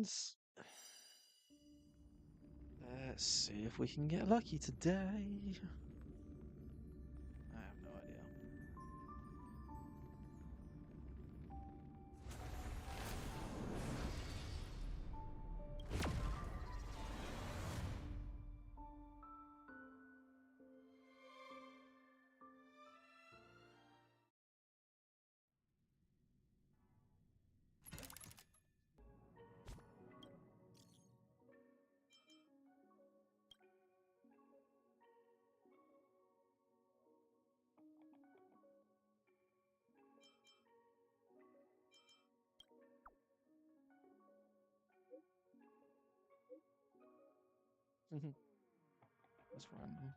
Let's see if we can get lucky today. I have no idea. That's random.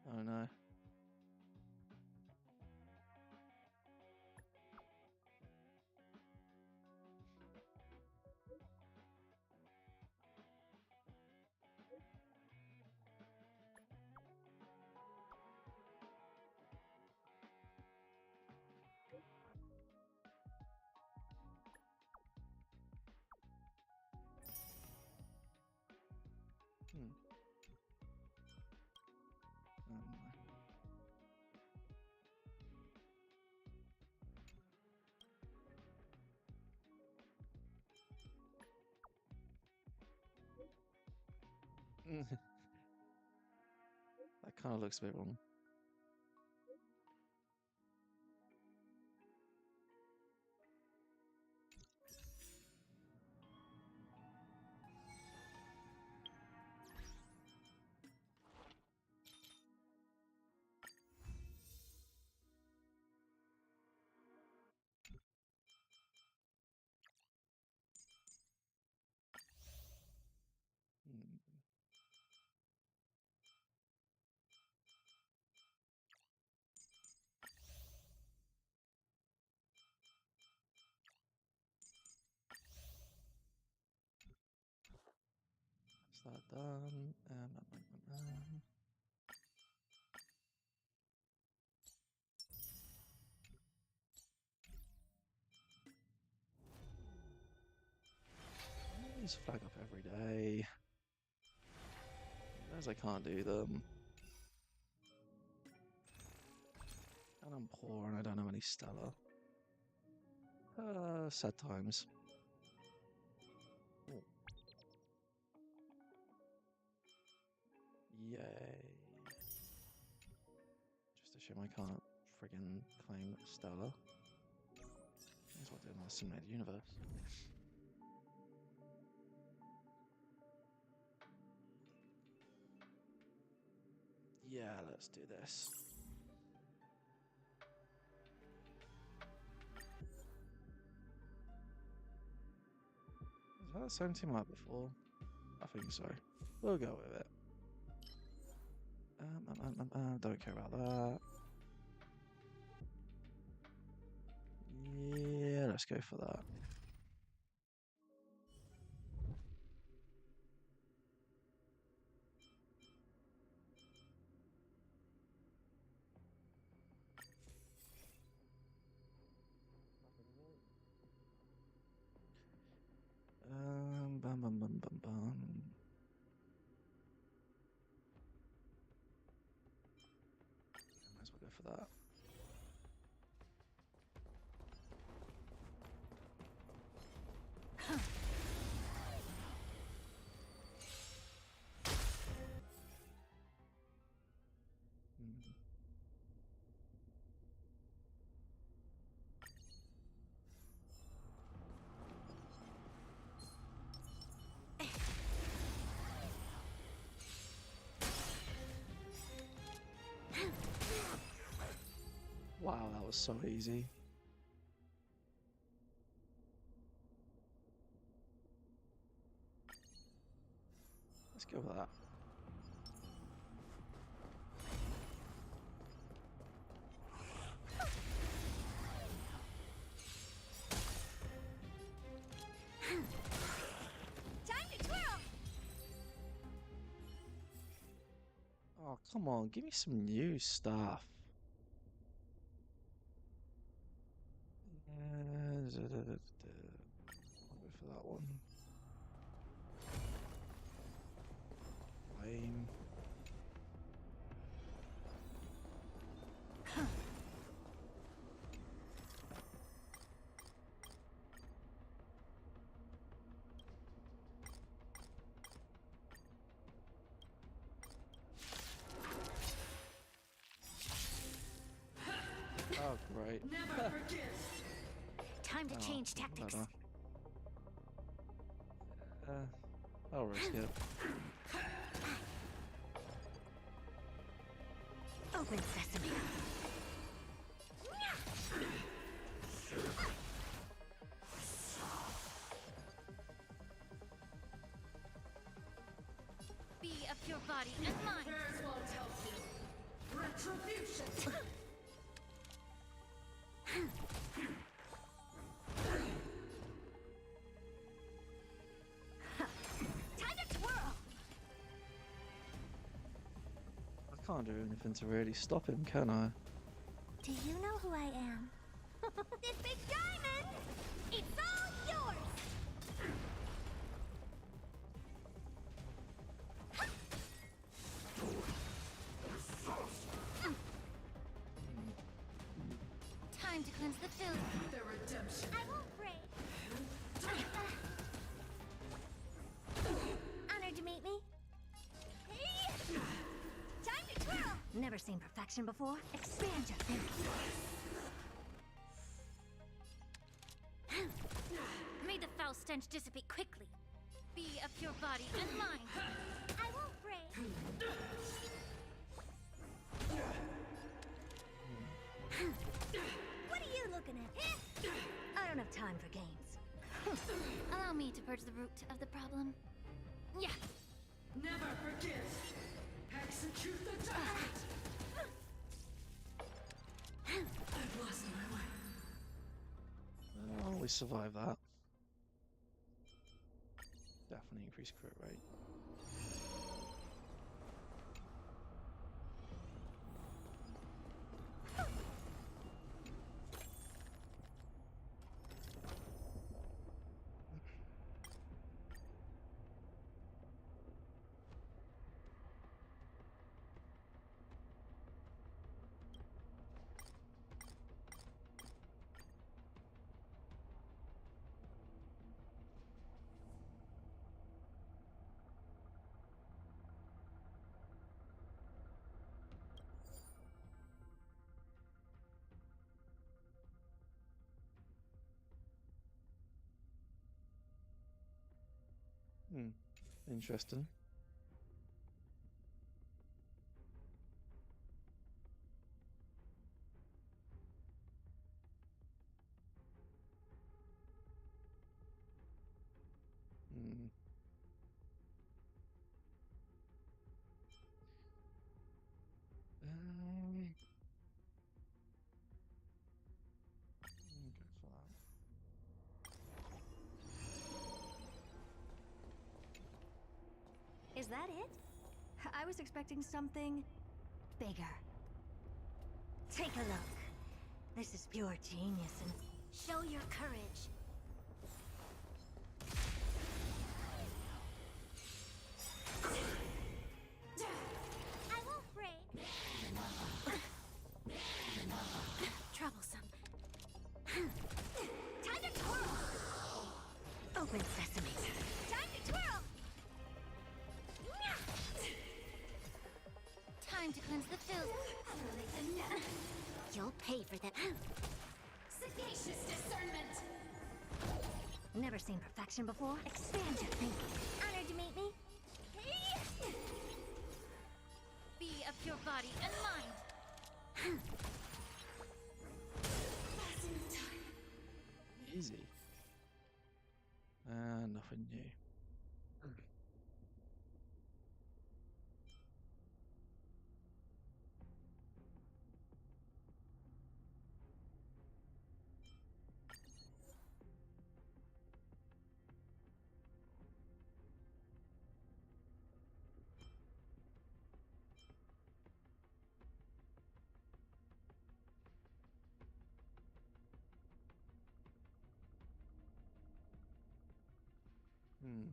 Oh no. Hmm. Oh no. That kind of looks a bit wrong. Hmm. Is that done? These flag up every day. As I can't do them. And I'm poor and I don't have any stellar. Sad times. Oh. Yay. Just a shame I can't friggin' claim stellar. That's what I do in the simulated universe. Yeah, let's do this. Is that the same team like before? I think so. We'll go with it. Don't care about that. Yeah, let's go for that. Bum bum bum bum bum. Might as well go for that. Hmm. Wow, that was so easy. Let's go with that. Time to twirl. Oh, come on, give me some new stuff. right. Time to Oh, change tactics. whatever. I'll risk it. Open sesame. Be of your body and mind. Prayers won't help you. Retribution! Time to twirl. I can't do anything to really stop him, can I? Do you know who I am? This big diamond! It's all yours! Time to cleanse the filth. The redemption. I won't break. Honored to meet me. Time to twirl! Never seen perfection before. Expand your thinking. May the foul stench dissipate quickly. Be of your body and mind. I won't break. What are you looking at? I don't have time for games. Allow me to purge the root of the problem. Yeah. Never forgive. Execute the target. I've lost my way. Well, we survived that. Definitely increased crit rate. Interesting. Hmm. Go for that. Is that it? I was expecting something bigger. Take a look. This is pure genius and show your courage. I won't break. Troublesome. Time to twirl. Open sesame. Time to twirl. Time to cleanse the filth. You'll pay for that. Sagacious discernment. Never seen perfection before. Expand your thinking. Honored to meet me. Be of your body and mind. Passing of time. Easy. Nothing new. Hmm.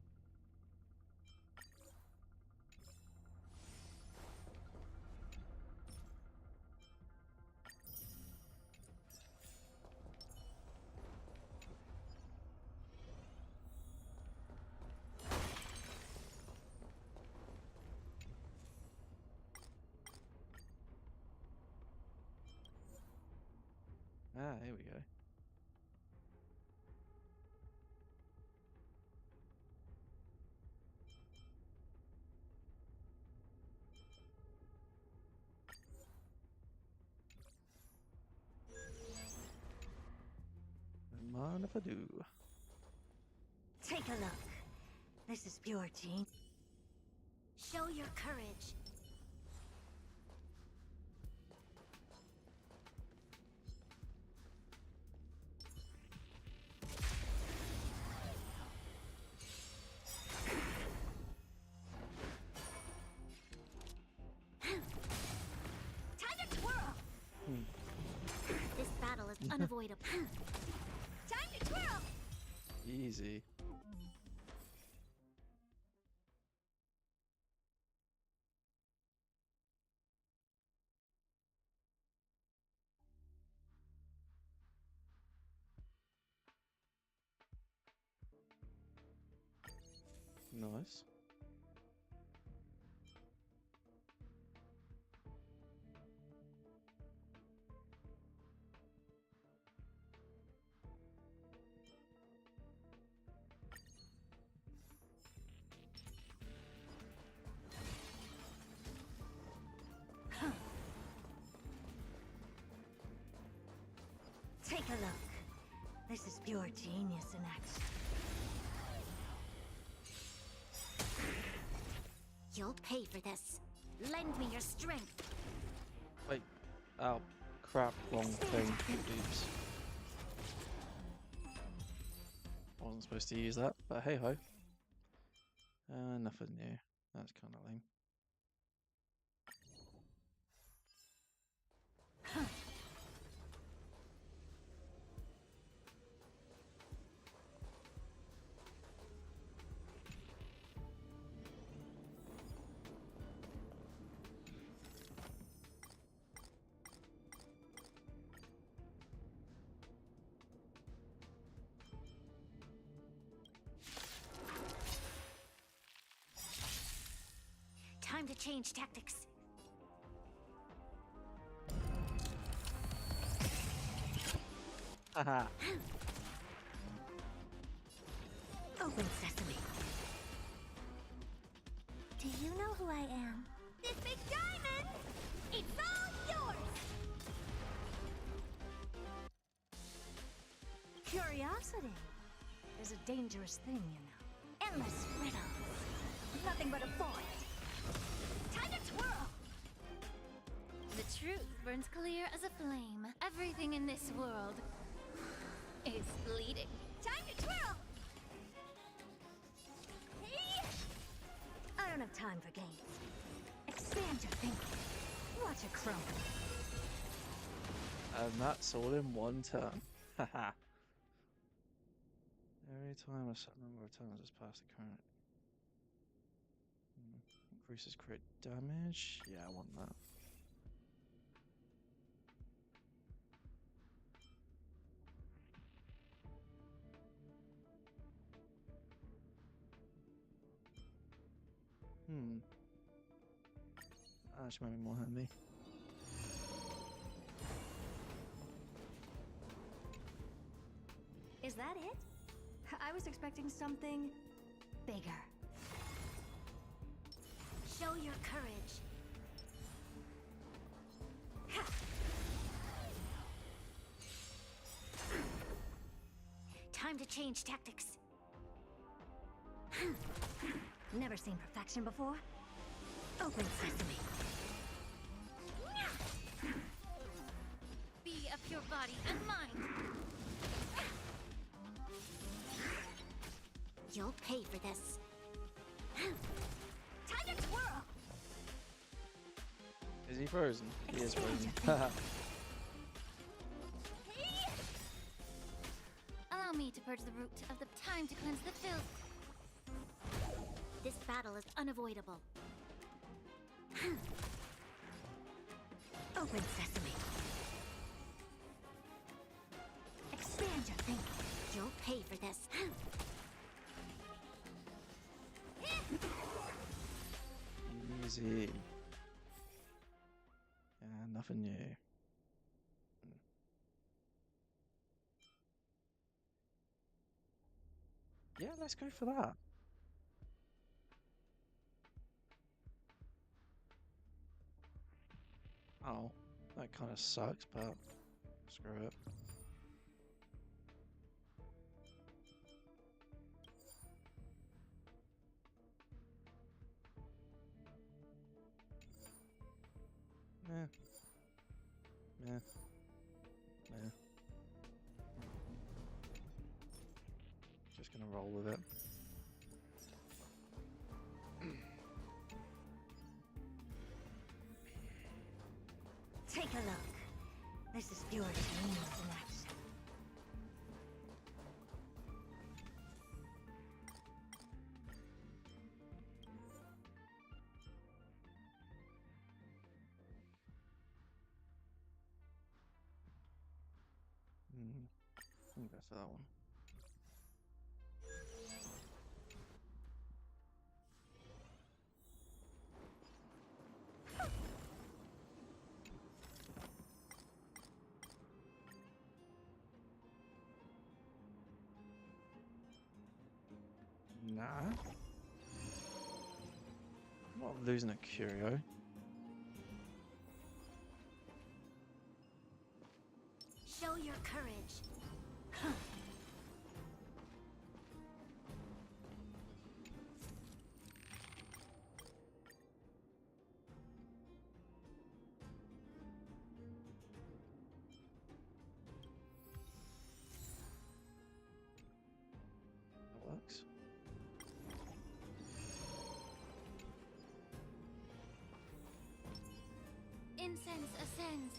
Ah, here we go. Mind if I do? Take a look. This is pure genius. Show your courage. Time to twirl! This battle is unavoidable. Time to twirl! Easy. Nice. Take a look. This is pure genius in action. You'll pay for this. Lend me your strength. Wait. Oh, crap. Wrong thing. Oops. Wasn't supposed to use that, but hey ho. Nothing new. That's kind of lame. Time to change tactics. Haha. Open sesame. Do you know who I am? This big diamond! It's all yours! Curiosity is a dangerous thing, you know. Endless riddles. Nothing but a void. Time to twirl! The truth burns clear as a flame. Everything in this world is bleeding. Time to twirl! Hey! I don't have time for games. Expand your thinking. Watch it crumble. And that's all in one turn. Haha. Every time a certain number of turns has passed the current. Increases crit damage. Yeah, I want that. Actually might be more handy. Is that it? I was expecting something bigger. Show your courage. Time to change tactics. Never seen perfection before. Open sesame. Be of your body and mind. You'll pay for this. Time to twirl! Is he frozen? He is frozen. Allow me to purge the root of the time to cleanse the filth. This battle is unavoidable. Open sesame. Expand your thinking. You'll pay for this. Easy. Yeah, nothing new. Yeah, let's go for that. Oh, that kind of sucks, but screw it. Meh. Meh. Meh. Just gonna roll with it. Take a look. This is pure genius in action. I'll go for that one. Nah. I'm not losing a curio. Show your courage. That works. Incense ascends.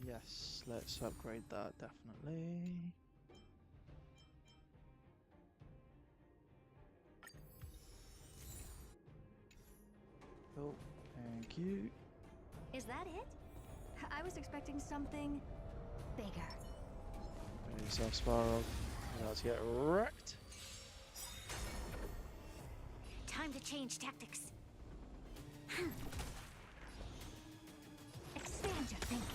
Yes, let's upgrade that definitely. Oh, thank you. Is that it? I was expecting something bigger. Ready yourself, Sparrow. About to get wrecked. Time to change tactics. Expand your thinking.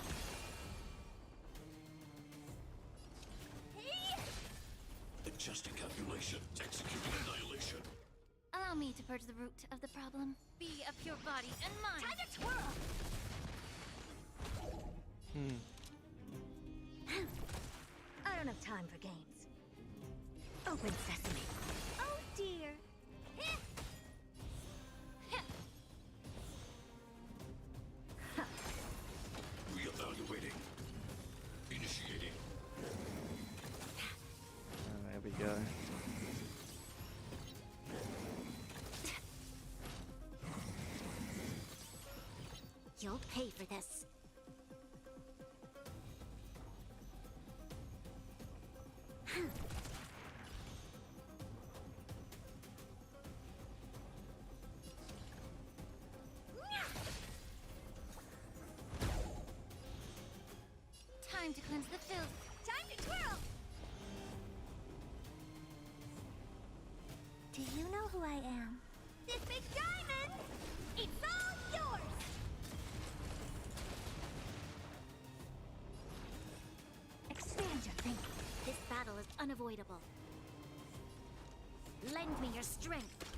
Adjusting calculation, executing annihilation. Allow me to purge the root of the problem. Be of pure body and mind. Time to twirl! I don't have time for games. Open sesame. Oh dear. Reevaluating. Initiating. There we go. You'll pay for this. Time to cleanse the filth. Time to twirl! Do you know who I am? This big diamond! It's all yours! Expand your thinking. This battle is unavoidable. Lend me your strength.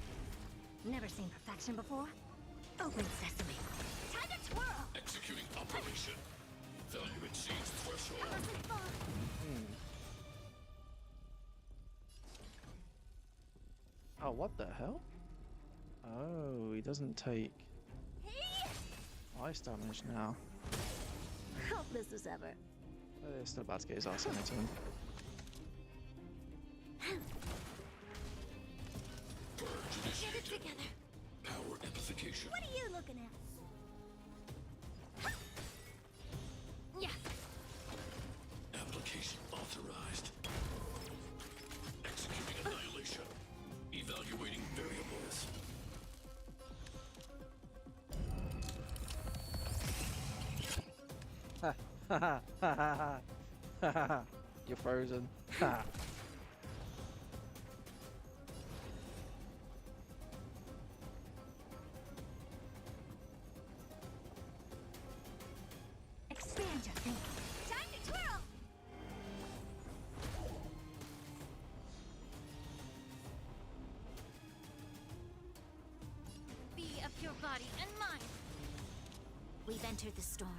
Never seen perfection before? Open sesame. Time to twirl! Executing operation. Value exceeds threshold. Oh, what the hell? Oh, he doesn't take ice damage now. Hopeless as ever. He's still about to get his ass handed to him. Purge Get it initiated. together. Power amplification. What are you looking at? Yeah. Application authorized. Executing annihilation. Evaluating variables. You're frozen. Ha. your body and mind. We've entered the storm.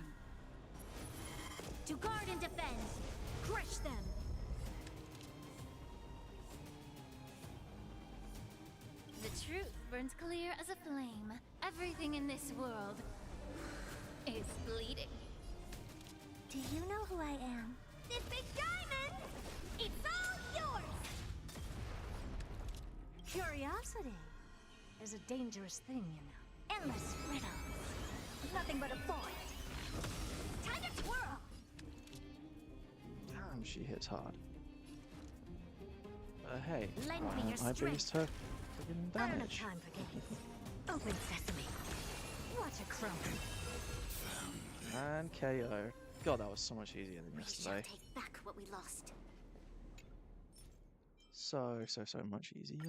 To guard and defend, crush them. The truth burns clear as a flame. Everything in this world is bleeding. Do you know who I am? This big diamond! It's all yours! Curiosity is a dangerous thing, you know. Endless riddles. Nothing but a void. Time to twirl! Damn, she hits hard. Hey, Lend me your I strength. raised her friggin' I don't have damage. time for games. Open sesame. What a crumb. And KO. God, that was so much easier than We shall yesterday. take back what we lost. So much easier.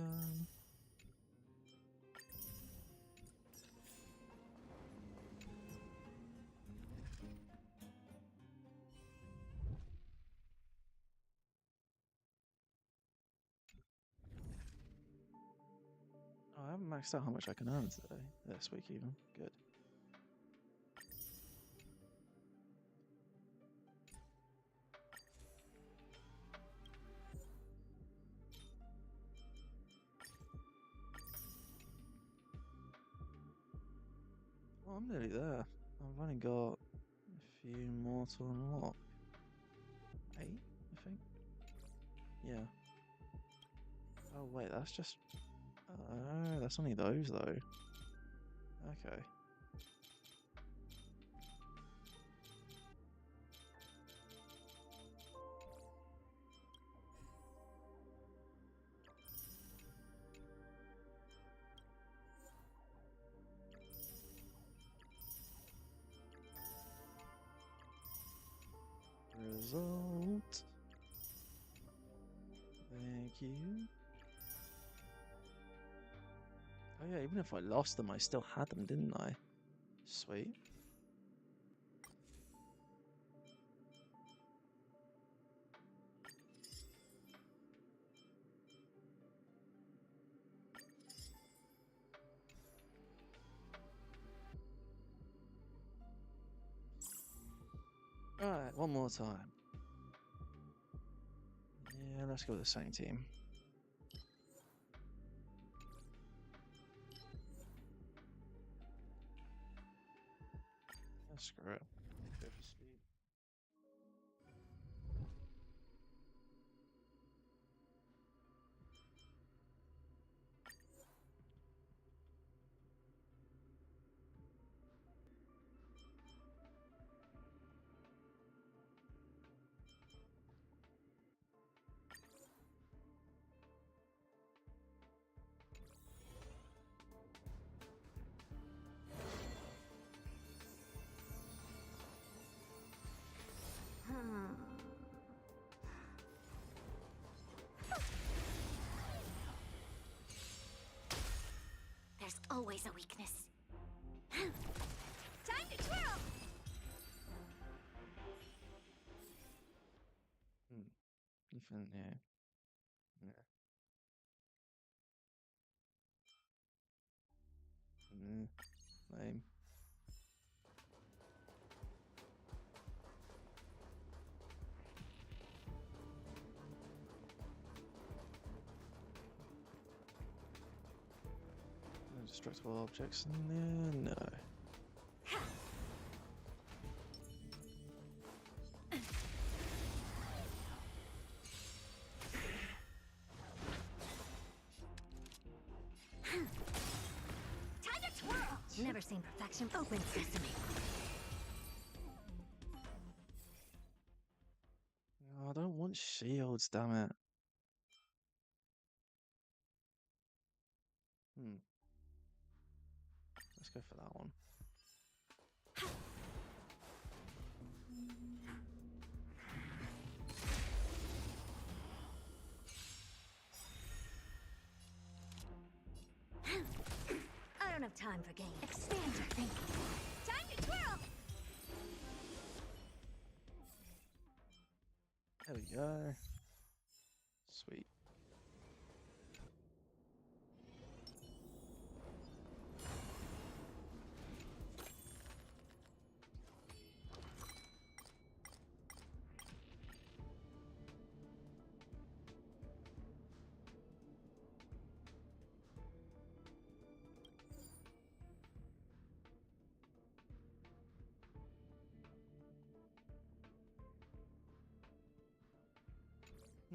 Oh, I haven't maxed out how much I can earn today. This week even. Good. Well, I'm nearly there. I've only got a few more to unlock. 8, I think. Yeah. Oh wait, that's just. Oh, that's only those though. Okay. Result. Thank you. Oh yeah, even if I lost them, I still had them, didn't I? Sweet. Alright, one more time. Yeah, let's go with the same team. Screw it. Go for speed. There's always a weakness. Time to twirl! Different, yeah. Yeah. Lame. No destructible objects in there? No. Time to twirl! Never seen perfection. Open sesame. Oh, I don't want shields, damn it. Let's go for that one. I don't have time for games. Expand your thinking. Time to twirl! There we go. Sweet.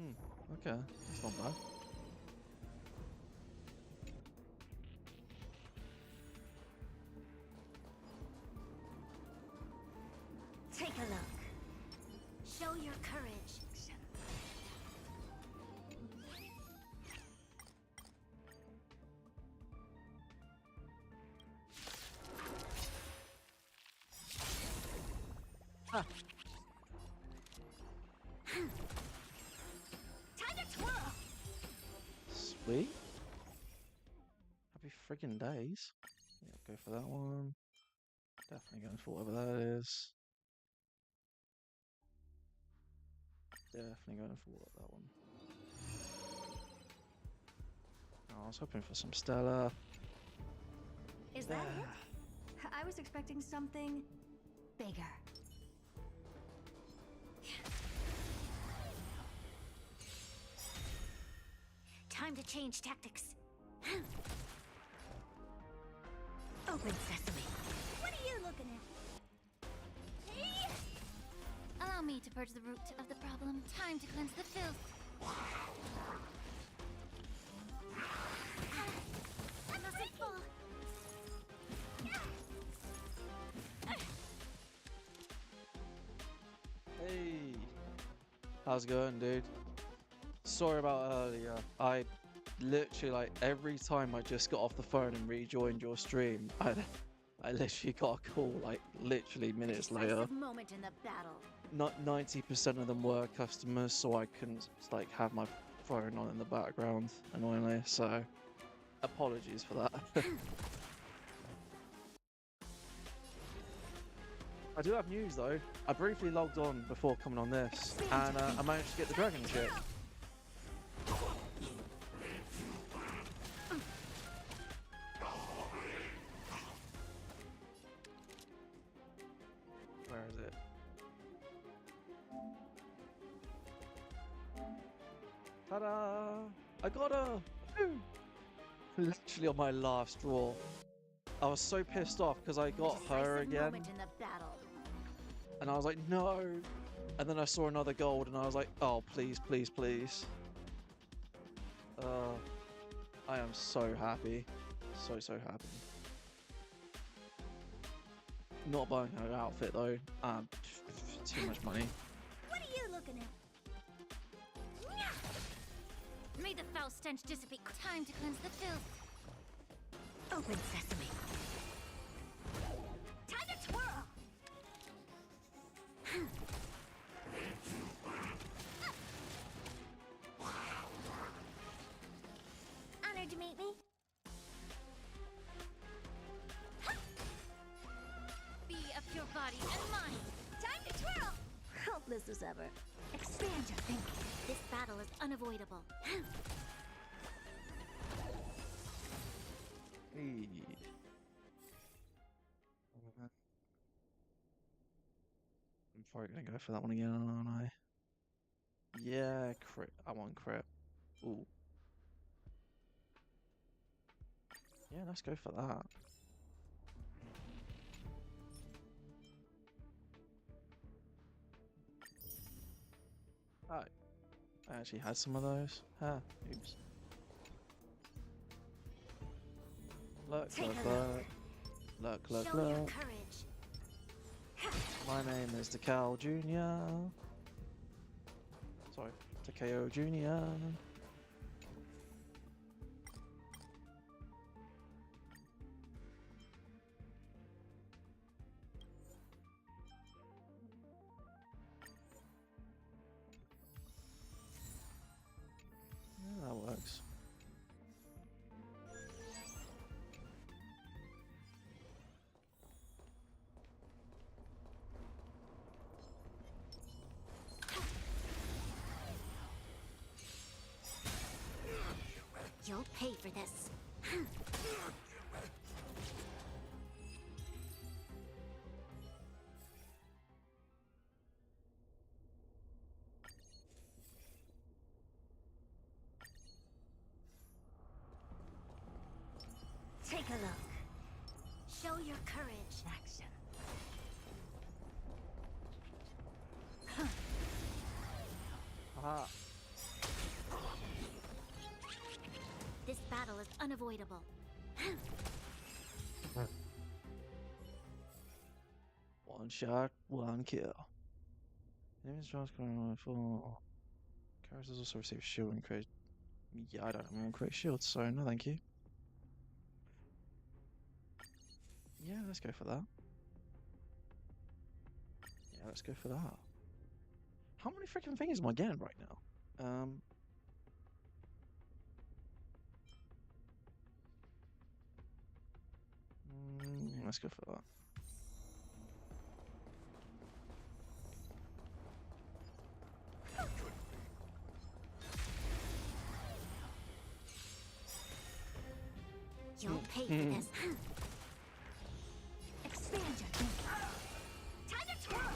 Okay, that's not bad. Take a look. Show your courage. Ah, Time to twirl. sweet. Happy friggin' days. Yeah, go for that one. Definitely going for whatever that is. Definitely going for that one. Oh, I was hoping for some Stella. Is that it? I was expecting something bigger. Time to change tactics. Open sesame. What are you looking at? Allow me to purge the root of the problem. Time to cleanse the filth. I mustn't fall. Hey, how's it going, dude? Sorry about earlier. I literally, like, every time I just got off the phone and rejoined your stream, I literally got a call, like, literally minutes later. Decisive moment in the battle. Not 90% of them were customers, so I couldn't, like, have my phone on in the background, annoyingly, so apologies for that. I do have news, though. I briefly logged on before coming on this, and I managed to get the dragon ship. Where is it? Ta-da! I got her! Woo! Literally on my last draw. I was so pissed off because I got her Decisive again, moment in the battle. and I was like, no! And then I saw another gold, and I was like, oh, please, please, please. I am so happy. So, so happy. Not buying her outfit, though. Too much money. What are you looking at? May the foul stench dissipate. Time to cleanse the filth. Open sesame. Time to twirl. Honored to meet me. Be of pure body and mind. Time to twirl. Hopeless as ever. Expand your thinking. This battle is unavoidable. Hey. I'm probably gonna go for that one again, aren't I? Yeah, crit. I want crit. Ooh. Yeah, let's go for that. Oh, I actually had some of those. Ah, oops. Look, Take look, a look. Look, look, Show your look. courage. My name is Takao Jr. Sorry, Takao Jr. Yeah, that works. You'll pay for this. Take a look. Show your courage. Action. Aha. battle is unavoidable. One shot, one kill. Enemies draws going full. Characters also receive shield and create. Yeah, I don't want to create shields, so no thank you. Yeah, let's go for that. Yeah, let's go for that. How many freaking things am I getting right now? Let's go for that. You'll pay for this. Expand your thinking. Time to twirl!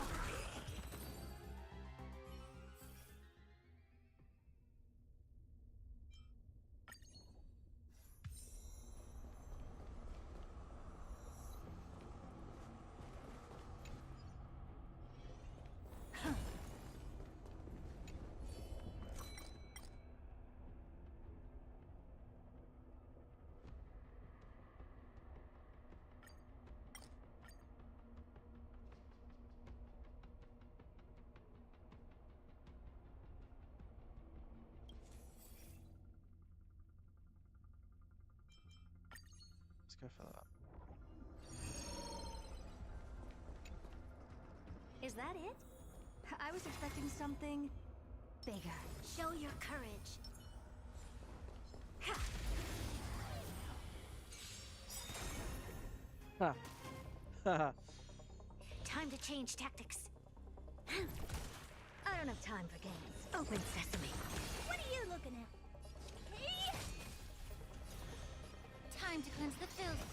Let's go for that. Is that it? I was expecting something bigger. Show your courage. Ha! Haha. Time to change tactics. I don't have time for games. Open sesame. What are you looking at? Time to cleanse the filth.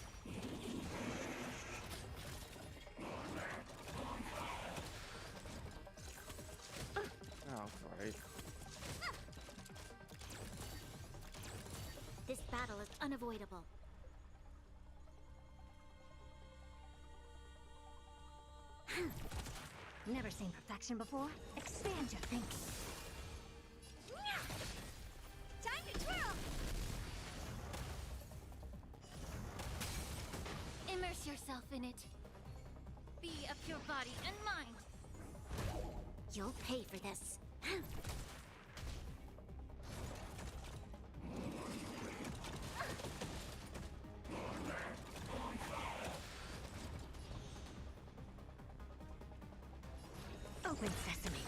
Oh, great. This battle is unavoidable. Never seen perfection before. Expand your thinking. Time to twirl! Immerse yourself in it. Be of pure body and mind. You'll pay for this. Open sesame.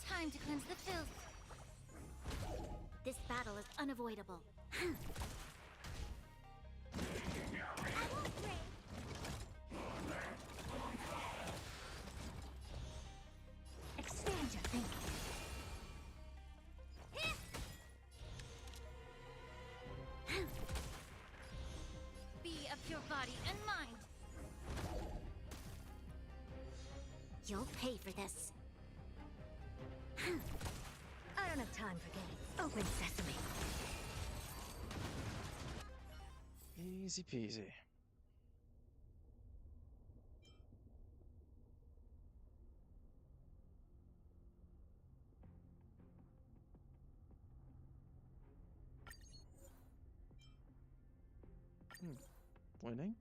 Time to cleanse the filth. This battle is unavoidable. I won't break. Expand your thinking. Be of pure body and mind. You'll pay for this. I don't have time for games. Open sesame. Easy peasy. Winning?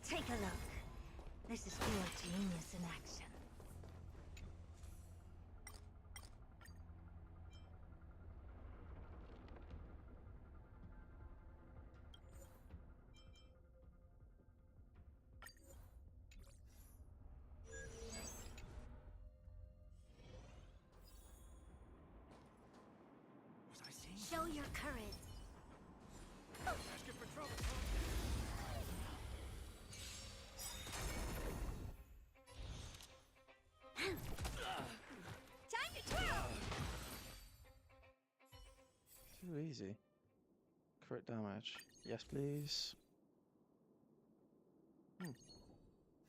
Take a look. This is pure genius in action. Show your courage. Time to twirl! Too easy. Crit damage. Yes, please.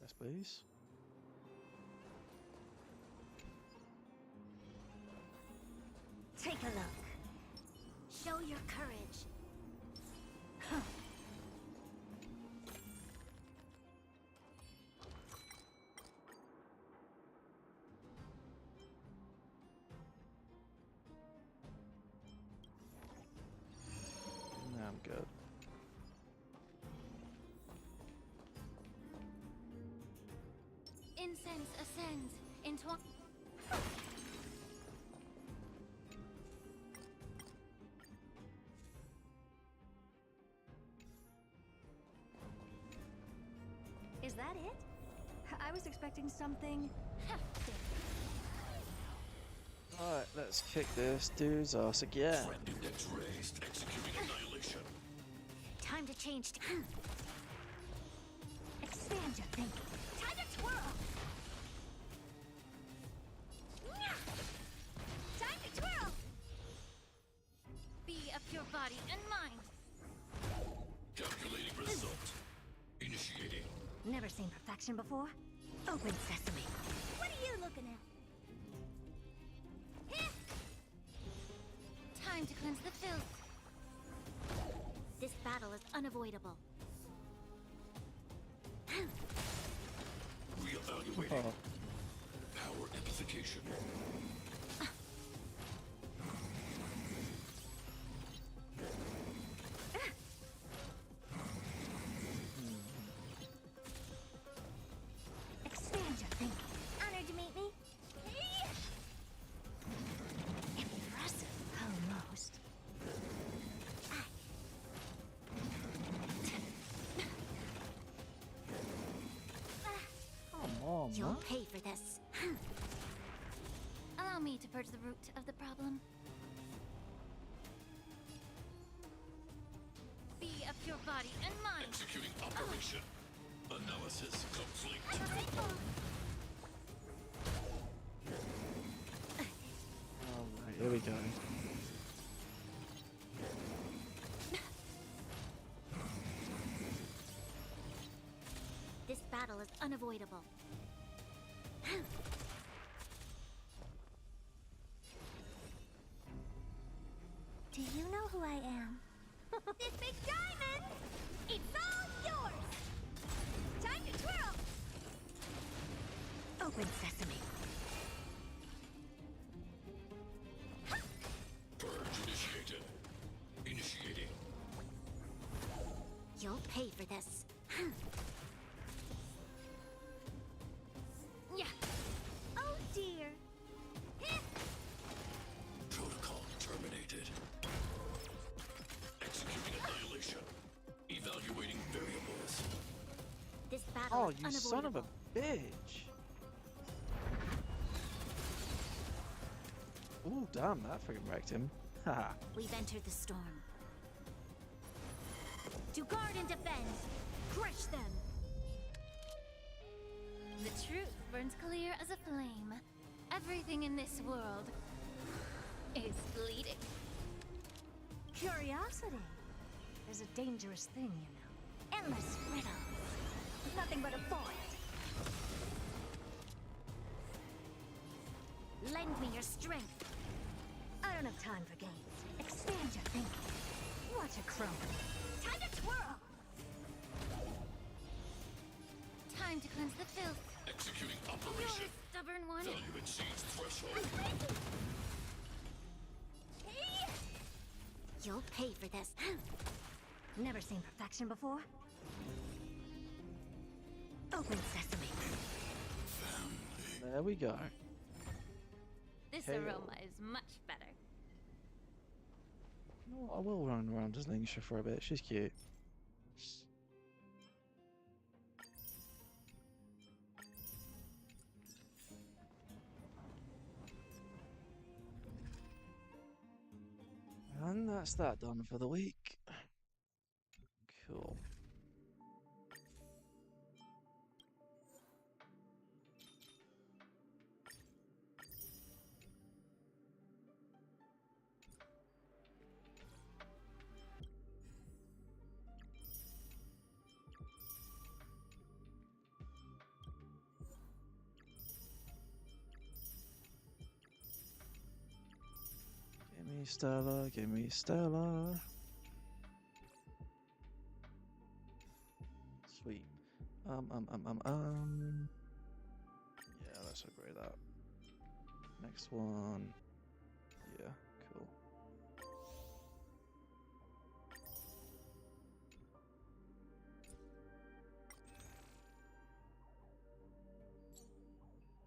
Yes, please. Take a look. Show your courage. Nah, I'm good. Incense ascends into. Is that it? I was expecting something hefty. Alright, let's kick this dude's ass again. Friend index raised. Executing annihilation. Time to change. Expand your thinking. Time to twirl. Time to twirl. Be of your body and mind. Calculating result. Initiating. Never seen perfection before? Open sesame. What are you looking at? Time to cleanse the filth. This battle is unavoidable. Reevaluating. Oh, Power amplification. Expand your thinking. Honored to meet me. Impressive, almost. come on, You'll man. pay for this. Allow me to purge the root of the problem. Be of your body and mind. Executing operation. Analysis complete. Alright, here we go. This battle is unavoidable. Do you know who I am? This big diamond! It's all yours! Time to twirl! Open sesame. Purge initiated. Initiating. You'll pay for this. Yeah. Oh dear. Protocol terminated. Executing annihilation. Evaluating variables. This battle Oh, is you son of a unavoidable. bitch. Ooh, damn, that freaking wrecked him. Haha. We've entered the storm. To guard and defend! Crush them! The truth burns clear as a flame. Everything in this world is bleeding. Curiosity is a dangerous thing, you know. Endless riddles. Nothing but a void. Lend me your strength. I don't have time for games. Expand your thinking. Watch a crumble. Time to twirl! Time to cleanse the filth. Executing You're operation. a stubborn one. Value exceeds threshold. You'll pay for this. Never seen perfection before? Open sesame. There we go. This Hail. aroma is much better. You know what, I will run around as Lingsha for a bit. She's cute. And that's that done for the week. Cool. Give me Stella, give me Stella. Sweet. Yeah, let's upgrade that. Next one. Yeah, cool.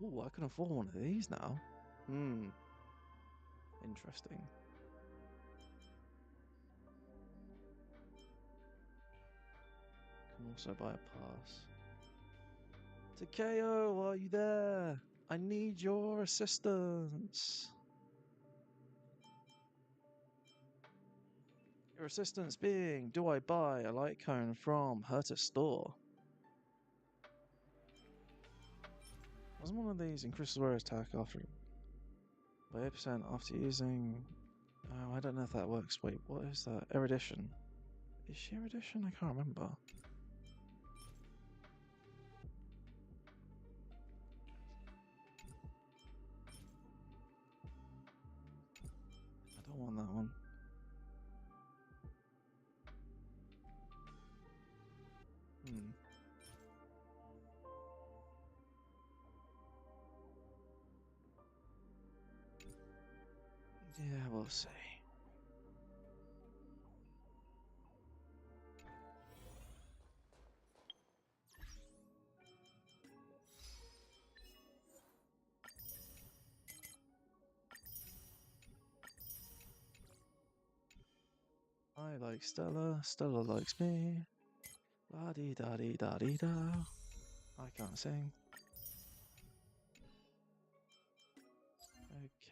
Ooh, I can afford one of these now. Hmm. Interesting. Can also buy a pass. Takeo, are you there? I need your assistance. Your assistance being, do I buy a light cone from Herta store? Wasn't one of these increases wear attack after by 8% after using... Oh, I don't know if that works. Wait, what is that? Erudition. Is she Erudition? I can't remember. I don't want that one. Yeah, we'll see. I like Stella, Stella likes me. La dee da dee da dee da. I can't sing.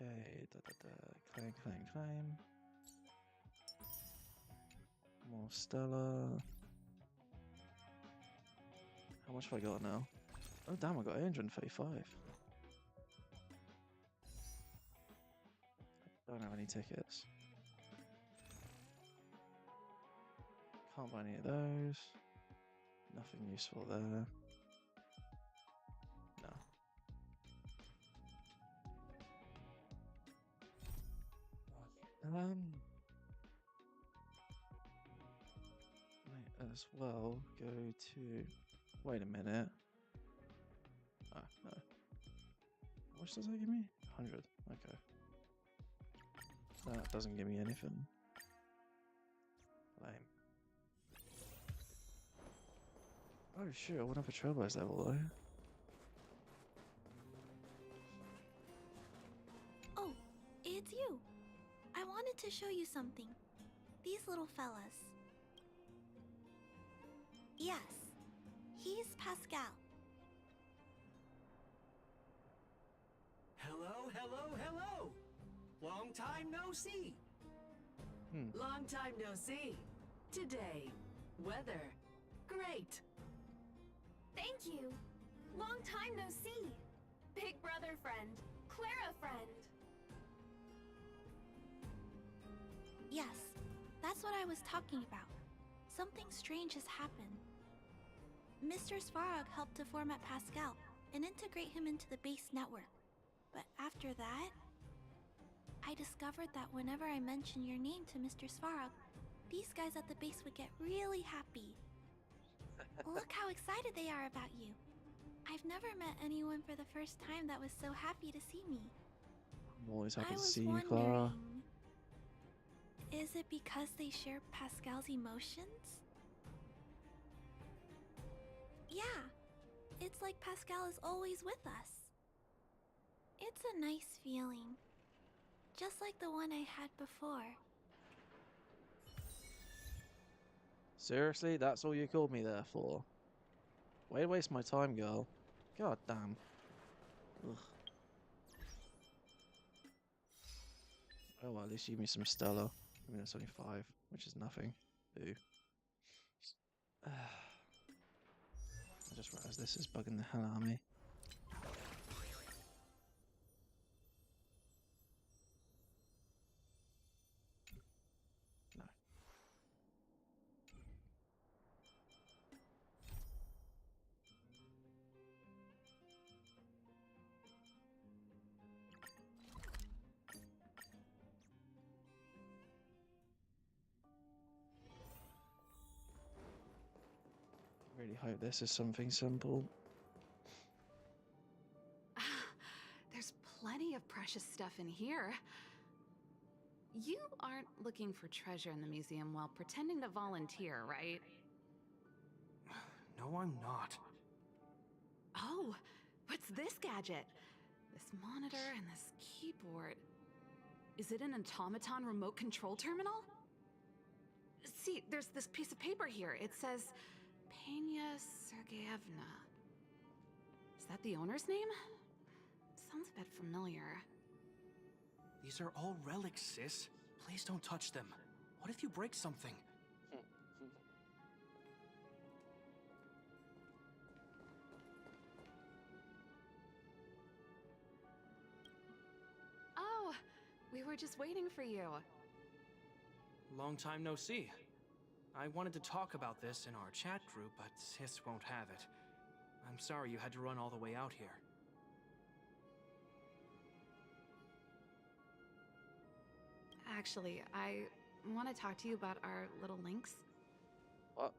Okay, claim, claim, claim. More Stella. How much have I got now? Oh damn, I got 835. Don't have any tickets. Can't buy any of those. Nothing useful there. No. Might as well go to... Wait a minute. Ah, no. How much does that give me? 100. Okay. That doesn't give me anything. Lame. Oh shoot, I went up a Trailblaze level though. Oh, it's you. I wanted to show you something. These little fellas. Yes, he's Pascal. Hello, hello, hello! Long time no see! Long time no see. Today, weather, great. Thank you. Long time no see. Big brother friend, Clara friend. Yes, that's what I was talking about. Something strange has happened. Mr. Svarog helped to format Pascal and integrate him into the base network. But after that, I discovered that whenever I mention your name to Mr. Svarog, these guys at the base would get really happy. Look how excited they are about you. I've never met anyone for the first time that was so happy to see me. I'm always happy I to was see you, Clara. wondering, is it because they share Pascal's emotions? Yeah, it's like Pascal is always with us. It's a nice feeling, just like the one I had before. Seriously? That's all you called me there for? Way to waste my time, girl. God damn. Ugh. Oh well, at least you give me some Stella. I mean, it's only 5, which is nothing. Boo. I just realized this is bugging the hell out of me. No. Really hope this is something simple. There's plenty of precious stuff in here. You aren't looking for treasure in the museum while pretending to volunteer, right? No, I'm not. Oh, what's this gadget? This monitor and this keyboard. Is it an automaton remote control terminal? See, there's this piece of paper here. It says Pena Sergeyevna. Is that the owner's name? Sounds a bit familiar. These are all relics, sis. Please don't touch them. What if you break something? Oh, we were just waiting for you. Long time no see. I wanted to talk about this in our chat group, but sis won't have it. I'm sorry you had to run all the way out here. Actually, I want to talk to you about our little Lynx. What?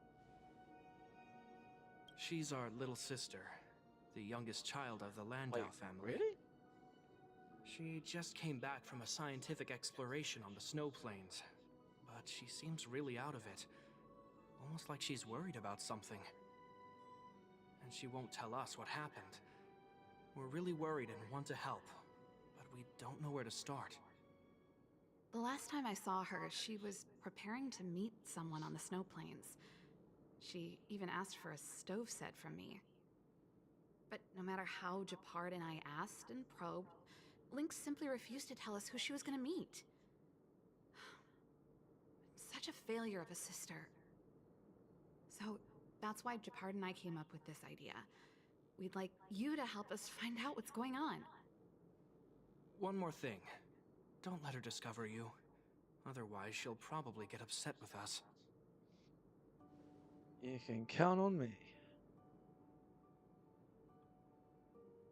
She's our little sister, the youngest child of the Landau Wait, family. really? She just came back from a scientific exploration on the snow plains, but she seems really out of it. Almost like she's worried about something. And she won't tell us what happened. We're really worried and want to help, but we don't know where to start. The last time I saw her, she was preparing to meet someone on the snow plains. She even asked for a stove set from me. But no matter how Gepard and I asked and probed, Lynx simply refused to tell us who she was going to meet. Such a failure of a sister. So that's why Gepard and I came up with this idea. We'd like you to help us find out what's going on. One more thing. Don't let her discover you. Otherwise, she'll probably get upset with us. You can count on me.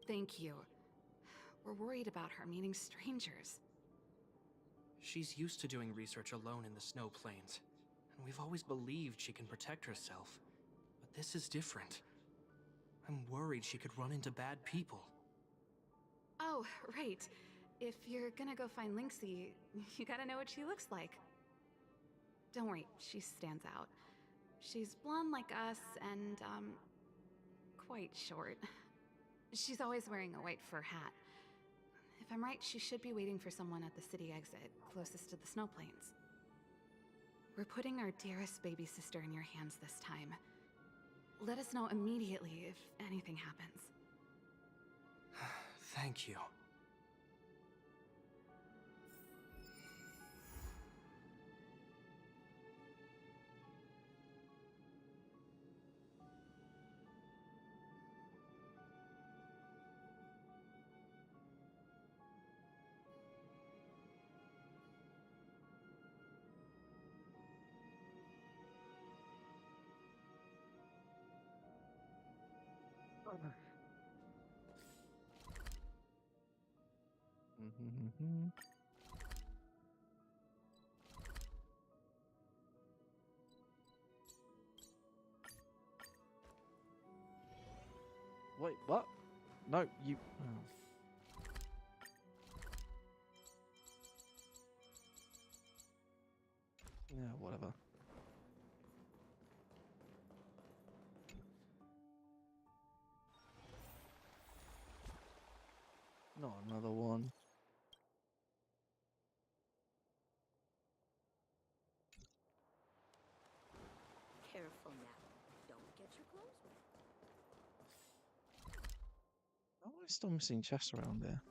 Thank you. We're worried about her meeting strangers. She's used to doing research alone in the snow plains, and we've always believed she can protect herself. But this is different. I'm worried she could run into bad people. Oh, right. If you're gonna go find Lynxie, you gotta know what she looks like. Don't worry, she stands out. She's blonde like us and, quite short. She's always wearing a white fur hat. If I'm right, she should be waiting for someone at the city exit, closest to the snow plains. We're putting our dearest baby sister in your hands this time. Let us know immediately if anything happens. Thank you. Wait, what? No, you. Oh. Yeah, whatever. Not another one. Careful now. Don't get your clothes wet. Oh, I'm still missing chests around there.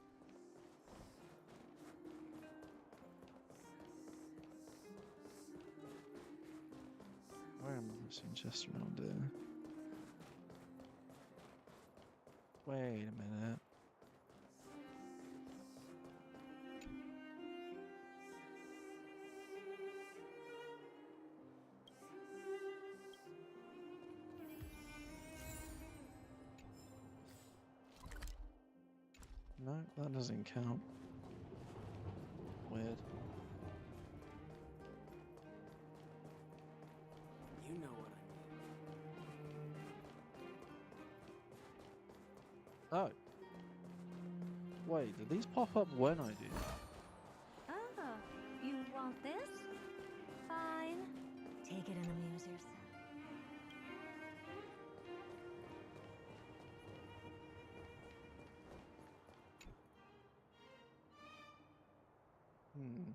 Where am I missing chests around there? Wait a minute. No, that doesn't count. Weird. You know what I mean. Oh. Wait, do these pop up when I do that? Oh, you want this? Fine. Take it and amuse yourself. Hmm.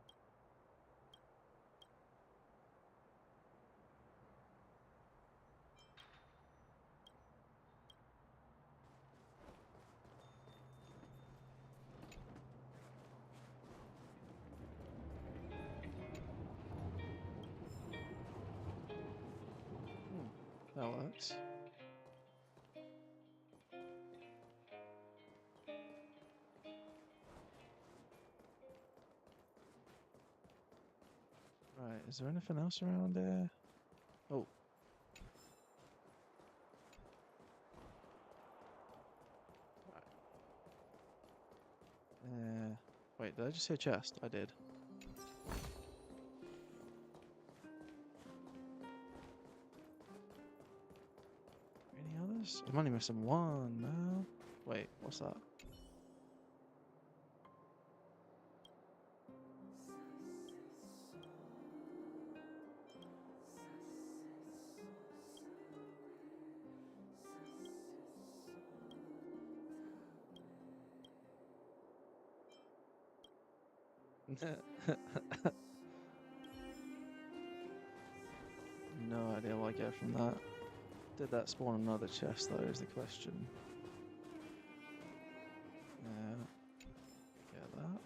That works. Right, is there anything else around there? Oh. Right. Wait, did I just say chest? I did. Any others? I'm only missing one now. Wait, what's that? No idea what I get from that. Did that spawn another chest though, is the question. Yeah. Get that.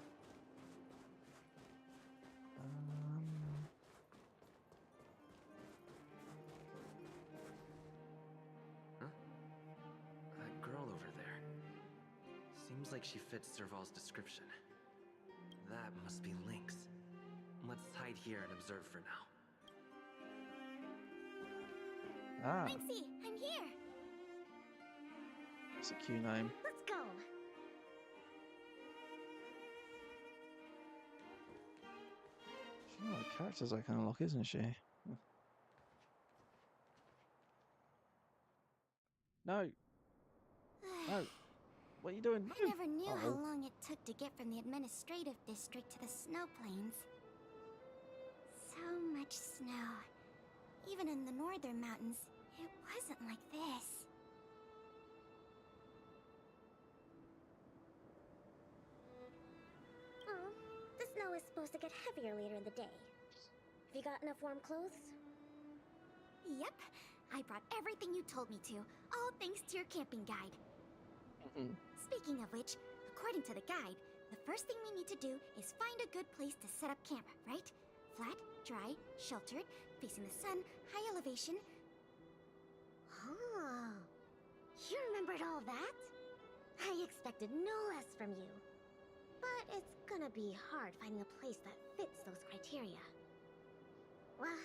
Huh? That girl over there. Seems like she fits Serval's description. That must be Lynx. Let's hide here and observe for now. Ah, Lynxie, I'm here. it's a cute name. Let's go. She's one of the characters I can unlock, isn't she? No. No. What are you doing? I never knew how Uh-oh. long it took to get from the administrative district to the snow plains. So much snow. Even in the northern mountains, it wasn't like this. Oh, the snow is supposed to get heavier later in the day. Have you got enough warm clothes? Yep, I brought everything you told me to, all thanks to your camping guide. Speaking of which, according to the guide, the first thing we need to do is find a good place to set up camp, right? Flat, dry, sheltered, facing the sun, high elevation. Oh, you remembered all that? I expected no less from you. But it's gonna be hard finding a place that fits those criteria. Well,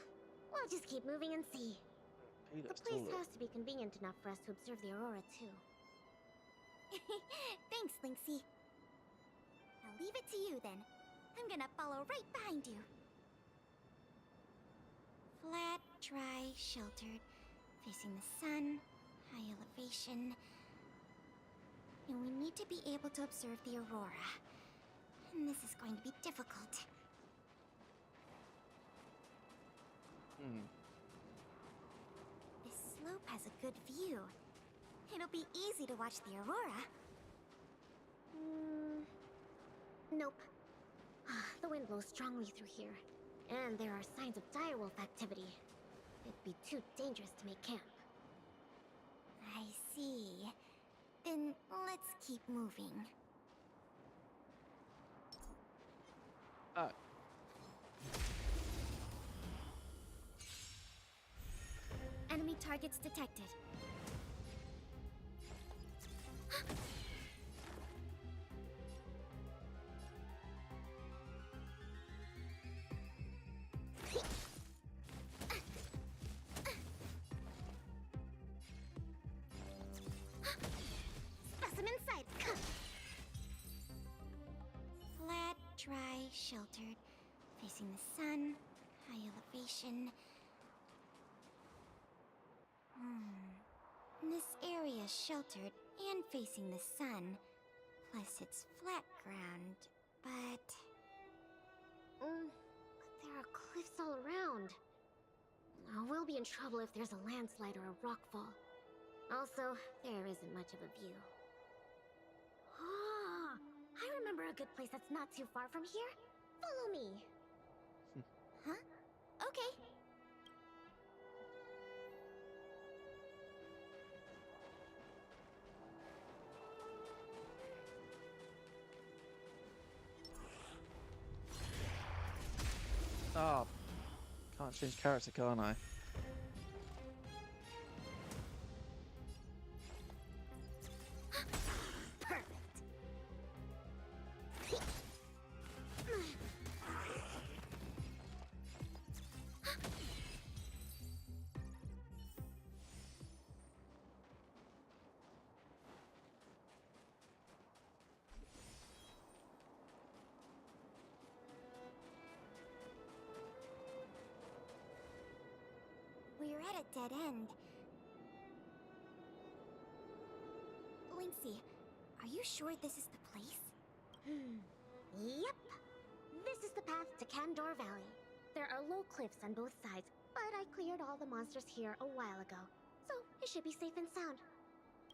we'll just keep moving and see. The place has to be convenient enough for us to observe the aurora, too. Thanks, Lynxie. I'll leave it to you then. I'm gonna follow right behind you. Flat, dry, sheltered, facing the sun, high elevation. And we need to be able to observe the aurora. And this is going to be difficult. This slope has a good view. It'll be easy to watch the aurora. Nope. The wind blows strongly through here. And there are signs of direwolf activity. It'd be too dangerous to make camp. I see. Then let's keep moving. Enemy targets detected. Specimen sighted. Flat, dry, sheltered, facing the sun, high elevation. This area area sheltered and facing the sun. Plus, it's flat ground, but... But there are cliffs all around. We'll be in trouble if there's a landslide or a rockfall. Also, there isn't much of a view. Ah, I remember a good place that's not too far from here. Follow me. Huh? Okay. Oh, can't change character, can't I? We're at a dead end. Linksy, are you sure this is the place? Yep. This is the path to Kandor Valley. There are low cliffs on both sides, but I cleared all the monsters here a while ago, so it should be safe and sound.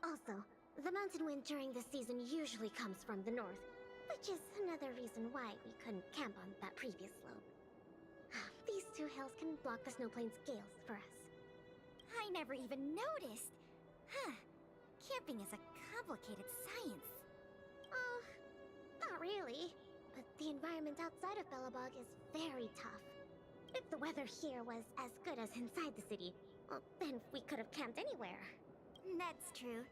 Also, the mountain wind during this season usually comes from the north, which is another reason why we couldn't camp on that previous slope. These two hills can block the snowplains' gales for us. I never even noticed. Huh. Camping is a complicated science. Oh, not really. But the environment outside of Belobog is very tough. If the weather here was as good as inside the city, well, then we could have camped anywhere. That's true.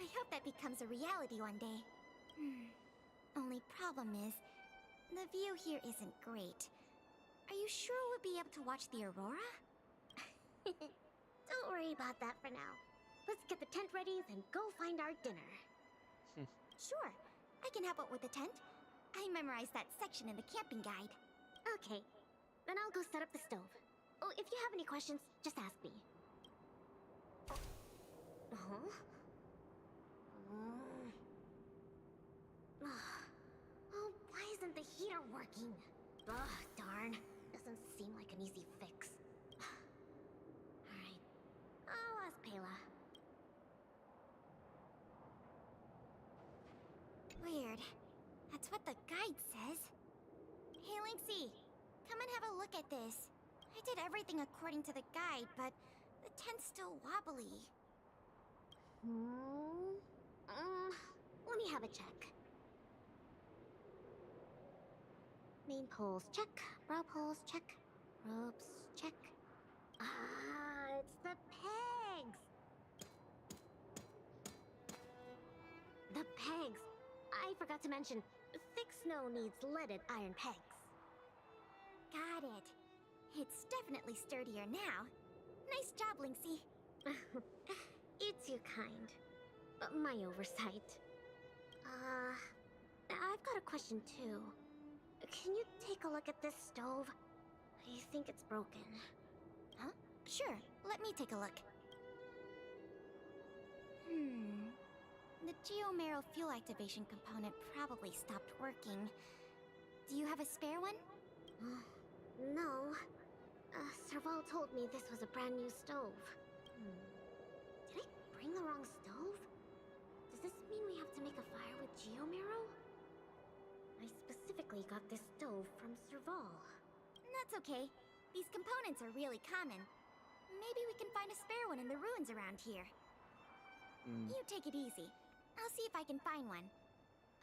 I hope that becomes a reality one day. Only problem is, the view here isn't great. Are you sure we'll be able to watch the aurora? Don't worry about that for now. Let's get the tent ready, then go find our dinner. Sure, I can help out with the tent. I memorized that section in the camping guide. Okay, then I'll go set up the stove. Oh, if you have any questions, just ask me. Huh? Oh, why isn't the heater working? Ugh, darn. Doesn't seem like an easy fix. Alright, I'll ask Pela. Weird. That's what the guide says. Hey, Linksy, come and have a look at this. I did everything according to the guide, but the tent's still wobbly. Let me have a check. Main poles, check. Brow poles, check. Ropes, check. Ah, it's the pegs! The pegs! I forgot to mention, thick snow needs leaded iron pegs. Got it. It's definitely sturdier now. Nice job, Linksy. You're too kind. My oversight. I've got a question too. Can you take a look at this stove? I think it's broken. Huh? Sure, let me take a look. The Geomero fuel activation component probably stopped working. Do you have a spare one? No. Serval told me this was a brand new stove. Did I bring the wrong stove? Does this mean we have to make a fire with Geomero? I specifically got this stove from Serval. That's okay. These components are really common. Maybe we can find a spare one in the ruins around here. You take it easy. I'll see if I can find one.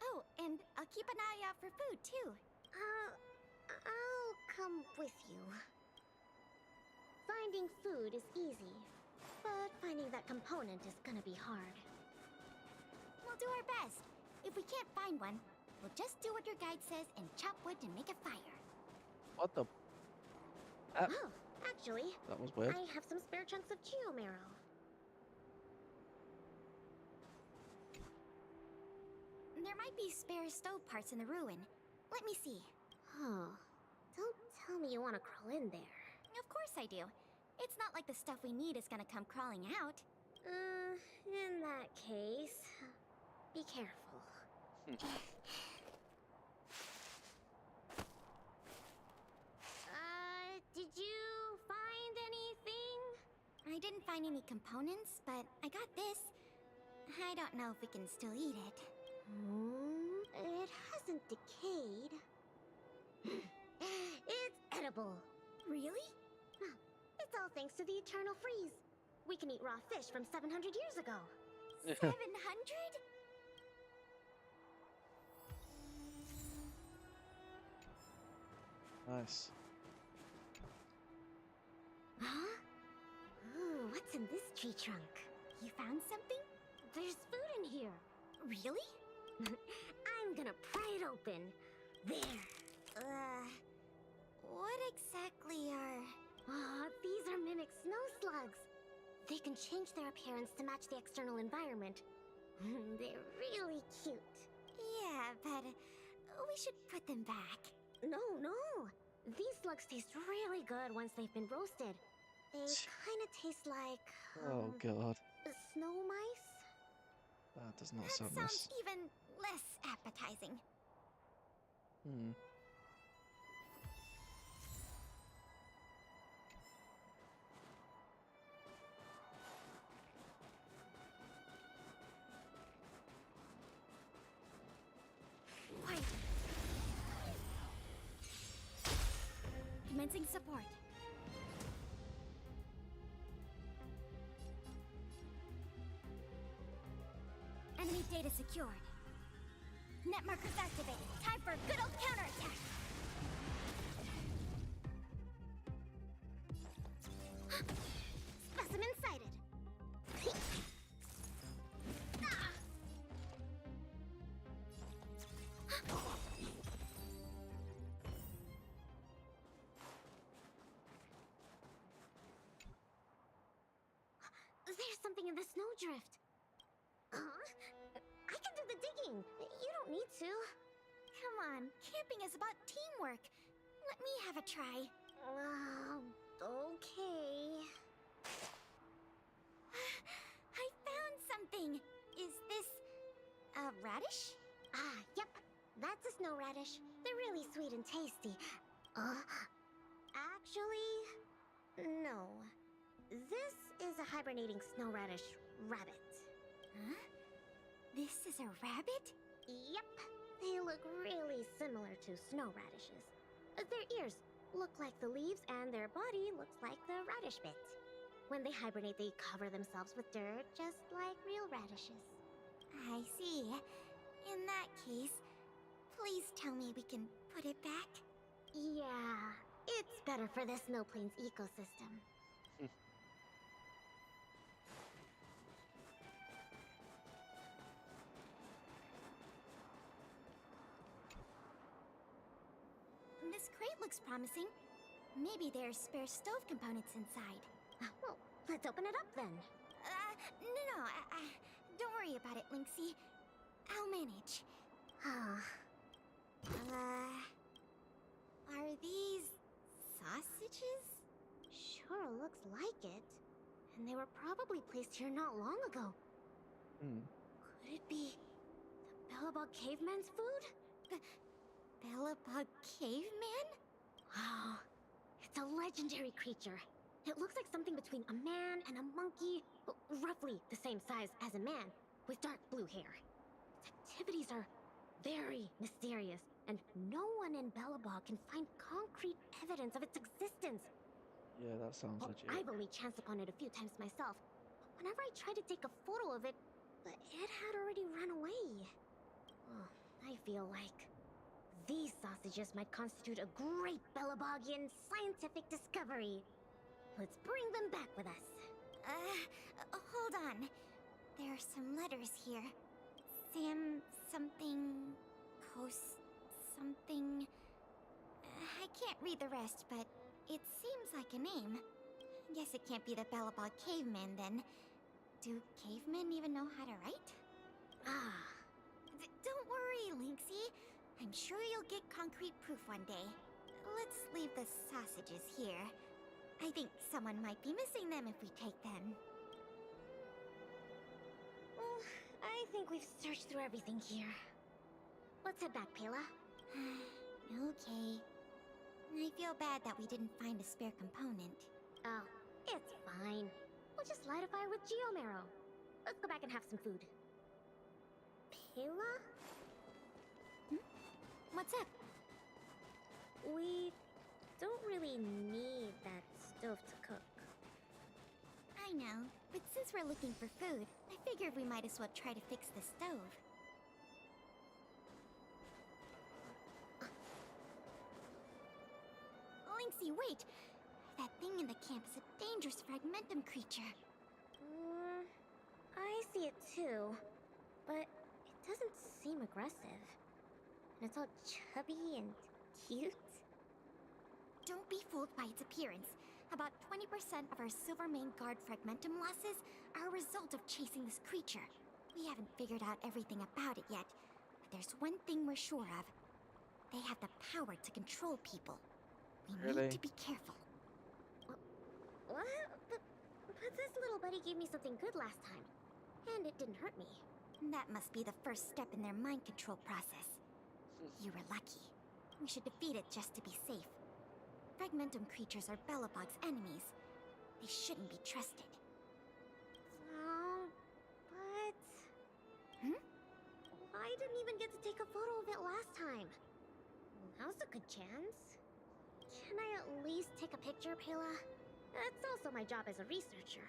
Oh, and I'll keep an eye out for food, too. I'll come with you. Finding food is easy, but finding that component is gonna be hard. We'll do our best. If we can't find one, we'll just do what your guide says and chop wood to make a fire. What the? Oh, actually, That was weird. I have some spare chunks of Geomero. There might be spare stove parts in the ruin. Let me see. Oh, don't tell me you want to crawl in there. Of course I do. It's not like the stuff we need is gonna come crawling out. In that case, be careful. Did you find anything? I didn't find any components, but I got this. I don't know if we can still eat it. It hasn't decayed. It's edible. Really? It's all thanks to the Eternal Freeze. We can eat raw fish from 700 years ago. 700? Nice. Huh? Ooh, what's in this tree trunk? You found something? There's food in here. Really? I'm gonna pry it open. There. What exactly are... These are mimic snow slugs. They can change their appearance to match the external environment. They're really cute. Yeah, but we should put them back. No. These slugs taste really good once they've been roasted. They kind of taste like... Oh god. Snow mice? That does not That sound sounds nice. even less appetizing. Quiet. Commencing support. Enemy data secured. Net markers activated. Time for a good old counterattack. Specimen sighted. Ah! There's something in the snowdrift. I can do the digging. You don't need to. Come on, camping is about teamwork. Let me have a try. Okay. I found something. Is this a radish? Yep. That's a snow radish. They're really sweet and tasty. Actually, no. This is a hibernating snow radish rabbit. Huh? This is a rabbit? Yep. They look really similar to snow radishes. Their ears look like the leaves and their body looks like the radish bit. When they hibernate, they cover themselves with dirt, just like real radishes. I see. In that case, please tell me we can put it back. Yeah, it's better for the Snow Plains ecosystem. This crate looks promising. Maybe there's spare stove components inside. Well, let's open it up then. No. Don't worry about it, Lynxie. I'll manage. Are these sausages? Sure looks like it. And they were probably placed here not long ago. Could it be the Bellabog caveman's food? Bellabog caveman? Wow, it's a legendary creature. It looks like something between a man and a monkey, roughly the same size as a man, with dark blue hair. Its activities are very mysterious, and no one in Bellabog can find concrete evidence of its existence. Yeah, that sounds legit. I've only chanced upon it a few times myself, but whenever I tried to take a photo of it, it had already run away. I feel like these sausages might constitute a great Bellabogian scientific discovery. Let's bring them back with us. Hold on. There are some letters here. Sam something... Coast something... I can't read the rest, but it seems like a name. Guess it can't be the Bellabog caveman, then. Do cavemen even know how to write? Don't worry, Lynxie. I'm sure you'll get concrete proof one day. Let's leave the sausages here. I think someone might be missing them if we take them. think we've searched through everything here. Let's head back, Pela. Okay. I feel bad that we didn't find a spare component. Oh, it's fine. We'll just light a fire with Geomarrow. Let's go back and have some food. Pela? What's up? We don't really need that stove to cook. I know, but since we're looking for food, I figured we might as well try to fix the stove. Linksy, wait! That thing in the camp is a dangerous fragmentum creature. I see it too, but it doesn't seem aggressive. And it's all chubby and cute. Don't be fooled by its appearance. About 20% of our Silvermane Guard fragmentum losses are a result of chasing this creature. We haven't figured out everything about it yet, but there's one thing we're sure of. They have the power to control people. We need to be careful. What? But this little buddy gave me something good last time, and it didn't hurt me. That must be the first step in their mind control process. You were lucky. We should defeat it just to be safe. Fragmentum creatures are Belobog's enemies. They shouldn't be trusted. But... I didn't even get to take a photo of it last time. Now's a good chance. Can I at least take a picture, Pela? That's also my job as a researcher.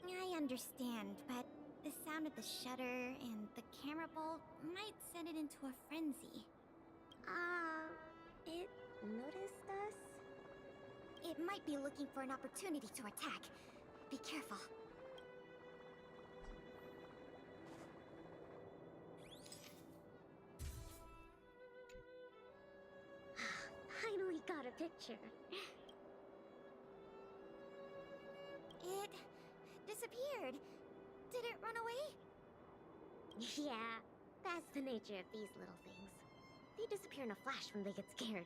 I understand, but the sound of the shutter and the camera bolt might send it into a frenzy. It noticed us? It might be looking for an opportunity to attack. Be careful. Finally got a picture. It disappeared. Did it run away? Yeah, that's the nature of these little things. They disappear in a flash when they get scared.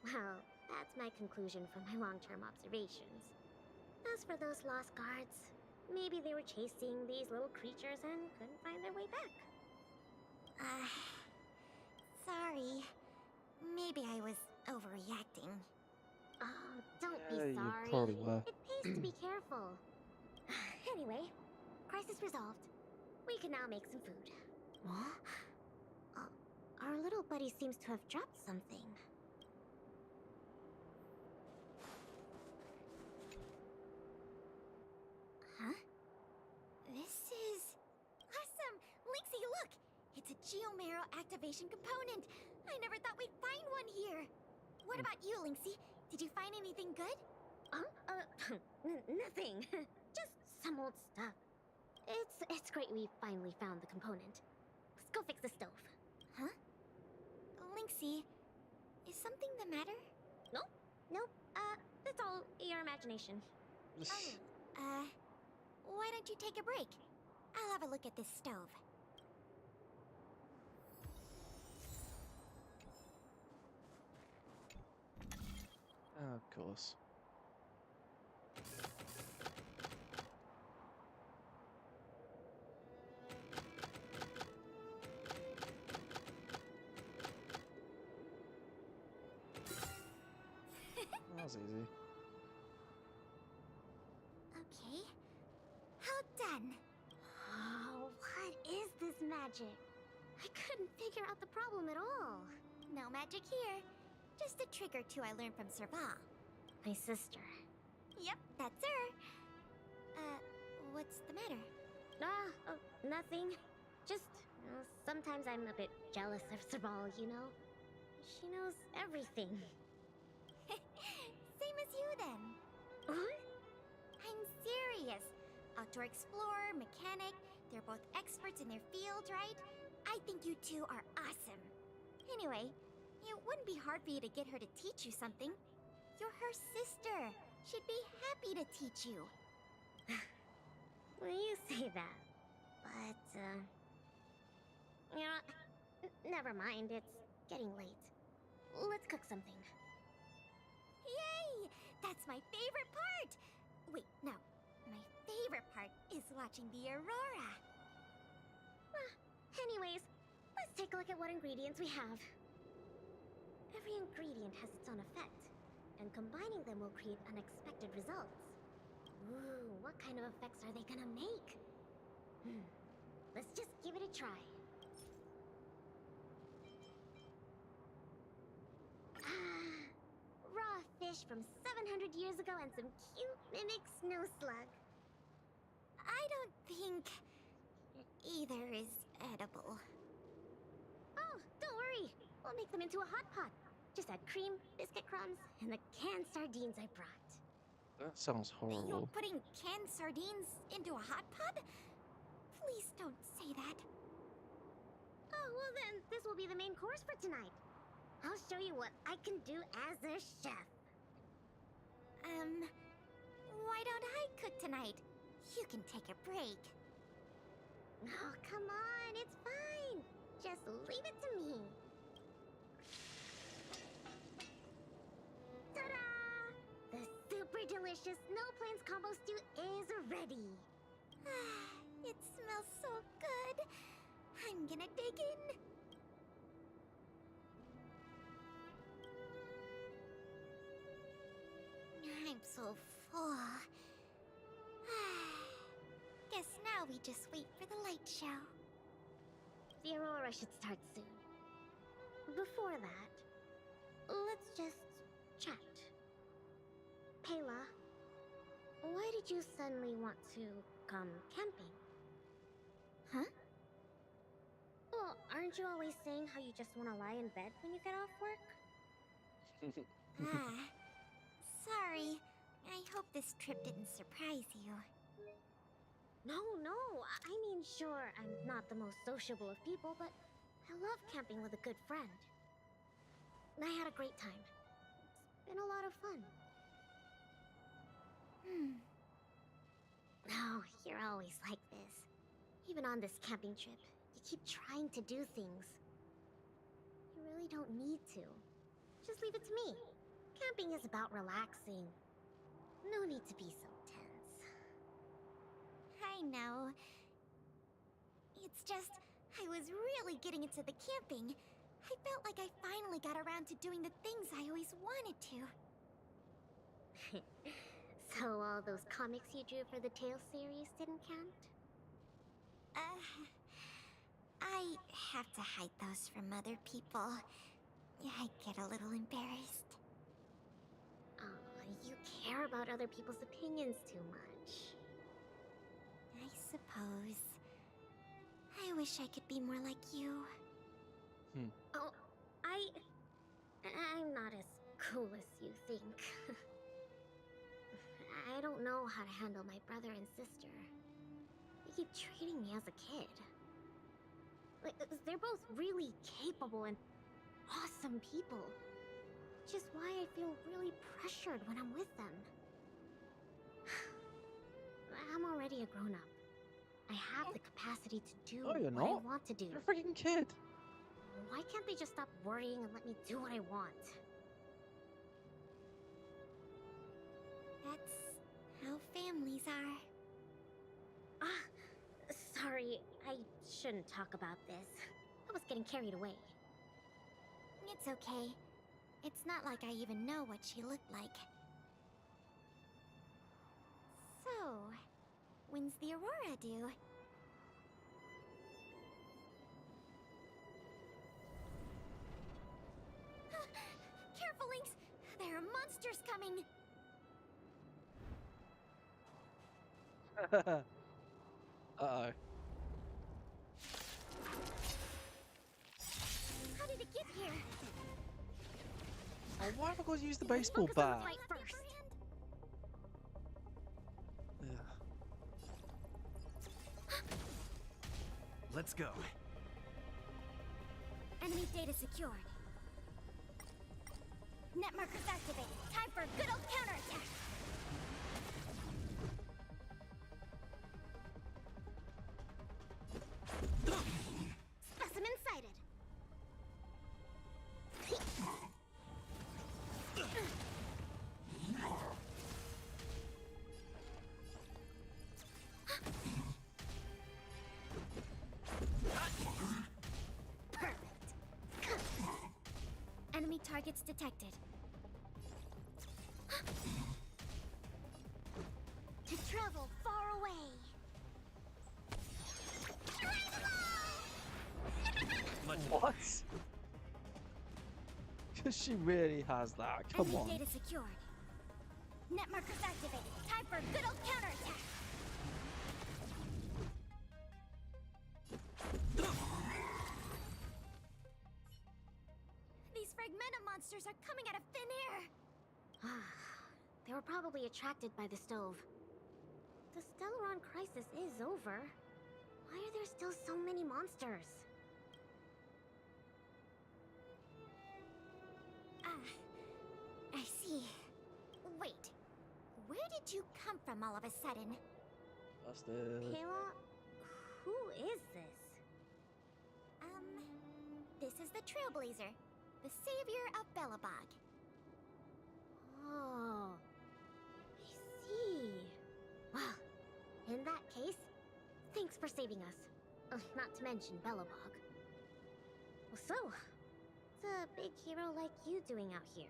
Well, that's my conclusion from my long-term observations. As for those lost guards, maybe they were chasing these little creatures and couldn't find their way back. Sorry. Maybe I was overreacting. Oh, don't Yeah, be you sorry. probably were. It pays to be careful. Anyway, crisis resolved. We can now make some food. What? Our little buddy seems to have dropped something. Huh? This is... awesome! Linksy, look! It's a Geomarrow activation component! I never thought we'd find one here! What about you, Linksy? Did you find anything good? Nothing. Just some old stuff. It's great we finally found the component. Let's go fix the stove. Huh? Linksy, is something the matter? Nope. It's all your imagination. Why don't you take a break? I'll have a look at this stove. Of course. That was easy. Okay. How done? Oh, what is this magic? I couldn't figure out the problem at all. No magic here. Just a trick or two I learned from Serval. My sister. Yep, that's her. What's the matter? Nothing. Just, sometimes I'm a bit jealous of Serval, you know? She knows everything. Same as you then. What? I'm serious. Outdoor explorer, mechanic, they're both experts in their field, right? I think you two are awesome. Anyway, it wouldn't be hard for you to get her to teach you something. You're her sister. She'd be happy to teach you. Well, you say that. But, you know, never mind. It's getting late. Let's cook something. Yay! That's my favorite part! Wait, no. My favorite part is watching the aurora. Anyways, let's take a look at what ingredients we have. Every ingredient has its own effect, and combining them will create unexpected results. Ooh, what kind of effects are they gonna make? Let's just give it a try. Raw fish from 700 years ago and some cute mimic snow slug. I don't think either is edible. Oh, don't worry. We'll make them into a hot pot. Just add cream, biscuit crumbs, and the canned sardines I brought. That sounds You're horrible. putting canned sardines into a hot pot? Please don't say that. Oh, well then, this will be the main course for tonight. I'll show you what I can do as a chef. Why don't I cook tonight? You can take a break. Oh, come on, it's fine. Just leave it to me. Ta-da! The super delicious Snow Plains Combo Stew is ready. It smells so good. I'm gonna dig in. I'm so full. Guess now we just wait for the light show. The Aurora should start soon. Before that, let's just chat. Pela, why did you suddenly want to come camping? Huh? Well, aren't you always saying how you just want to lie in bed when you get off work? Sorry. I hope this trip didn't surprise you. No, I mean, sure, I'm not the most sociable of people, but I love camping with a good friend. I had a great time. It's been a lot of fun. Oh, you're always like this. Even on this camping trip, you keep trying to do things. You really don't need to. Just leave it to me. Camping is about relaxing. No need to be so tense. I know. It's just, I was really getting into the camping. I felt like I finally got around to doing the things I always wanted to. So all those comics you drew for the Tales series didn't count? I have to hide those from other people. I get a little embarrassed. Oh, you care about other people's opinions too much. I suppose. I wish I could be more like you. Oh, I'm not as cool as you think. I don't know how to handle my brother and sister. They keep treating me as a kid. Like, they're both really capable and awesome people. Which is why I feel really pressured when I'm with them. I'm already a grown-up. I have the capacity to do No, you're what I not. want to do. You're a freaking kid. Why can't they just stop worrying and let me do what I want? That's how families are. Sorry, I shouldn't talk about this. I was getting carried away. It's okay. It's not like I even know what she looked like. So, when's the Aurora due? Careful, Lynx! There are monsters coming! Uh-oh. How did it get here? Oh, why have I got to use the Focus baseball on the bat? fight first. Ugh. Let's go. Enemy data secured. Net markers activated. Time for a good old counterattack. Specimen sighted. targets detected. To travel far away. What? Because she really has that. Come Enemy on. data secured. Net markers activated. Time for a good old counterattack. These fragmentum monsters are coming out of thin air. They were probably attracted by the stove. The Stellaron crisis is over. Why are there still so many monsters? I see. Wait. Where did you come from all of a sudden? Busted. Kayla, who is this? This is the Trailblazer, the savior of Belobog. Oh, I see. Well, in that case, thanks for saving us. Not to mention Belobog. Well, so, what's a big hero like you doing out here?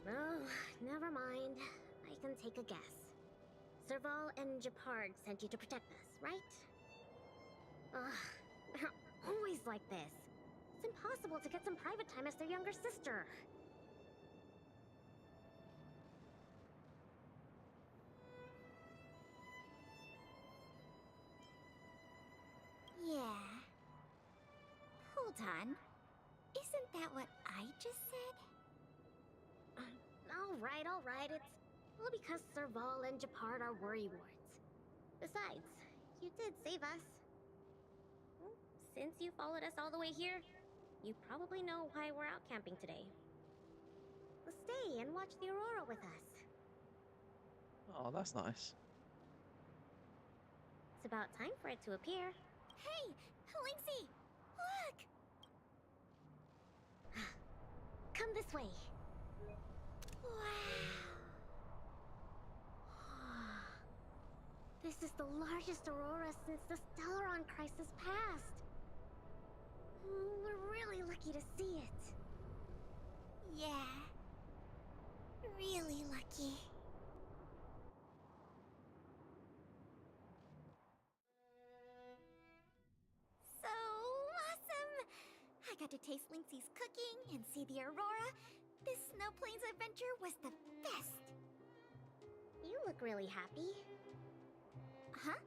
Oh, never mind. I can take a guess. Serval and Gepard sent you to protect us, right? Ugh, they're always like this. It's impossible to get some private time as their younger sister. Yeah. Hold on. Isn't that what I just said? All right. It's all because Serval and Gepard are worrywarts. Besides, you did save us. Well, since you followed us all the way here, you probably know why we're out camping today. Well, stay and watch the aurora with us. Oh, that's nice. It's about time for it to appear. Hey, Linksy, look! Come this way. Wow. This is the largest aurora since the Stellaron crisis passed. We're really lucky to see it. Yeah. Really lucky. So awesome! I got to taste Linksy's cooking and see the aurora. This Snow Plains adventure was the best. You look really happy. Huh?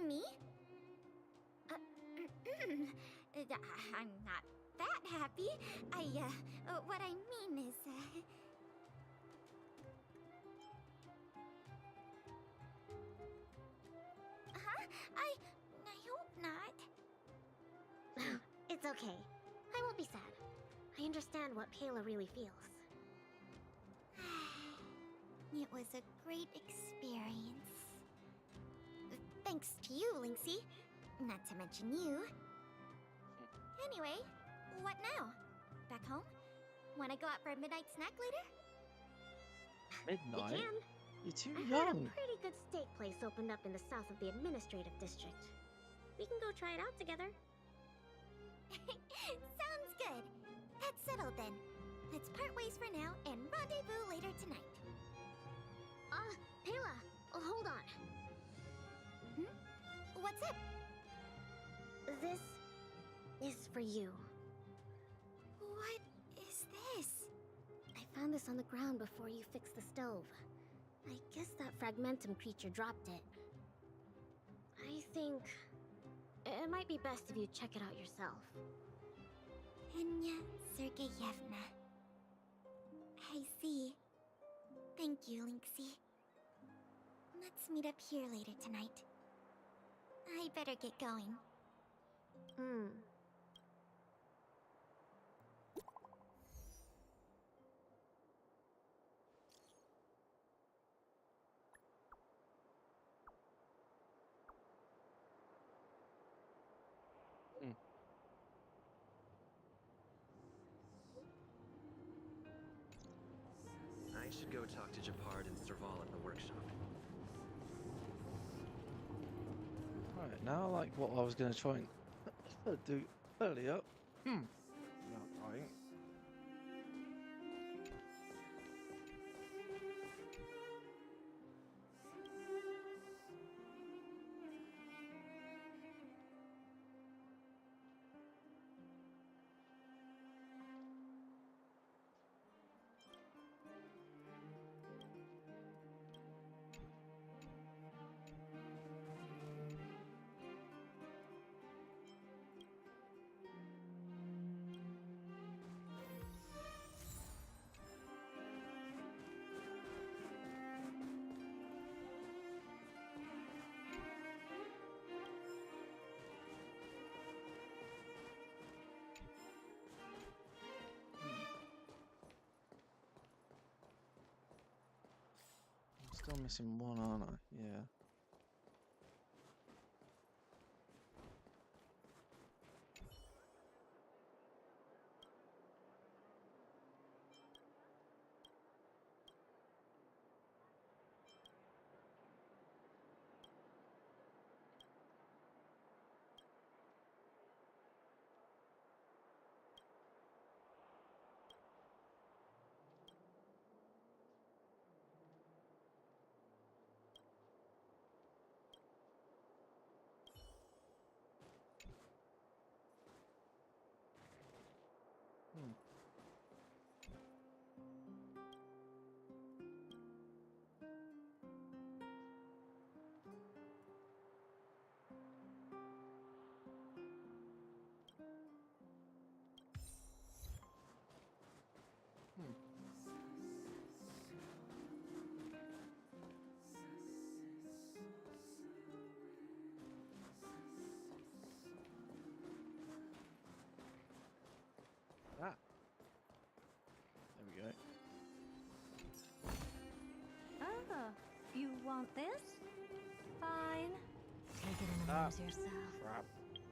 Me? I'm not that happy. What I mean is, Huh? I hope not. It's okay. I won't be sad. I understand what Kayla really feels. It was a great experience. Thanks to you, Linksy. Not to mention you. Anyway, what now? Back home? Wanna go out for a midnight snack later? Midnight? You can. You're too I heard young. a pretty good steak place opened up in the south of the administrative district. We can go try it out together. Sounds good. That's settled then. Let's part ways for now and rendezvous later tonight. Kayla, hold on. What's up? This is for you. What is this? I found this on the ground before you fixed the stove. I guess that fragmentum creature dropped it. I think it might be best if you check it out yourself. Enya Sergeyevna. I see. Thank you, Linksy. Let's meet up here later tonight. I better get going. I should go talk to Gepard and Serval at the workshop. Right, now like what I was going to try and do earlier. Without dying. Still missing one, aren't I? Yeah. Ah. There we go. Oh, you want this? Fine. Take it and amuse yourself. Crap.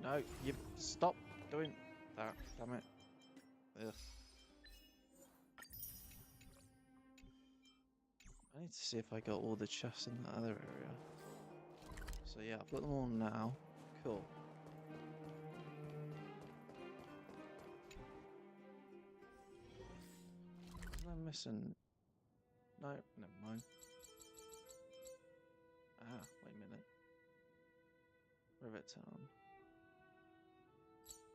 No, you stop doing that. Damn it. Ugh. I need to see if I got all the chests in that other area. So yeah, I've got them all now. Cool. Am I missing? No, never mind. Ah, wait a minute. Rivet Town.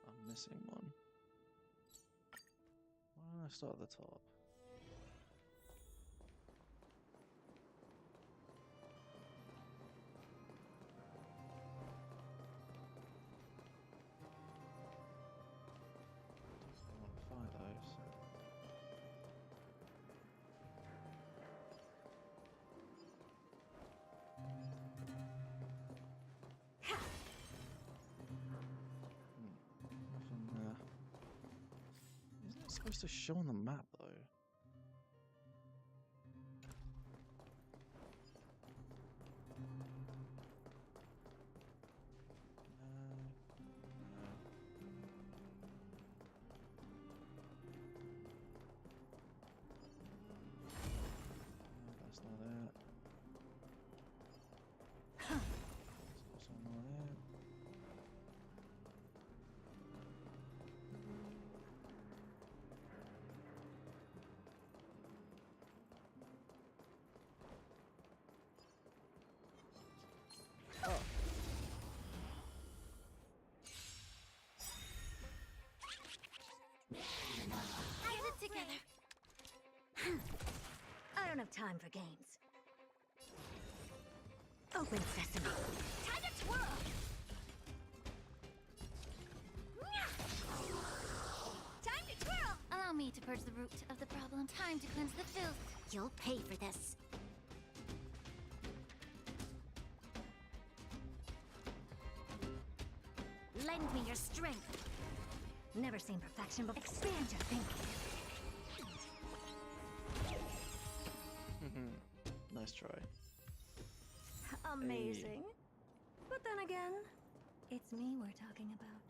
I'm missing one. Why don't I start at the top? I want to find those. Nothing there. Isn't it supposed to show on the map though? No, that's not it. That's also not it. Oh. Get it together. I don't have time for games. Open sesame. Time to twirl! Time to twirl! Allow me to purge the root of the problem. Time to cleanse the filth. You'll pay for this. Lend me your strength. Never seen perfection before. Expand your thinking. Nice try. Amazing. But then again, it's me we're talking about.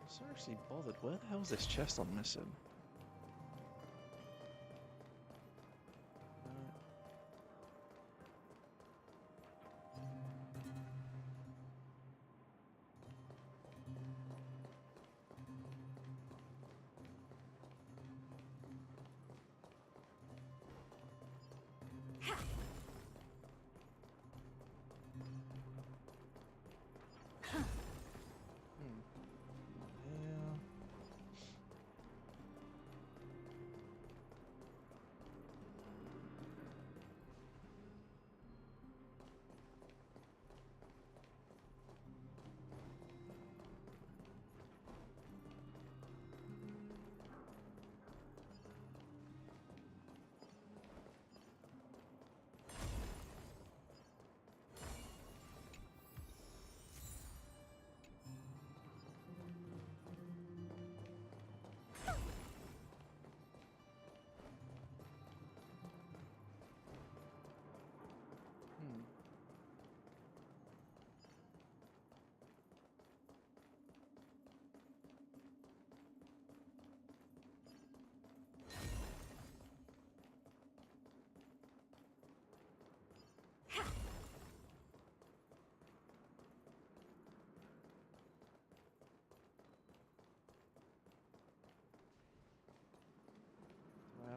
Seriously bothered. Where the hell is this chest I'm missing?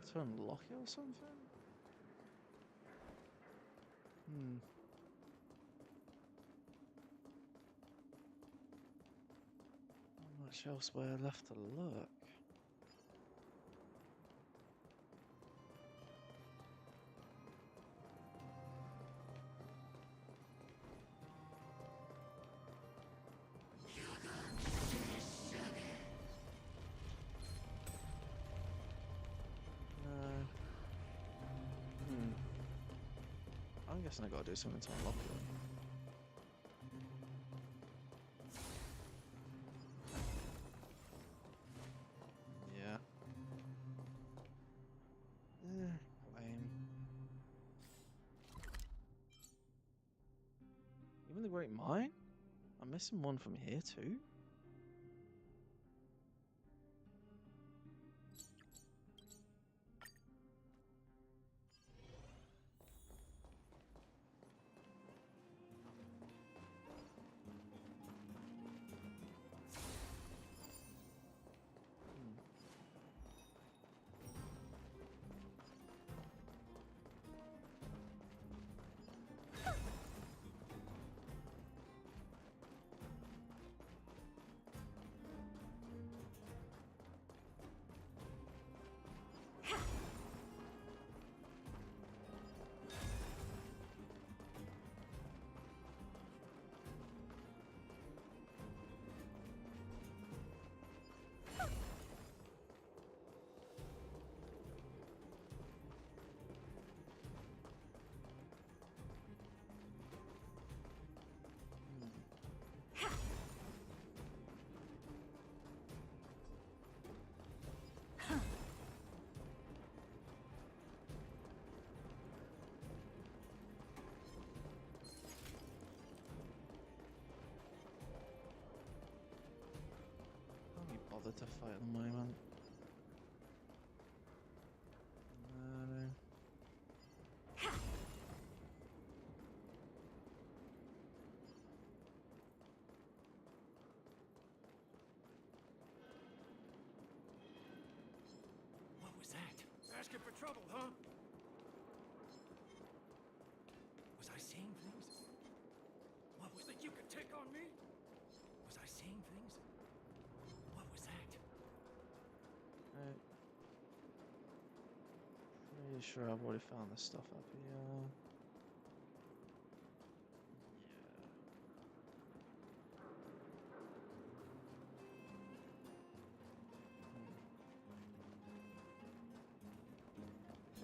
have to unlock it or something? Not much else where left to look. I'm guessing I gotta do something to unlock it. Yeah. Lame. Even the Great Mine? I'm missing one from here too? Bother to fight at the moment. No. What was that? Asking for trouble, huh? Was I seeing things? What was that? You could take on me? Was I seeing things? What was that? Pretty sure I've already found this stuff up here.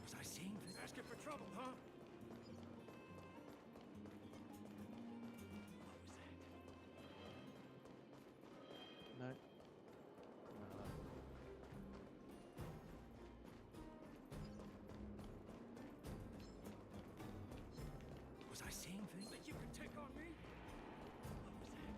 Was I seeing things? Asking for trouble, huh? No. Was I seeing things that you could take on me? What was that?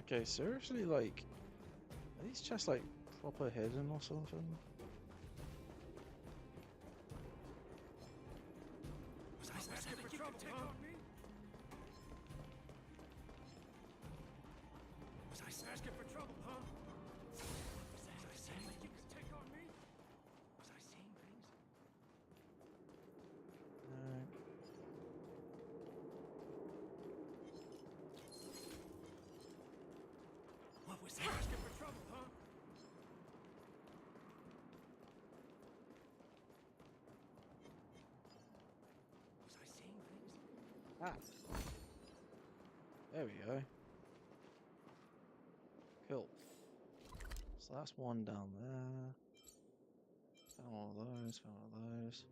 Okay, seriously, like, are these chests like proper hidden or something? Was I asking for trouble, huh? Was I asking for trouble, huh? Was I saying that you could take on me? Was I seeing things? Alright. What was that? Asking for trouble, huh? Was I seeing things? Ah. There we go. Cool. So that's one down there. Found one of those, found one of those.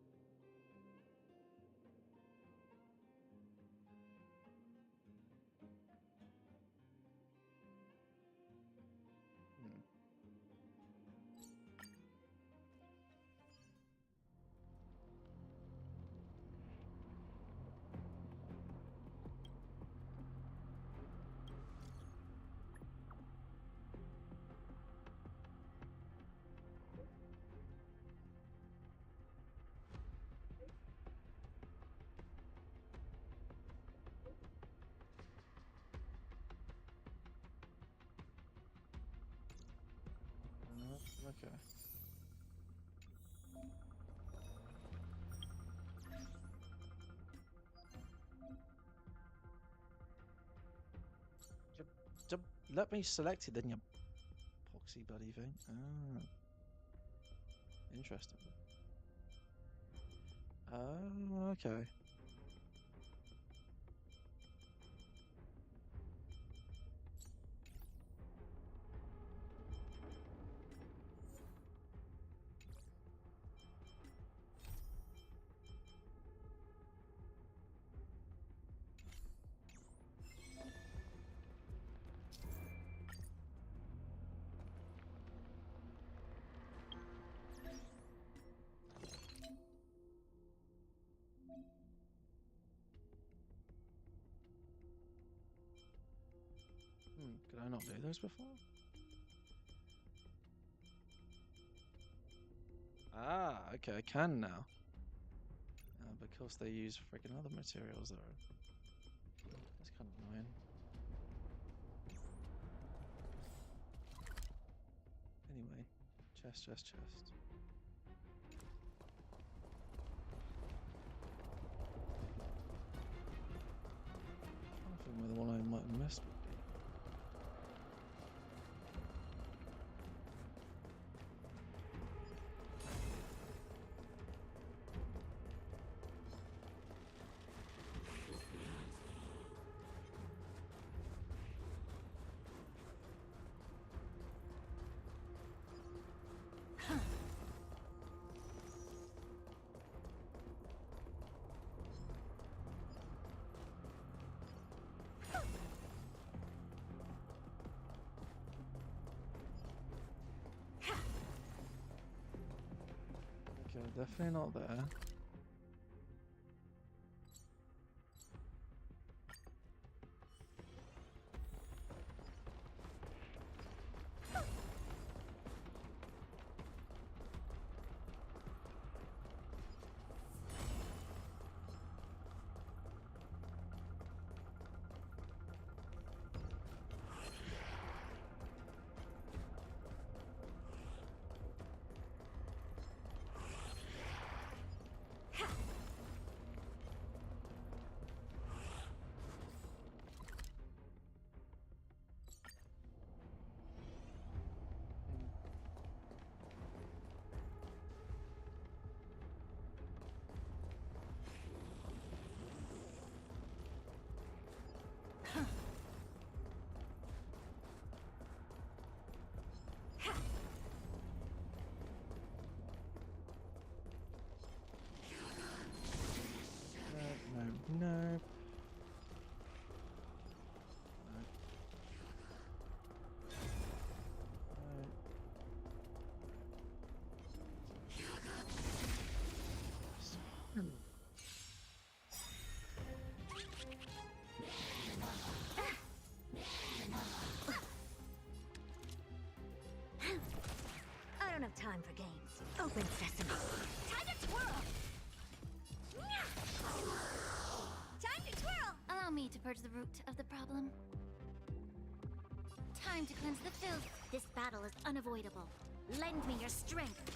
Okay. Let me select it then, you poxy bloody thing. Ah. Interesting. Oh, okay. Could I not do those before? Ah, okay, I can now. Because they use freaking other materials though. That's kind of annoying. Anyway, chest. I think where the one I might have missed would be. Okay, definitely not there. No. I don't have time for games. Open sesame. Time to twirl! Time to twirl! Allow me to purge the root of the problem. Time to cleanse the filth. This battle is unavoidable. Lend me your strength.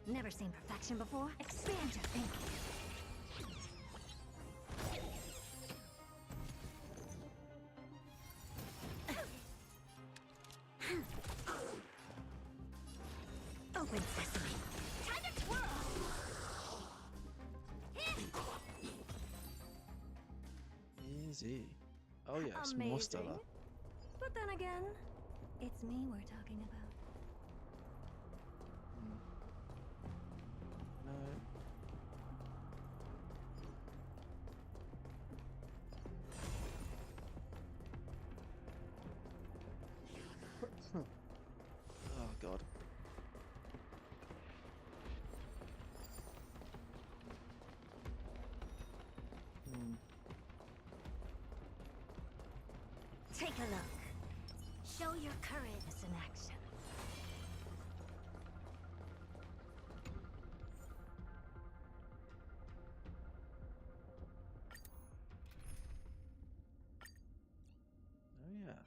Never seen perfection before? Expand your thinking. Open sesame. Time to twirl! Easy. Oh yes, more Amazing. Stella. But then again, it's me we're talking about. No. Oh god. Take a look. Show your courage in action. Oh yeah.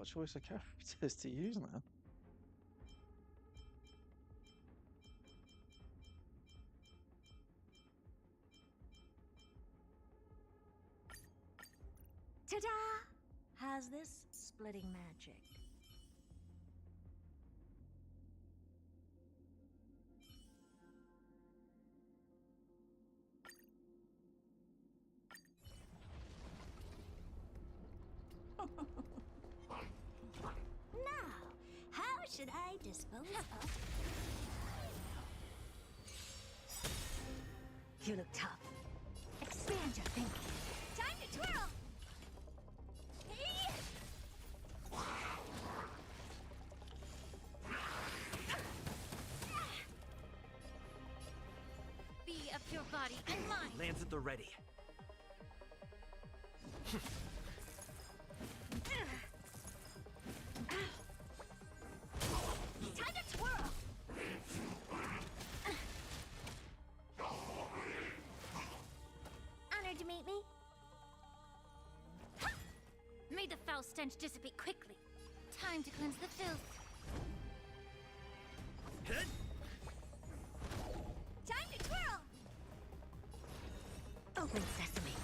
a choice of characters to use now. Ta-da! How's this splitting magic? Now, how should I dispose of? You look tough. Expand your thinking. Time to twirl! Be of your body and mind. Lands at the ready. Time to twirl! Honored to meet me. May the foul stench dissipate quickly. Time to cleanse the filth. Time to twirl! Open sesame.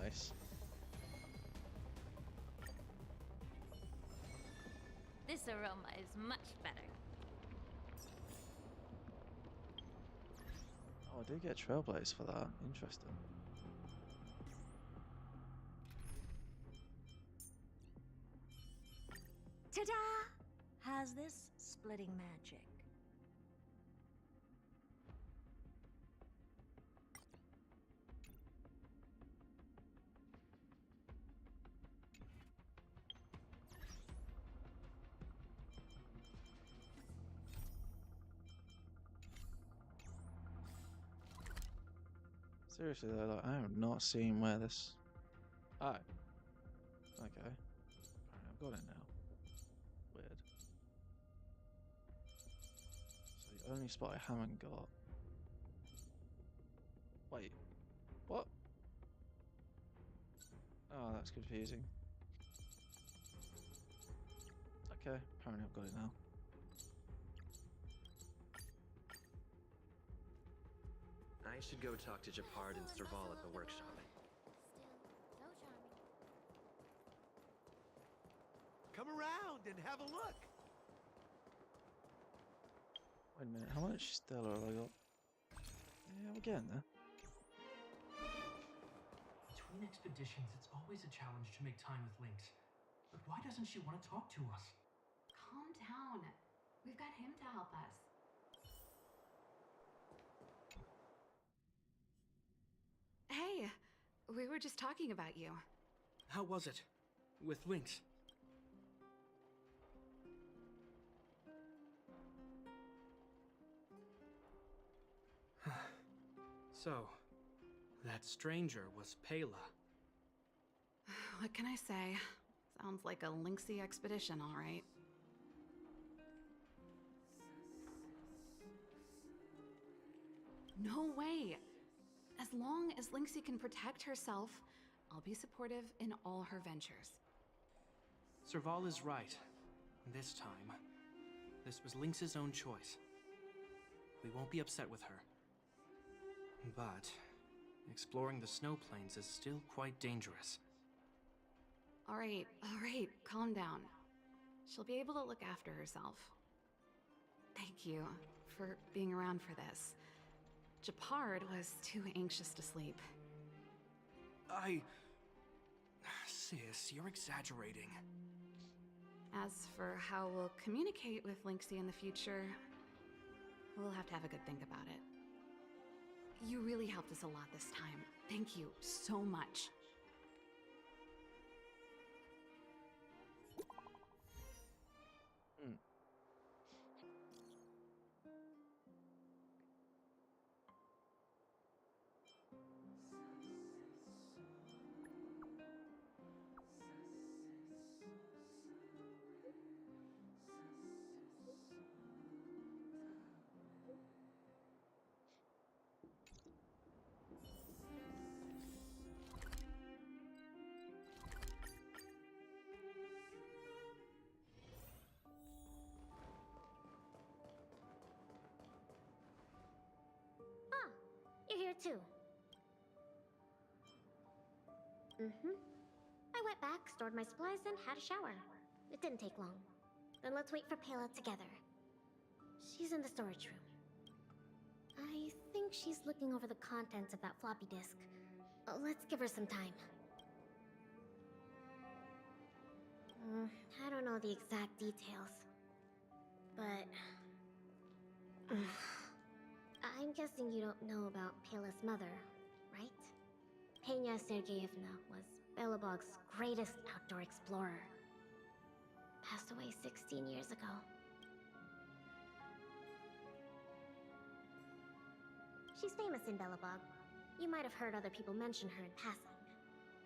Nice. This aroma is much better. Oh, I do get Trailblaze for that. Interesting. Ta-da! How's this splitting magic? Seriously though, like, I have not seen where this... Oh. Okay. I've got it now. Weird. So the only spot I haven't got... Wait. What? Oh, that's confusing. Okay, apparently I've got it now. I should go talk to Japard and Serval at the workshop. Come around and have a look. Wait a minute, how much Stella have I got? Yeah, we're getting there. Between expeditions, it's always a challenge to make time with Lynx. But why doesn't she want to talk to us? Calm down. We've got him to help us. Hey, we were just talking about you. How was it? With Lynx? So, that stranger was Pela. What can I say? Sounds like a Lynxy expedition, all right. No way! As long as Lynxy can protect herself, I'll be supportive in all her ventures. Serval is right. This time, this was Lynx's own choice. We won't be upset with her. But exploring the snow plains is still quite dangerous. All right, calm down. She'll be able to look after herself. Thank you for being around for this. Japard was too anxious to sleep. Sis, you're exaggerating. As for how we'll communicate with Lynxy in the future, we'll have to have a good think about it. You really helped us a lot this time. Thank you so much. too. I went back, stored my supplies, and had a shower. It didn't take long. Then let's wait for Pela together. She's in the storage room. I think she's looking over the contents of that floppy disk. Let's give her some time. I don't know the exact details, but... I'm guessing you don't know about Pela's mother, right? Pena Sergeyevna was Belobog's greatest outdoor explorer. Passed away 16 years ago. She's famous in Belobog. You might have heard other people mention her in passing.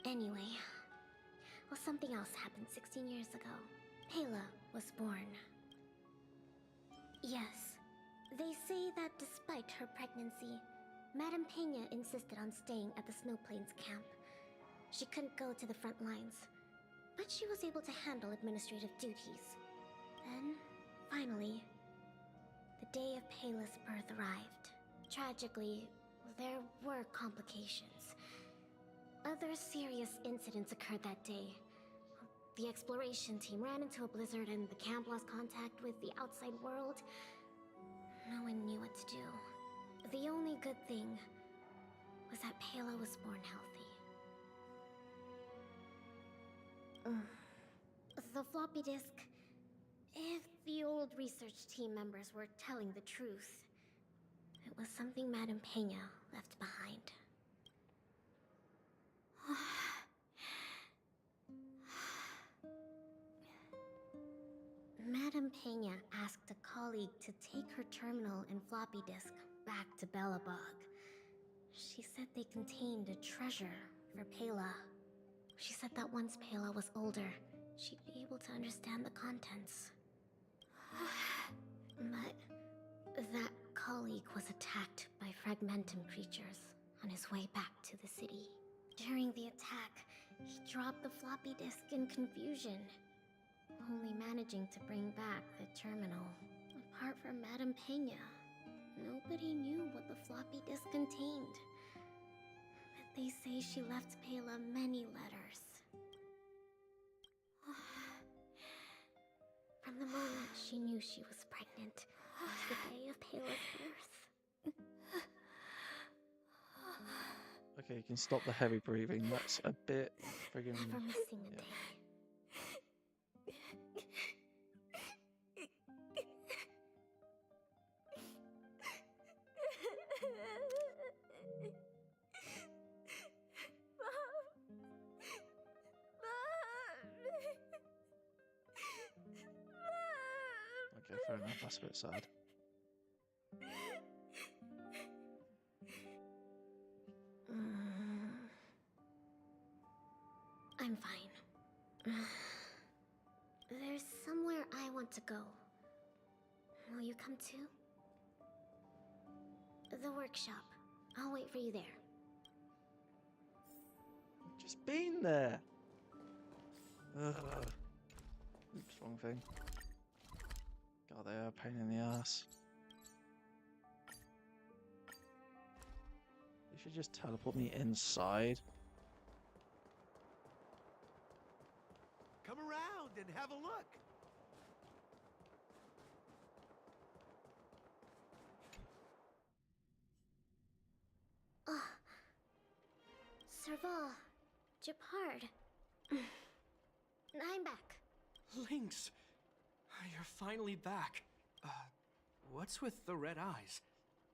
Anyway, well, something else happened 16 years ago. Pela was born. Yes, they say that despite her pregnancy, Madame Pena insisted on staying at the Snow Plains camp. She couldn't go to the front lines, but she was able to handle administrative duties. Then, finally, the day of Pela's birth arrived. Tragically, there were complications. Other serious incidents occurred that day. The exploration team ran into a blizzard and the camp lost contact with the outside world. No one knew what to do. The only good thing was that Pela was born healthy. The floppy disk... If the old research team members were telling the truth, it was something Madame Pena left behind. Madame Pena asked a colleague to take her terminal and floppy disk back to Belobog. She said they contained a treasure for Pela. She said that once Pela was older, she'd be able to understand the contents. But that colleague was attacked by fragmentum creatures on his way back to the city. During the attack, he dropped the floppy disk in confusion, only managing to bring back the terminal. Apart from Madame Pena, nobody knew what the floppy disk contained. But they say she left Pela many letters. From the moment she knew she was pregnant to the day of Pela's birth. Okay, you can stop the heavy breathing. That's a bit friggin'... Never missing a day. Okay, fair enough. That's a bit sad. I'm fine. There's somewhere I want to go. Will you come too? The workshop. I'll wait for you there. Just been there. Ugh. Oops, wrong thing. God, they are a pain in the ass. You should just teleport me inside. Come around and have a look. Serval. Gepard. I'm back. Lynx! You're finally back. What's with the red eyes?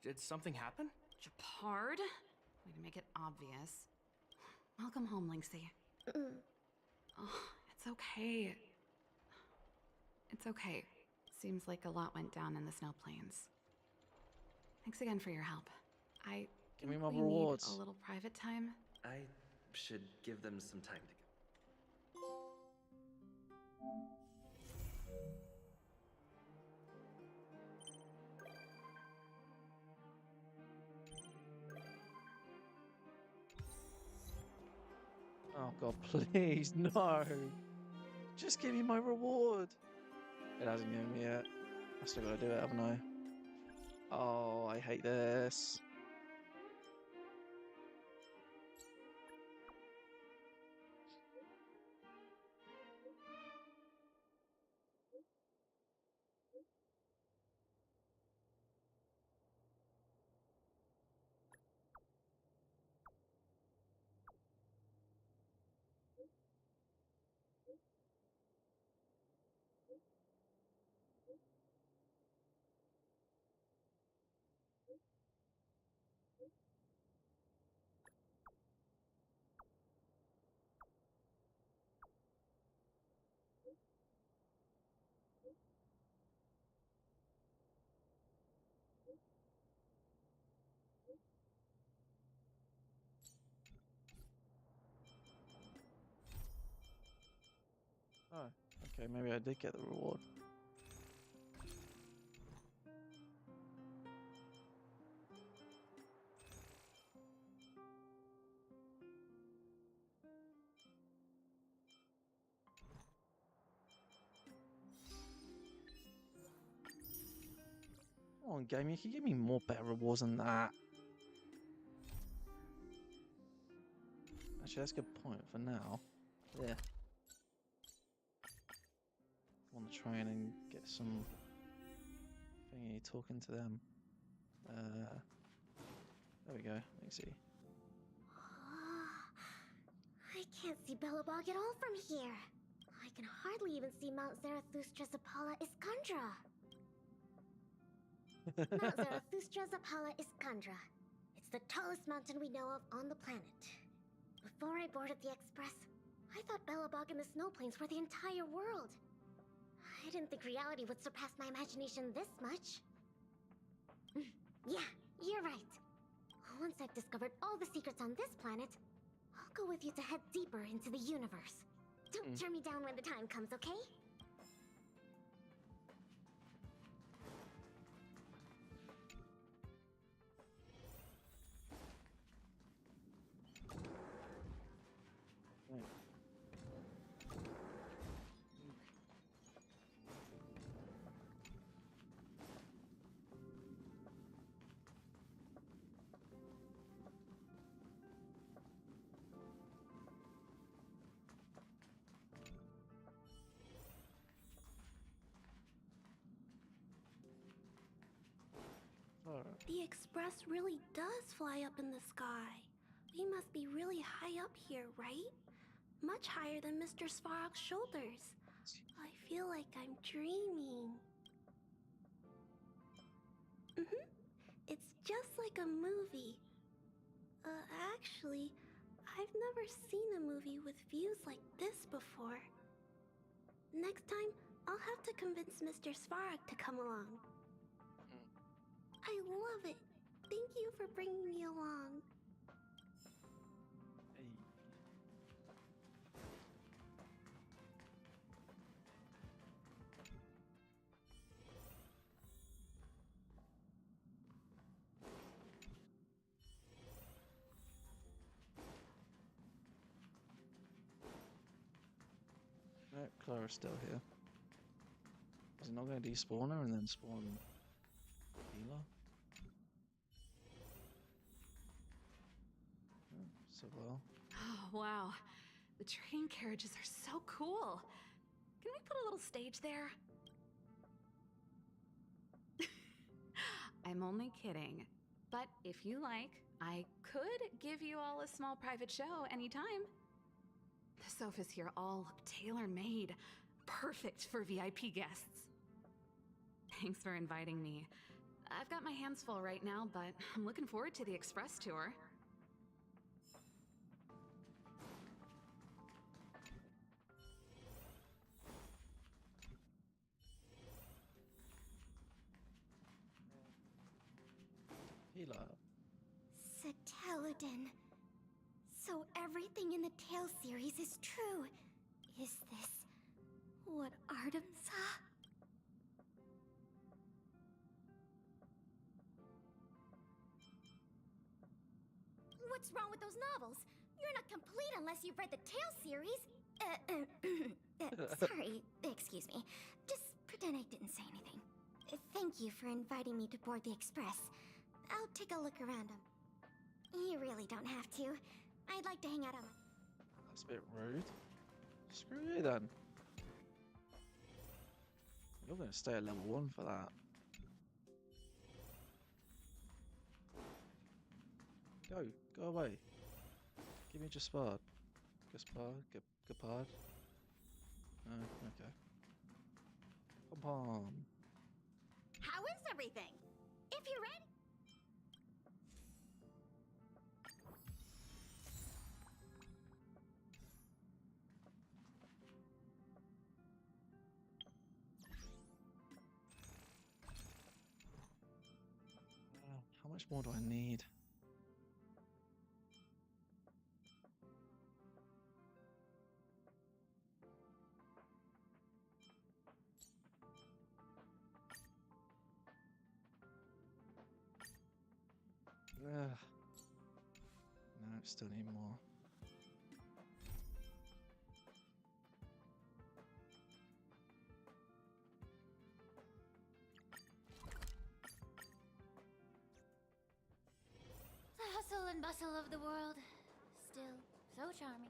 Did something happen? Gepard? Way to make it obvious. Welcome home, Lynxie. Oh, it's okay. It's okay. Seems like a lot went down in the Snow Plains. Thanks again for your help. Give me my we rewards. need a little private time. I should give them some time to go. Oh god, please, no! Just give me my reward! It hasn't given me yet. I still gotta do it, haven't I? Oh, I hate this. Okay, maybe I did get the reward. Come on, game, you can give me more better rewards than that. Actually, that's a good point for now. Yeah. On the train and get some thingy talking to them. There we go. Let me see. I can't see Belobog at all from here. I can hardly even see Mount Zarathustra Zapala Iskandra. Mount Zarathustra Zapala Iskandra. It's the tallest mountain we know of on the planet. Before I boarded the express, I thought Belobog and the Snow Plains were the entire world. I didn't think reality would surpass my imagination this much. Yeah, you're right. Once I've discovered all the secrets on this planet, I'll go with you to head deeper into the universe. Don't turn me down when the time comes, okay? The express really does fly up in the sky. We must be really high up here, right? Much higher than Mr. Svarog's shoulders. I feel like I'm dreaming. It's just like a movie. Actually, I've never seen a movie with views like this before. Next time, I'll have to convince Mr. Svarog to come along. I love it. Thank you for bringing me along. No, Clara's still here. Is it not going to despawn her and then spawn Healer? So well. Oh, wow. The train carriages are so cool. Can we put a little stage there? I'm only kidding. But if you like, I could give you all a small private show anytime. The sofas here all look tailor-made. Perfect for VIP guests. Thanks for inviting me. I've got my hands full right now, but I'm looking forward to the express tour. Healer. Sateludin. So everything in the Tale series is true. Is this what Artem saw? What's wrong with those novels? You're not complete unless you've read the Tale series. Sorry, excuse me. Just pretend I didn't say anything. Thank you for inviting me to board the express. I'll take a look around them. You really don't have to. I'd like to hang out on my... That's a bit rude. Screw you then. You're going to stay at level 1 for that. Go away. Give me Gaspard. Gaspard? Oh, okay. Come on. How is everything? If you're ready... How much more do I need? Still need more. The hustle and bustle of the world. Still so charming.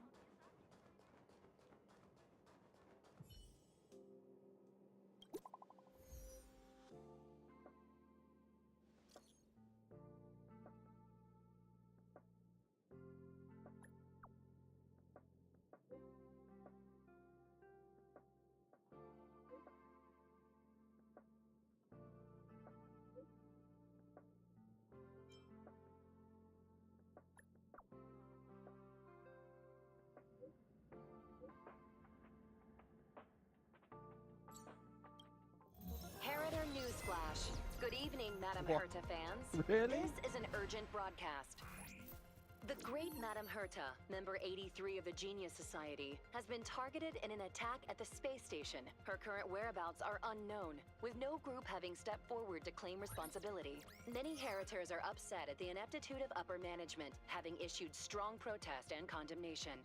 Harrider Newsflash. Good evening, Madame What? Herta fans. Really? This is an urgent broadcast. The great Madame Herta, member 83 of the Genius Society, has been targeted in an attack at the space station. Her current whereabouts are unknown, with no group having stepped forward to claim responsibility. Many Heritors are upset at the ineptitude of upper management, having issued strong protest and condemnation.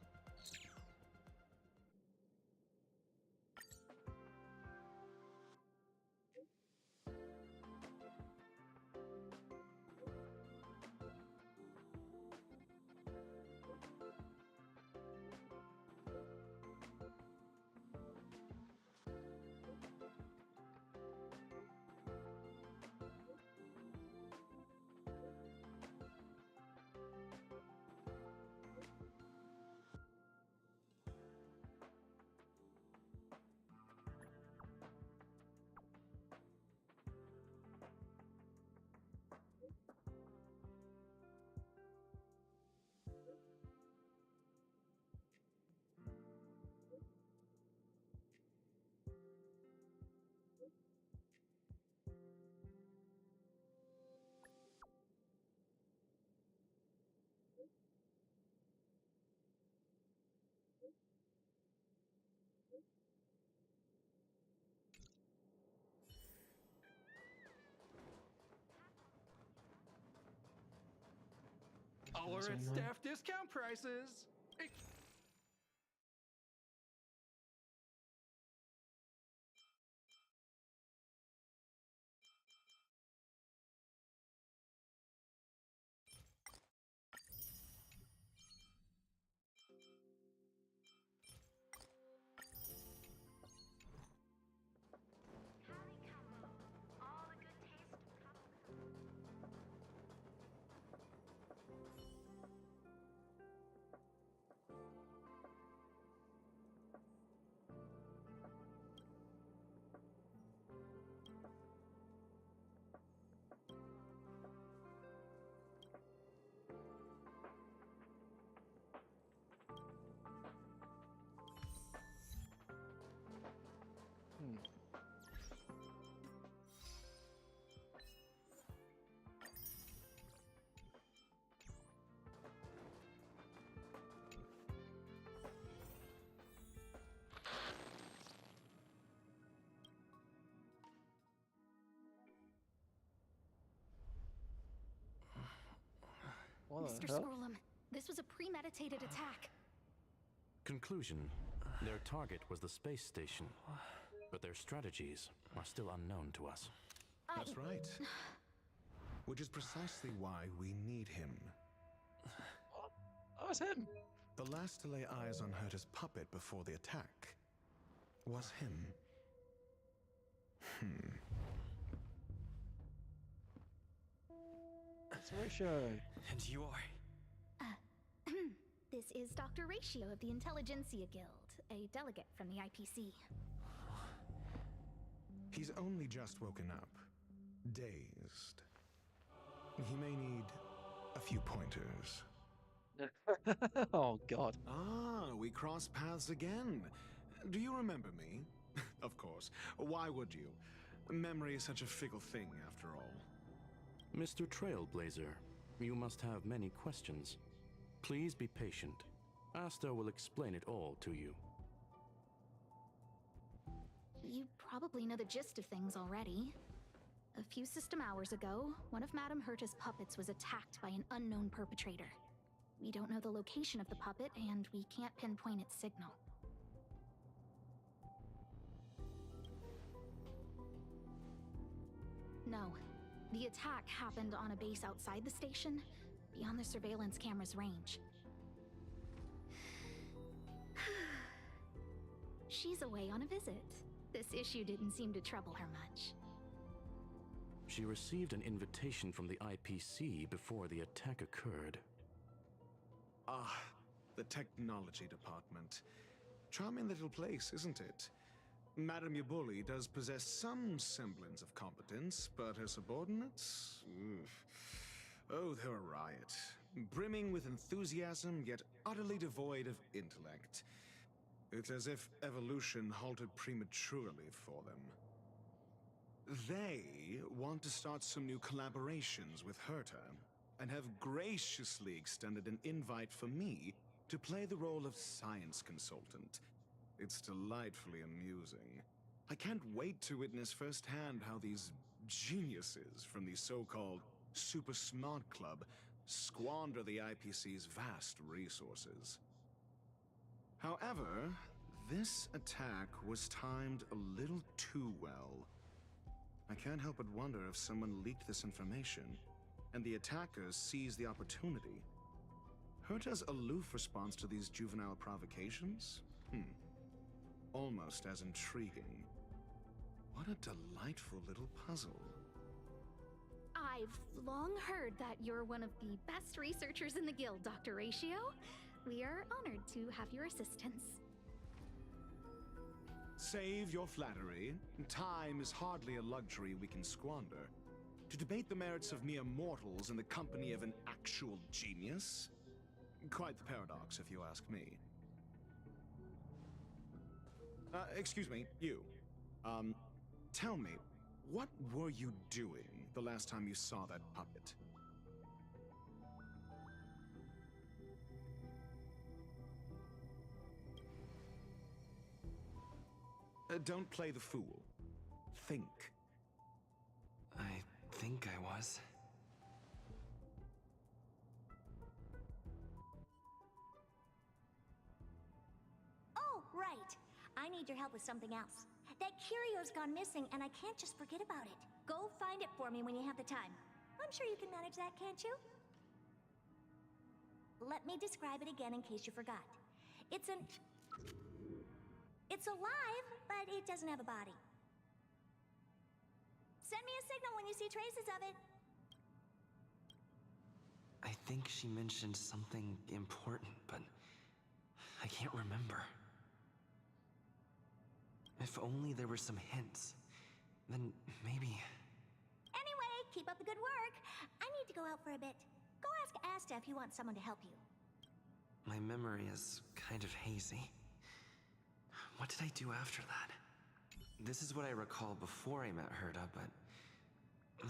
All are at staff discount prices. Mr. Skrulum, this was a premeditated attack. Conclusion. Their target was the space station, but their strategies are still unknown to us. That's right. Which is precisely why we need him. Oh, it's him. The last to lay eyes on Herta's puppet before the attack was him. It's Ratio. And you are? This is Dr. Ratio of the Intelligentsia Guild, a delegate from the IPC. He's only just woken up, dazed. He may need a few pointers. Oh, God. Ah, we cross paths again. Do you remember me? Of course. Why would you? Memory is such a fickle thing, after all. Mr. Trailblazer, you must have many questions. Please be patient. Asta will explain it all to you. You probably know the gist of things already. A few system hours ago, one of Madame Herta's puppets was attacked by an unknown perpetrator. We don't know the location of the puppet, and we can't pinpoint its signal. No. The attack happened on a base outside the station, beyond the surveillance camera's range. She's away on a visit. This issue didn't seem to trouble her much. She received an invitation from the IPC before the attack occurred. Ah, the technology department. Charming little place, isn't it? Madame Yabuli does possess some semblance of competence, but her subordinates? Oof. Oh, they're a riot. Brimming with enthusiasm, yet utterly devoid of intellect. It's as if evolution halted prematurely for them. They want to start some new collaborations with Herta, and have graciously extended an invite for me to play the role of science consultant. It's delightfully amusing. I can't wait to witness firsthand how these geniuses from the so-called Super Smart Club squander the IPC's vast resources. However, this attack was timed a little too well. I can't help but wonder if someone leaked this information, and the attackers seized the opportunity. Herta's aloof response to these juvenile provocations? Almost as intriguing. What a delightful little puzzle. I've long heard that you're one of the best researchers in the guild, Dr. Ratio. We are honored to have your assistance. Save your flattery. Time is hardly a luxury we can squander. To debate the merits of mere mortals in the company of an actual genius? Quite the paradox, if you ask me. Excuse me, you. Tell me, what were you doing the last time you saw that puppet? Don't play the fool. Think. I think I was. Oh, right. I need your help with something else. That curio's gone missing, and I can't just forget about it. Go find it for me when you have the time. I'm sure you can manage that, can't you? Let me describe it again in case you forgot. It's alive, but it doesn't have a body. Send me a signal when you see traces of it. I think she mentioned something important, but I can't remember. If only there were some hints, then maybe... Anyway, keep up the good work. I need to go out for a bit. Go ask Asta if you want someone to help you. My memory is kind of hazy. What did I do after that? This is what I recall before I met Herta, but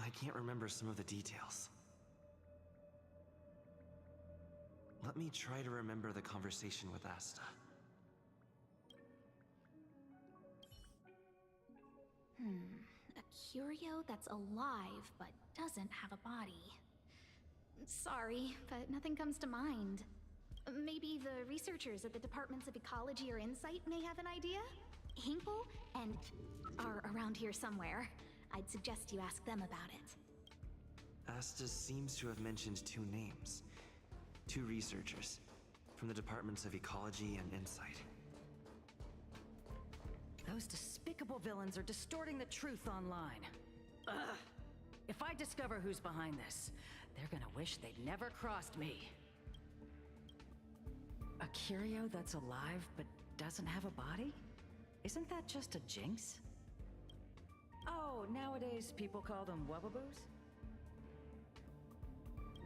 I can't remember some of the details. Let me try to remember the conversation with Asta. A curio that's alive but doesn't have a body. Sorry, but nothing comes to mind. Maybe the researchers at the Departments of Ecology or Insight may have an idea? Hinkle and are around here somewhere. I'd suggest you ask them about it. Asta seems to have mentioned two names. Two researchers from the Departments of Ecology and Insight. Those despicable villains are distorting the truth online. Ugh! If I discover who's behind this, they're gonna wish they'd never crossed me. A curio that's alive but doesn't have a body? Isn't that just a jinx? Oh, nowadays people call them wubbaboos?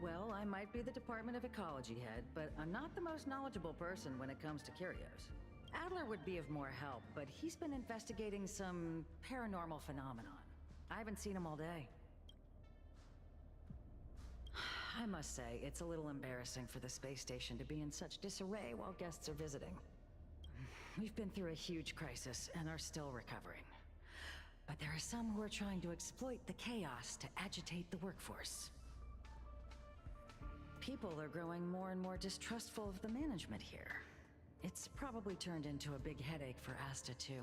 Well, I might be the Department of Ecology head, but I'm not the most knowledgeable person when it comes to curios. Adler would be of more help, but he's been investigating some paranormal phenomenon. I haven't seen him all day. I must say, it's a little embarrassing for the space station to be in such disarray while guests are visiting. We've been through a huge crisis and are still recovering. But there are some who are trying to exploit the chaos to agitate the workforce. People are growing more and more distrustful of the management here. It's probably turned into a big headache for Asta, too.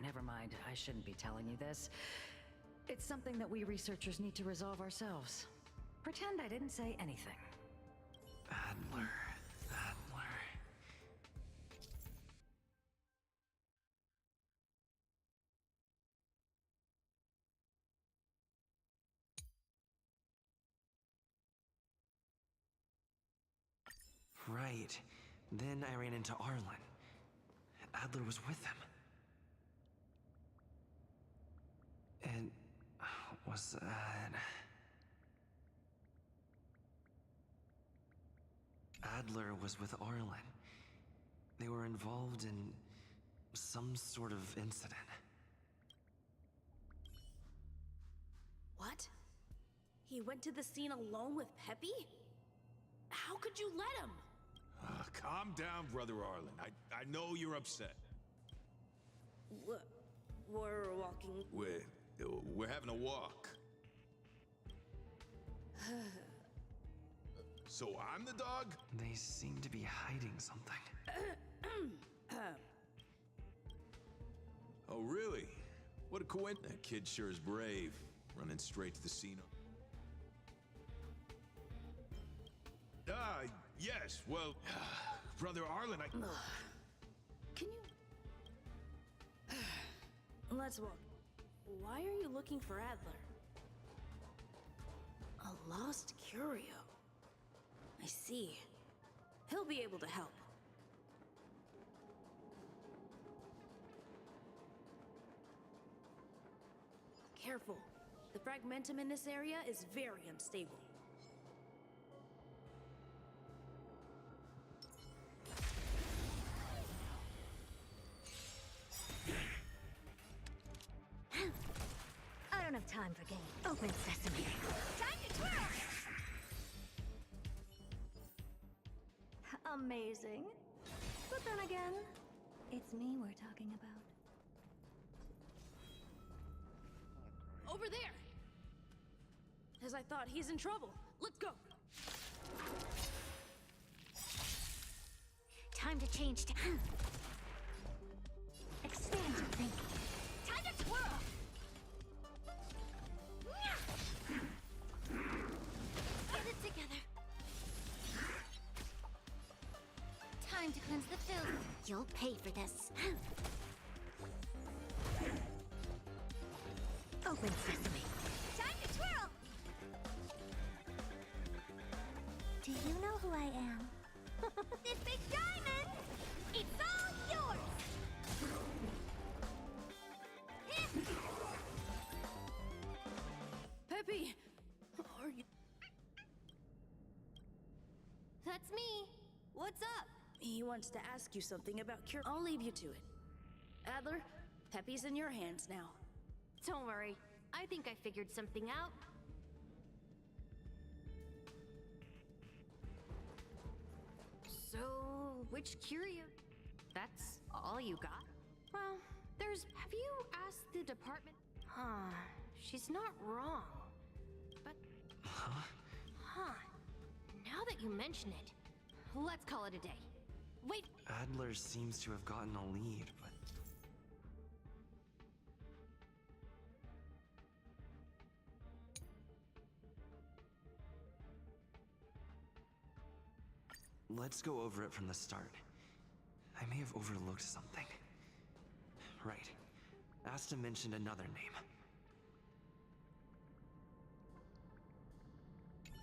Never mind, I shouldn't be telling you this. It's something that we researchers need to resolve ourselves. Pretend I didn't say anything. Adler. Right. Then I ran into Arlen. Adler was with him. And was that... Adler was with Arlen. They were involved in some sort of incident. What? He went to the scene alone with Peppy? How could you let him? Calm down, Brother Arlen. I know you're upset. We're walking... We're having a walk. So I'm the dog? They seem to be hiding something. Oh, really? What a coincidence. That kid sure is brave, running straight to the scene. Yes, well, Brother Arlen, Can you... Let's walk. Why are you looking for Adler? A lost curio. I see. He'll be able to help. Careful. The fragmentum in this area is very unstable. I don't have time for games. Open sesame. Time to twirl! Amazing. But then again, it's me we're talking about. Over there! As I thought, he's in trouble. Let's go! Time to change Expand your thinking. Time to twirl! Get it together. Time to cleanse the filth. You'll pay for this. Open sesame. Time to twirl! Do you know who I am? This big diamond! It's all yours! Peppy! Are you... That's me. What's up? He wants to ask you something about Cure. I'll leave you to it. Adler, Peppy's in your hands now. Don't worry. I think I figured something out. So, which curio? That's all you got? Well, have you asked the department? She's not wrong. But... Now that you mention it, let's call it a day. Wait! Adler seems to have gotten a lead, but... Let's go over it from the start. I may have overlooked something. Right. Asta mentioned another name.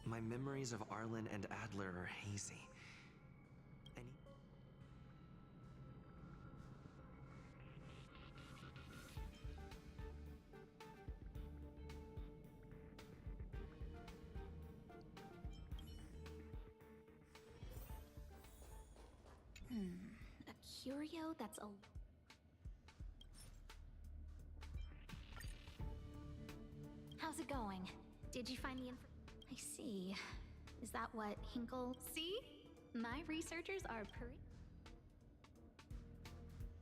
My memories of Arlen and Adler are hazy. A curio that's a... How's it going? Did you find the info? I see. Is that what Hinkle... See? My researchers are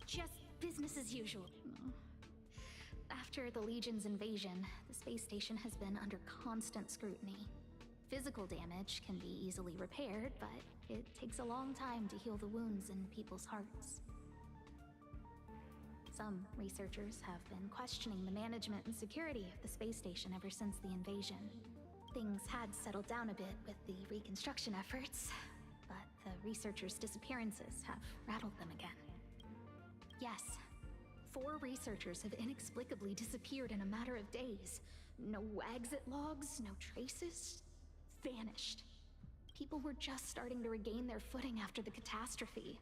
just business as usual. After the Legion's invasion, the space station has been under constant scrutiny. Physical damage can be easily repaired, but it takes a long time to heal the wounds in people's hearts. Some researchers have been questioning the management and security of the space station ever since the invasion. Things had settled down a bit with the reconstruction efforts, but the researchers' disappearances have rattled them again. Yes, 4 researchers have inexplicably disappeared in a matter of days. No exit logs, no traces. Vanished. People were just starting to regain their footing after the catastrophe.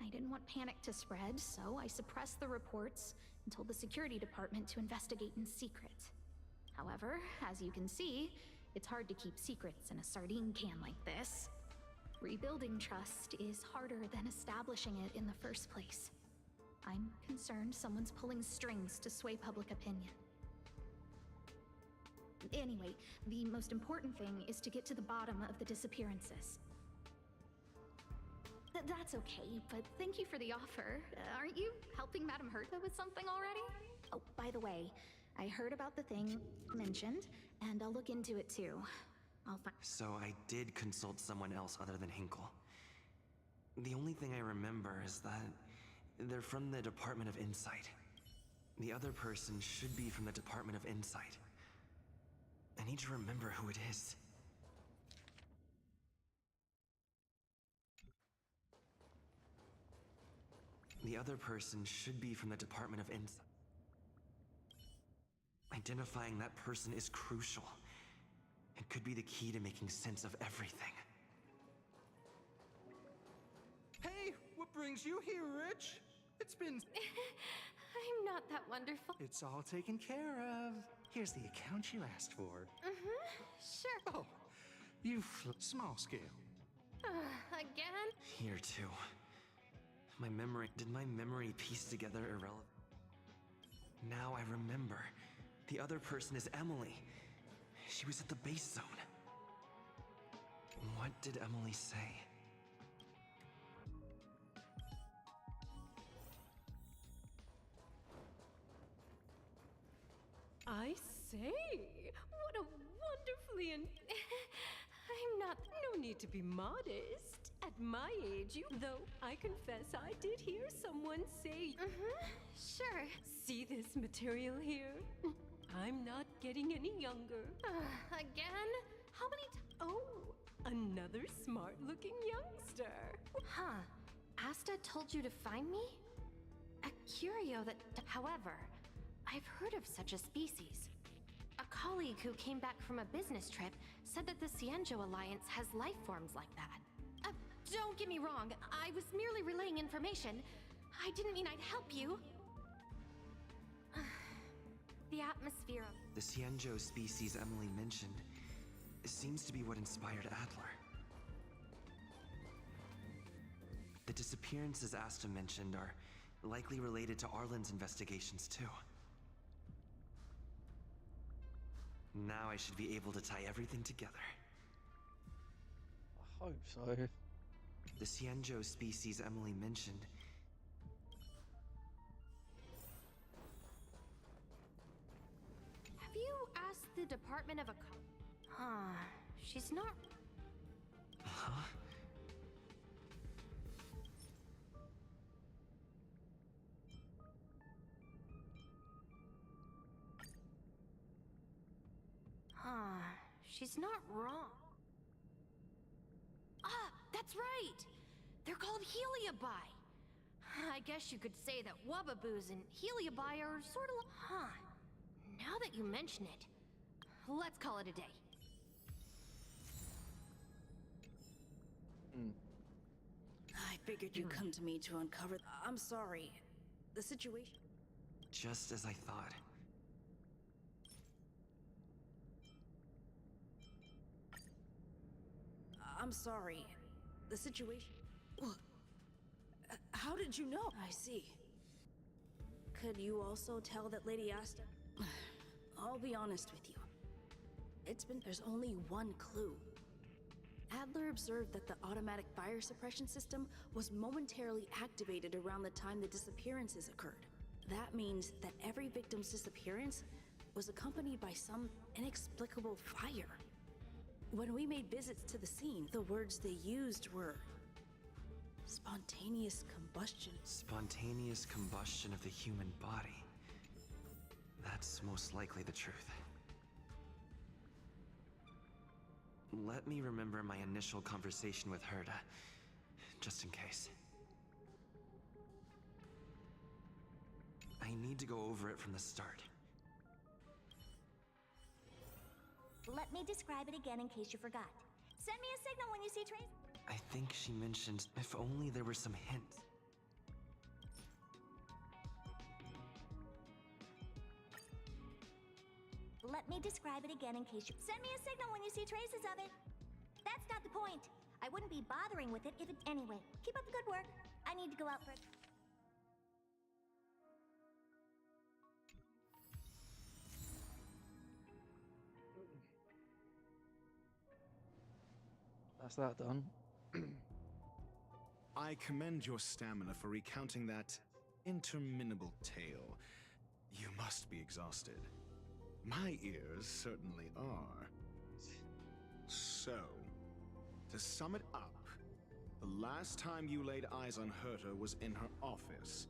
I didn't want panic to spread, so I suppressed the reports and told the security department to investigate in secret. However, as you can see, it's hard to keep secrets in a sardine can like this. Rebuilding trust is harder than establishing it in the first place. I'm concerned someone's pulling strings to sway public opinion. Anyway, the most important thing is to get to the bottom of the disappearances. That's okay, but thank you for the offer. Aren't you helping Madame Herta with something already? Oh, by the way, I heard about the thing mentioned, and I'll look into it too. So I did consult someone else other than Hinkle. The only thing I remember is that they're from the Department of Insight. The other person should be from the Department of Insight. I need to remember who it is. The other person should be from the Department of Insight. Identifying that person is crucial. It could be the key to making sense of everything. Hey, what brings you here, Rich? It's been... I'm not that wonderful. It's all taken care of. Here's the account you asked for. Sure. Oh, small scale. Again? Here, too. Did my memory piece together irrelevant? Now I remember. The other person is Emily. She was at the base zone. What did Emily say? I say, what a wonderfully I'm not. No need to be modest. At my age, though I confess I did hear someone say. Sure. See this material here? I'm not getting any younger. Again? How many Oh, another smart-looking youngster. Huh. Asta told you to find me? A curio that... However, I've heard of such a species. A colleague who came back from a business trip said that the Cienjo Alliance has life forms like that. Don't get me wrong, I was merely relaying information. I didn't mean I'd help you. The atmosphere of... The Cienjo species Emily mentioned seems to be what inspired Adler. The disappearances Asta mentioned are likely related to Arlen's investigations too. Now I should be able to tie everything together. I hope so. The Cienjo species Emily mentioned. Have you asked the Department of She's not... Huh? She's not wrong. That's right! They're called Heliobi. I guess you could say that Wubbaboos and Heliobi are sort of like... Now that you mention it, let's call it a day. I figured you'd come to me to uncover... I'm sorry. The situation... Just as I thought. I'm sorry. The situation... How did you know? I see. Could you also tell that Lady Asta... I'll be honest with you. There's only one clue. Adler observed that the automatic fire suppression system was momentarily activated around the time the disappearances occurred. That means that every victim's disappearance was accompanied by some inexplicable fire. When we made visits to the scene, the words they used were spontaneous combustion. Spontaneous combustion of the human body. That's most likely the truth. Let me remember my initial conversation with Herta, just in case. I need to go over it from the start. Let me describe it again in case you forgot. Send me a signal when you see Trace. I think she mentioned if only there were some hints. Let me describe it again in case you... Send me a signal when you see traces of it. That's not the point. I wouldn't be bothering with it if it... Anyway, keep up the good work. I need to go out for... That's that done. I commend your stamina for recounting that interminable tale. You must be exhausted. My ears certainly are. So, to sum it up, the last time you laid eyes on Herta was in her office.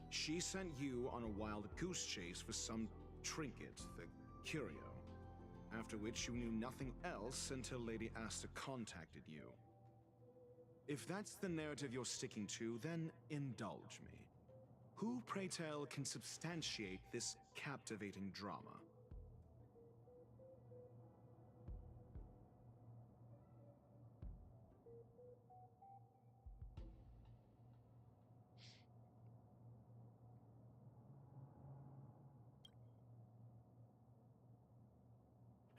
She sent you on a wild goose chase for some trinket, the curio. After which you knew nothing else until Lady Asta contacted you. If that's the narrative you're sticking to, then indulge me. Who, pray tell, can substantiate this captivating drama?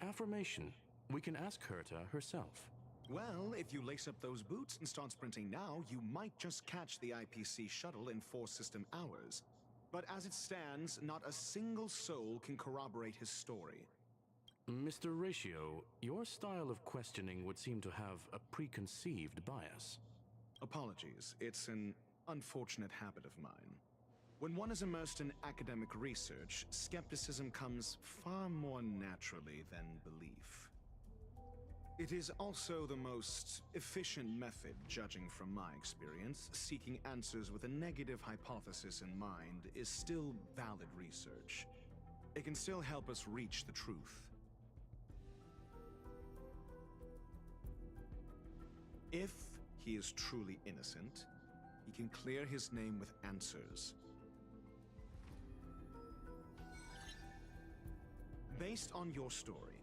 Affirmation. We can ask Herta herself. Well, if you lace up those boots and start sprinting now, you might just catch the IPC shuttle in 4 system hours. But as it stands, not a single soul can corroborate his story. Mr. Ratio, your style of questioning would seem to have a preconceived bias. Apologies, it's an unfortunate habit of mine. When one is immersed in academic research, skepticism comes far more naturally than belief. It is also the most efficient method, judging from my experience. Seeking answers with a negative hypothesis in mind is still valid research. It can still help us reach the truth. If he is truly innocent, he can clear his name with answers. Based on your story,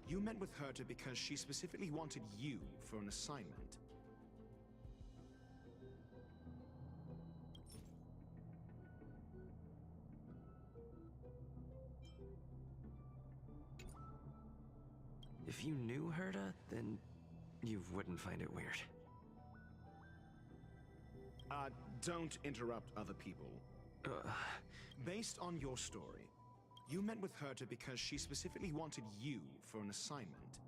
you met with Herta because she specifically wanted you for an assignment. If you knew Herta, then you wouldn't find it weird. Don't interrupt other people. Based on your story, you met with Herta because she specifically wanted you for an assignment.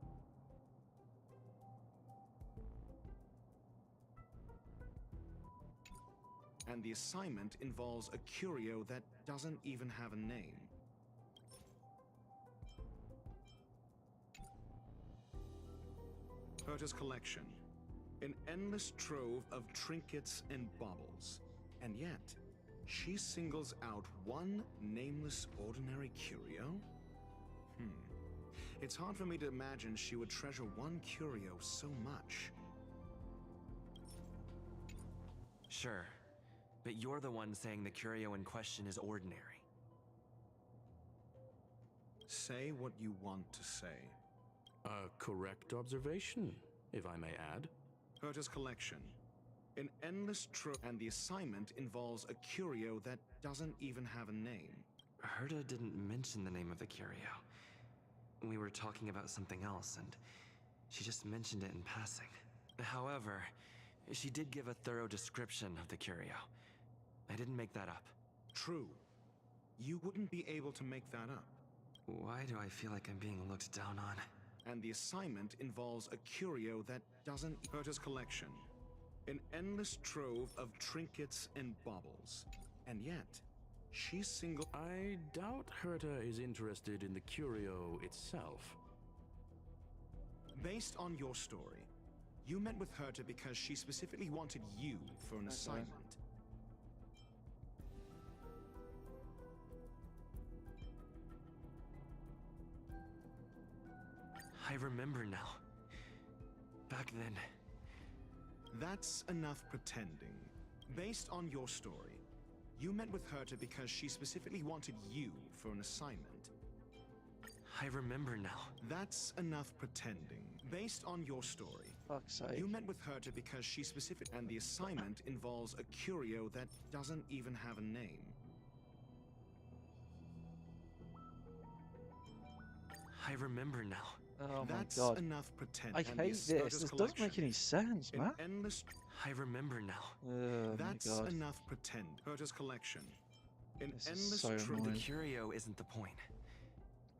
And the assignment involves a curio that doesn't even have a name. Herta's collection. An endless trove of trinkets and baubles. And yet, she singles out one nameless ordinary curio? It's hard for me to imagine she would treasure one curio so much. Sure, but you're the one saying the curio in question is ordinary. Say what you want to say. A correct observation, if I may add. Herta's collection. An endless trove, and the assignment involves a curio that doesn't even have a name. Herta didn't mention the name of the curio. We were talking about something else, and she just mentioned it in passing. However, she did give a thorough description of the curio. I didn't make that up. True. You wouldn't be able to make that up. Why do I feel like I'm being looked down on? And the assignment involves a curio that doesn't... Herta's collection. An endless trove of trinkets and baubles. And yet, she's single... I doubt Herta is interested in the curio itself. Based on your story, you met with Herta because she specifically wanted you for an assignment. I remember now. Back then. That's enough pretending. Based on your story, you met with Herta because she specifically wanted you for an assignment. I remember now. That's enough pretending. Based on your story, fuck's sake. You met with Herta because she specifically... And the assignment involves a curio that doesn't even have a name. I remember now. Oh That's my god. enough pretend. I hate this. This doesn't make any sense, man. Endless... I remember now. Oh That's my god. enough pretend. Herta's collection. An This endless is so truth. The annoying. curio isn't the point.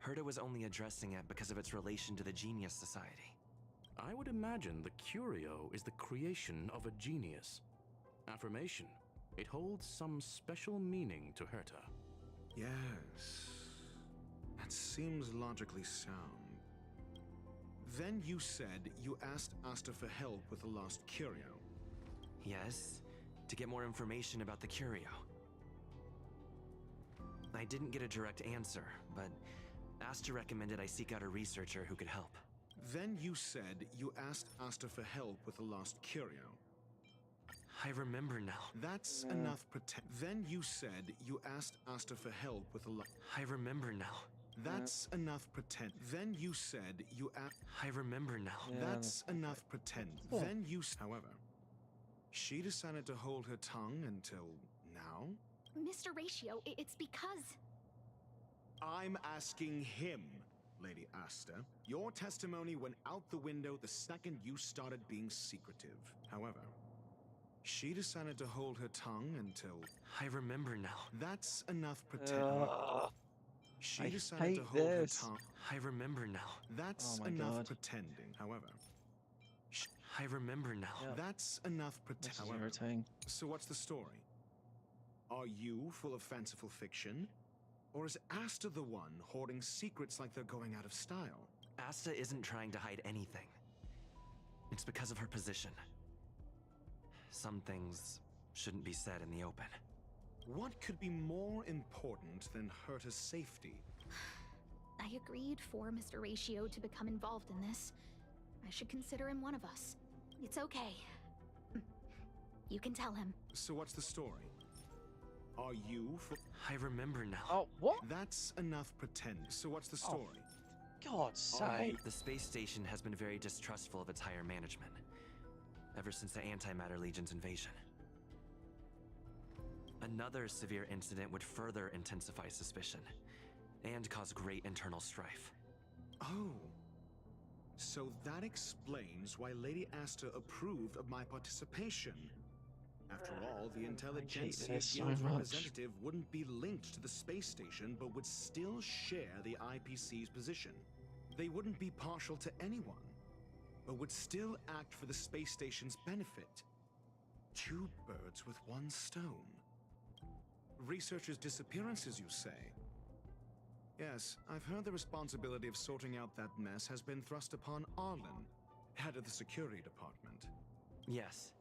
Herta was only addressing it because of its relation to the Genius Society. I would imagine the curio is the creation of a genius. Affirmation. It holds some special meaning to Herta. Yes. That seems logically sound. Then you said you asked Asta for help with the lost curio. Yes, to get more information about the curio. I didn't get a direct answer, but Asta recommended I seek out a researcher who could help. Then you said you asked Asta for help with the lost curio. I remember now. That's enough pretend. Then you said you asked Asta for help with the I remember now. That's enough pretend. Then you said you asked... I remember now. That's enough pretend. Then you... However, she decided to hold her tongue until now? Mr. Ratio, it's because... I'm asking him, Lady Asta. Your testimony went out the window the second you started being secretive. However, she decided to hold her tongue until... I remember now. That's enough pretend. She decided hate to hold this. her tongue. I remember now. That's Oh my enough God. pretending. However, I remember now. that's enough This is pretending. irritating. So what's the story? Are you full of fanciful fiction? Or is Asta the one hoarding secrets like they're going out of style? Asta isn't trying to hide anything. It's because of her position. Some things shouldn't be said in the open. What could be more important than Herta's safety? I agreed for Mr. Ratio to become involved in this. I should consider him one of us. It's okay. You can tell him. So what's the story? Are you I remember now. Oh, what? That's enough pretend. So what's the story? God's sake. The space station has been very distrustful of its higher management, ever since the Antimatter Legion's invasion. Another severe incident would further intensify suspicion, and cause great internal strife. Oh. So that explains why Lady Asta approved of my participation. After all, the Intelligentsia this so Guild's much. representative wouldn't be linked to the space station, but would still share the IPC's position. They wouldn't be partial to anyone, but would still act for the space station's benefit. Two birds with one stone. Researchers' disappearances, you say? Yes, I've heard the responsibility of sorting out that mess has been thrust upon Arlen, head of the security department. Yes.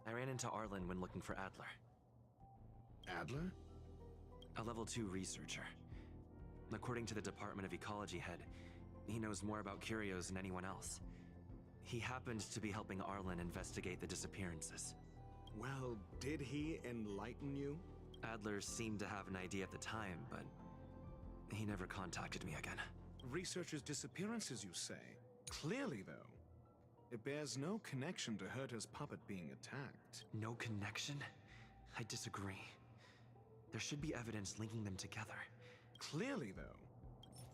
I ran into Arlen when looking for Adler. Adler? A level 2 researcher. According to the Department of Ecology head, he knows more about curios than anyone else. He happened to be helping Arlen investigate the disappearances. Well, did he enlighten you? Adler seemed to have an idea at the time, but he never contacted me again. Researchers' disappearances, you say? Clearly, though. It bears no connection to Herta's puppet being attacked. No connection? I disagree. There should be evidence linking them together. Clearly, though.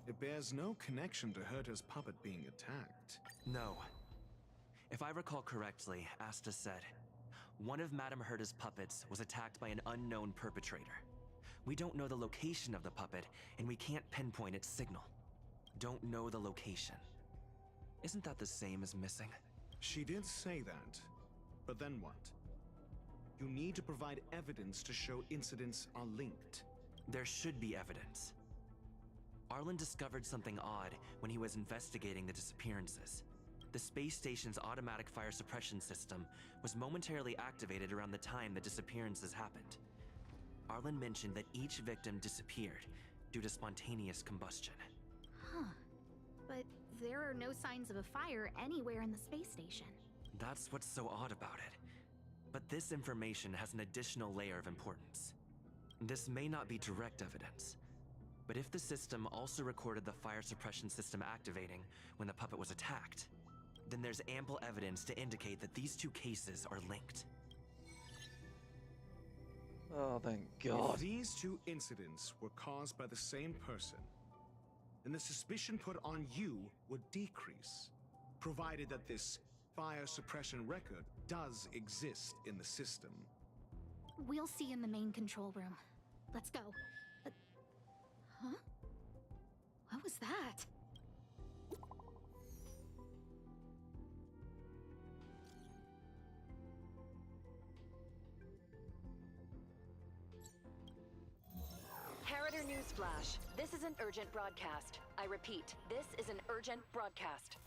It bears no connection to Herta's puppet being attacked. No. If I recall correctly, Asta said, one of Madame Herta's puppets was attacked by an unknown perpetrator. We don't know the location of the puppet, and we can't pinpoint its signal. Don't know the location. Isn't that the same as missing? She did say that. But then what? You need to provide evidence to show incidents are linked. There should be evidence. Arlen discovered something odd when he was investigating the disappearances. the space station's automatic fire suppression system was momentarily activated around the time the disappearances happened. Arlen mentioned that each victim disappeared due to spontaneous combustion. Huh. But there are no signs of a fire anywhere in the space station. That's what's so odd about it. But this information has an additional layer of importance. This may not be direct evidence, but if the system also recorded the fire suppression system activating when the puppet was attacked, then there's ample evidence to indicate that these two cases are linked. Oh, thank God. If these two incidents were caused by the same person, then the suspicion put on you would decrease, provided that this fire suppression record does exist in the system. We'll see in the main control room. Let's go. Huh? What was that? Harrider Newsflash. This is an urgent broadcast. I repeat, this is an urgent broadcast.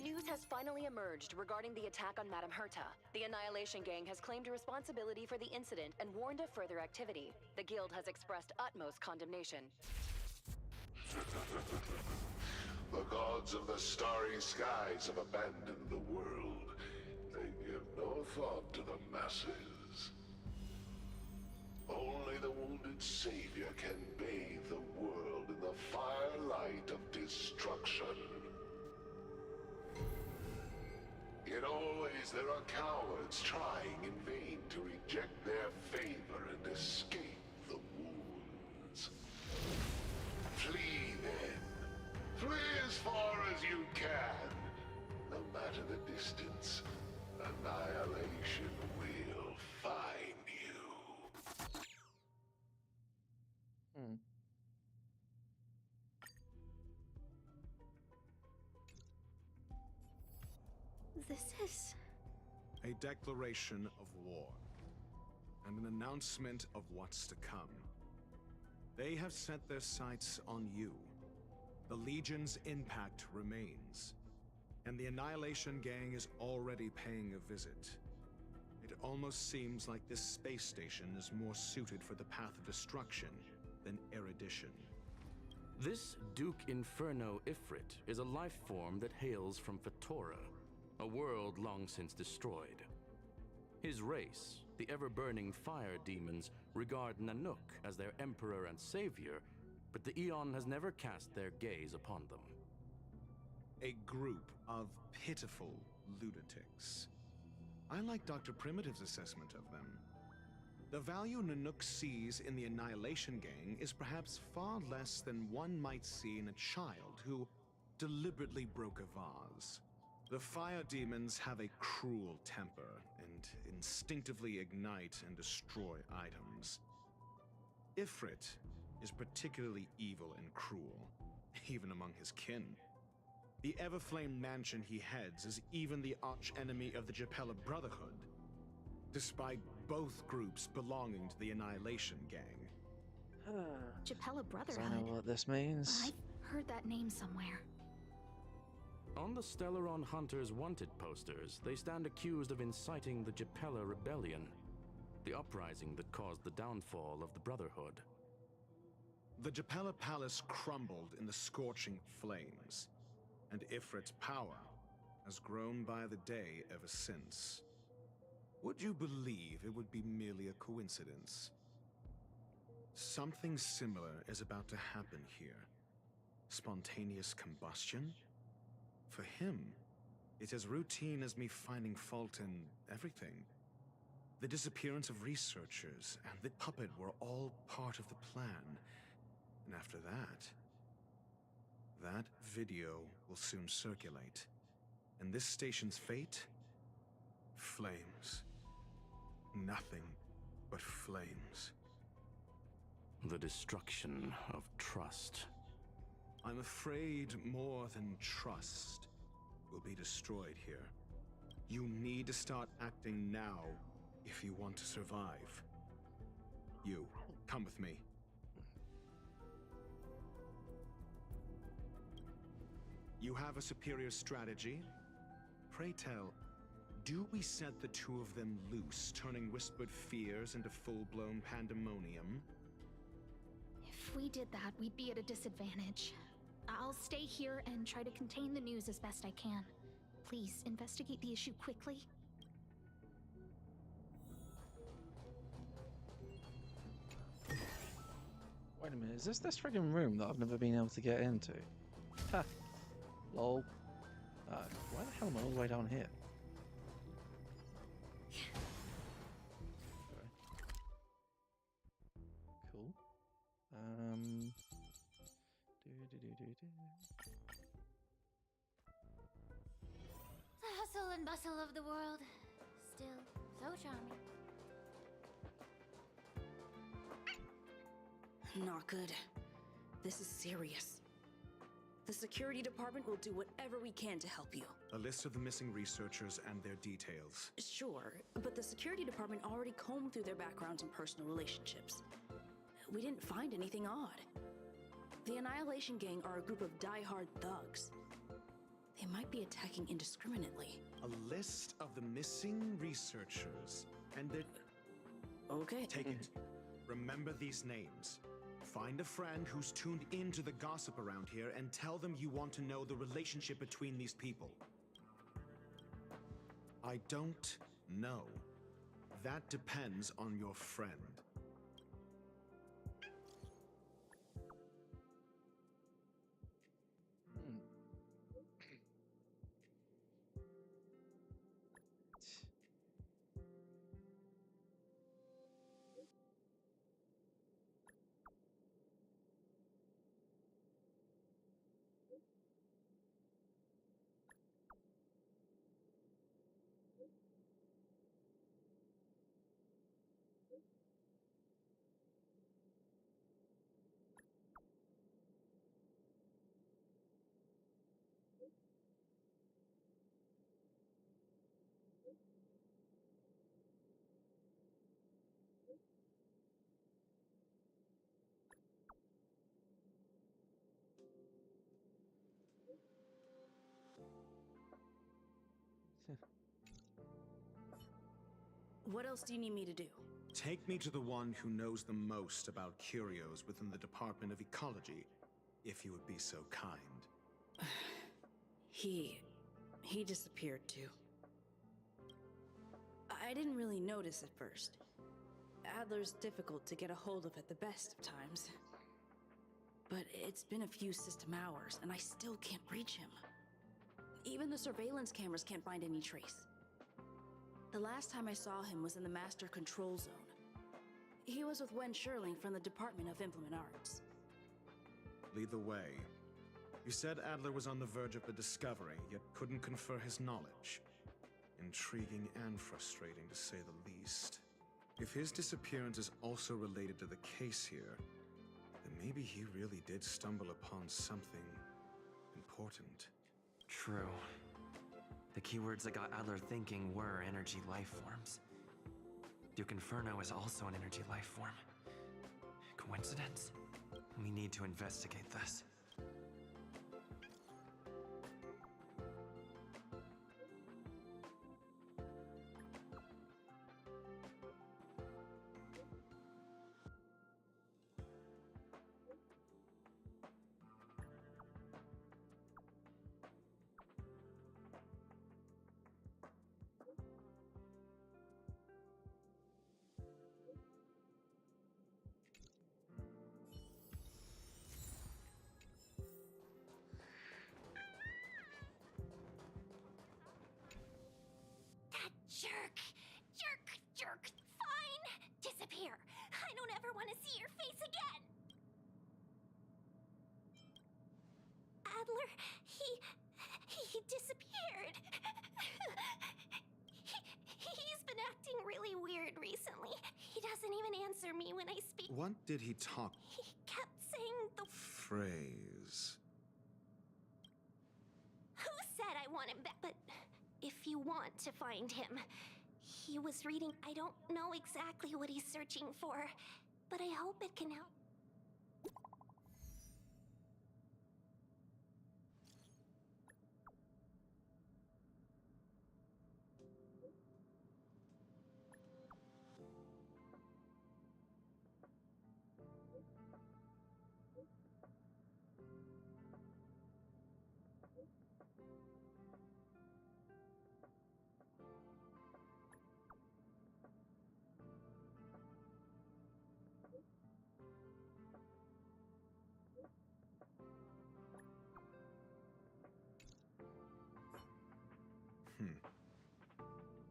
News has finally emerged regarding the attack on Madame Herta. The Annihilation Gang has claimed responsibility for the incident and warned of further activity. The Guild has expressed utmost condemnation. The gods of the starry skies have abandoned the world. They give no thought to the masses. Only the wounded savior can bathe the world in the firelight of destruction. Yet always there are cowards trying in vain to reject their favor and escape the wounds. Flee then. Flee as far as you can. No matter the distance, annihilation will find you. This is... A declaration of war, and an announcement of what's to come. They have set their sights on you. The Legion's impact remains, and the Annihilation Gang is already paying a visit. It almost seems like this space station is more suited for the path of destruction than erudition. This Duke Inferno Ifrit is a life form that hails from Fatora, a world long since destroyed. His race, the ever-burning fire demons, regard Nanook as their emperor and savior, but the Eon has never cast their gaze upon them. A group of pitiful lunatics. I like Dr. Primitive's assessment of them. The value Nanook sees in the Annihilation Gang is perhaps far less than one might see in a child who deliberately broke a vase. The fire demons have a cruel temper and instinctively ignite and destroy items. Ifrit is particularly evil and cruel, even among his kin. The Everflame mansion he heads is even the arch-enemy of the Japella Brotherhood, despite both groups belonging to the Annihilation Gang. Japella Brotherhood? I know what this means. I've heard that name somewhere. On the Stellaron Hunters wanted posters, they stand accused of inciting the Japella Rebellion, the uprising that caused the downfall of the Brotherhood. The Japella Palace crumbled in the scorching flames, and Ifrit's power has grown by the day ever since. Would you believe it would be merely a coincidence? Something similar is about to happen here. Spontaneous combustion? For him, it's as routine as me finding fault in everything. The disappearance of researchers and the puppet were all part of the plan. And after that video will soon circulate. And this station's fate? Flames. Nothing but flames. The destruction of trust. I'm afraid more than trust will be destroyed here. You need to start acting now if you want to survive. You, come with me. You have a superior strategy? Pray tell, do we set the two of them loose, turning whispered fears into full-blown pandemonium? If we did that, we'd be at a disadvantage. I'll stay here and try to contain the news as best I can. Please, investigate the issue quickly. Wait a minute, is this friggin' room that I've never been able to get into? Ha! Lol. Why the hell am I all the way down here? Sorry. Cool. The hustle and bustle of the world. Still so charming. Not good. This is serious. The security department will do whatever we can to help you. A list of the missing researchers and their details. Sure, but the security department already combed through their backgrounds and personal relationships. We didn't find anything odd. The Annihilation Gang are a group of die-hard thugs. They might be attacking indiscriminately. A list of the missing researchers and their... Okay. Take it. Remember these names. Find a friend who's tuned into the gossip around here and tell them you want to know the relationship between these people. I don't know. That depends on your friend. What else do you need me to do? Take me to the one who knows the most about curios within the Department of Ecology, if you would be so kind. He disappeared too. I didn't really notice at first. Adler's difficult to get a hold of at the best of times. But it's been a few system hours, and I still can't reach him. Even the surveillance cameras can't find any trace. The last time I saw him was in the Master Control Zone. He was with Wen Sherling from the Department of Implement Arts. Lead the way. You said Adler was on the verge of a discovery, yet couldn't confer his knowledge. Intriguing and frustrating, to say the least. If his disappearance is also related to the case here, then maybe he really did stumble upon something important. True. The keywords that got Adler thinking were energy life forms. Duke Inferno is also an energy life form. Coincidence? We need to investigate this. Jerk. Fine. Disappear. I don't ever want to see your face again. Adler, he disappeared. He's been acting really weird recently. He doesn't even answer me when I speak. What did he talk? He kept saying the phrase. Who said I want him back? But if you want to find him, he was reading. I don't know exactly what he's searching for, but I hope it can help.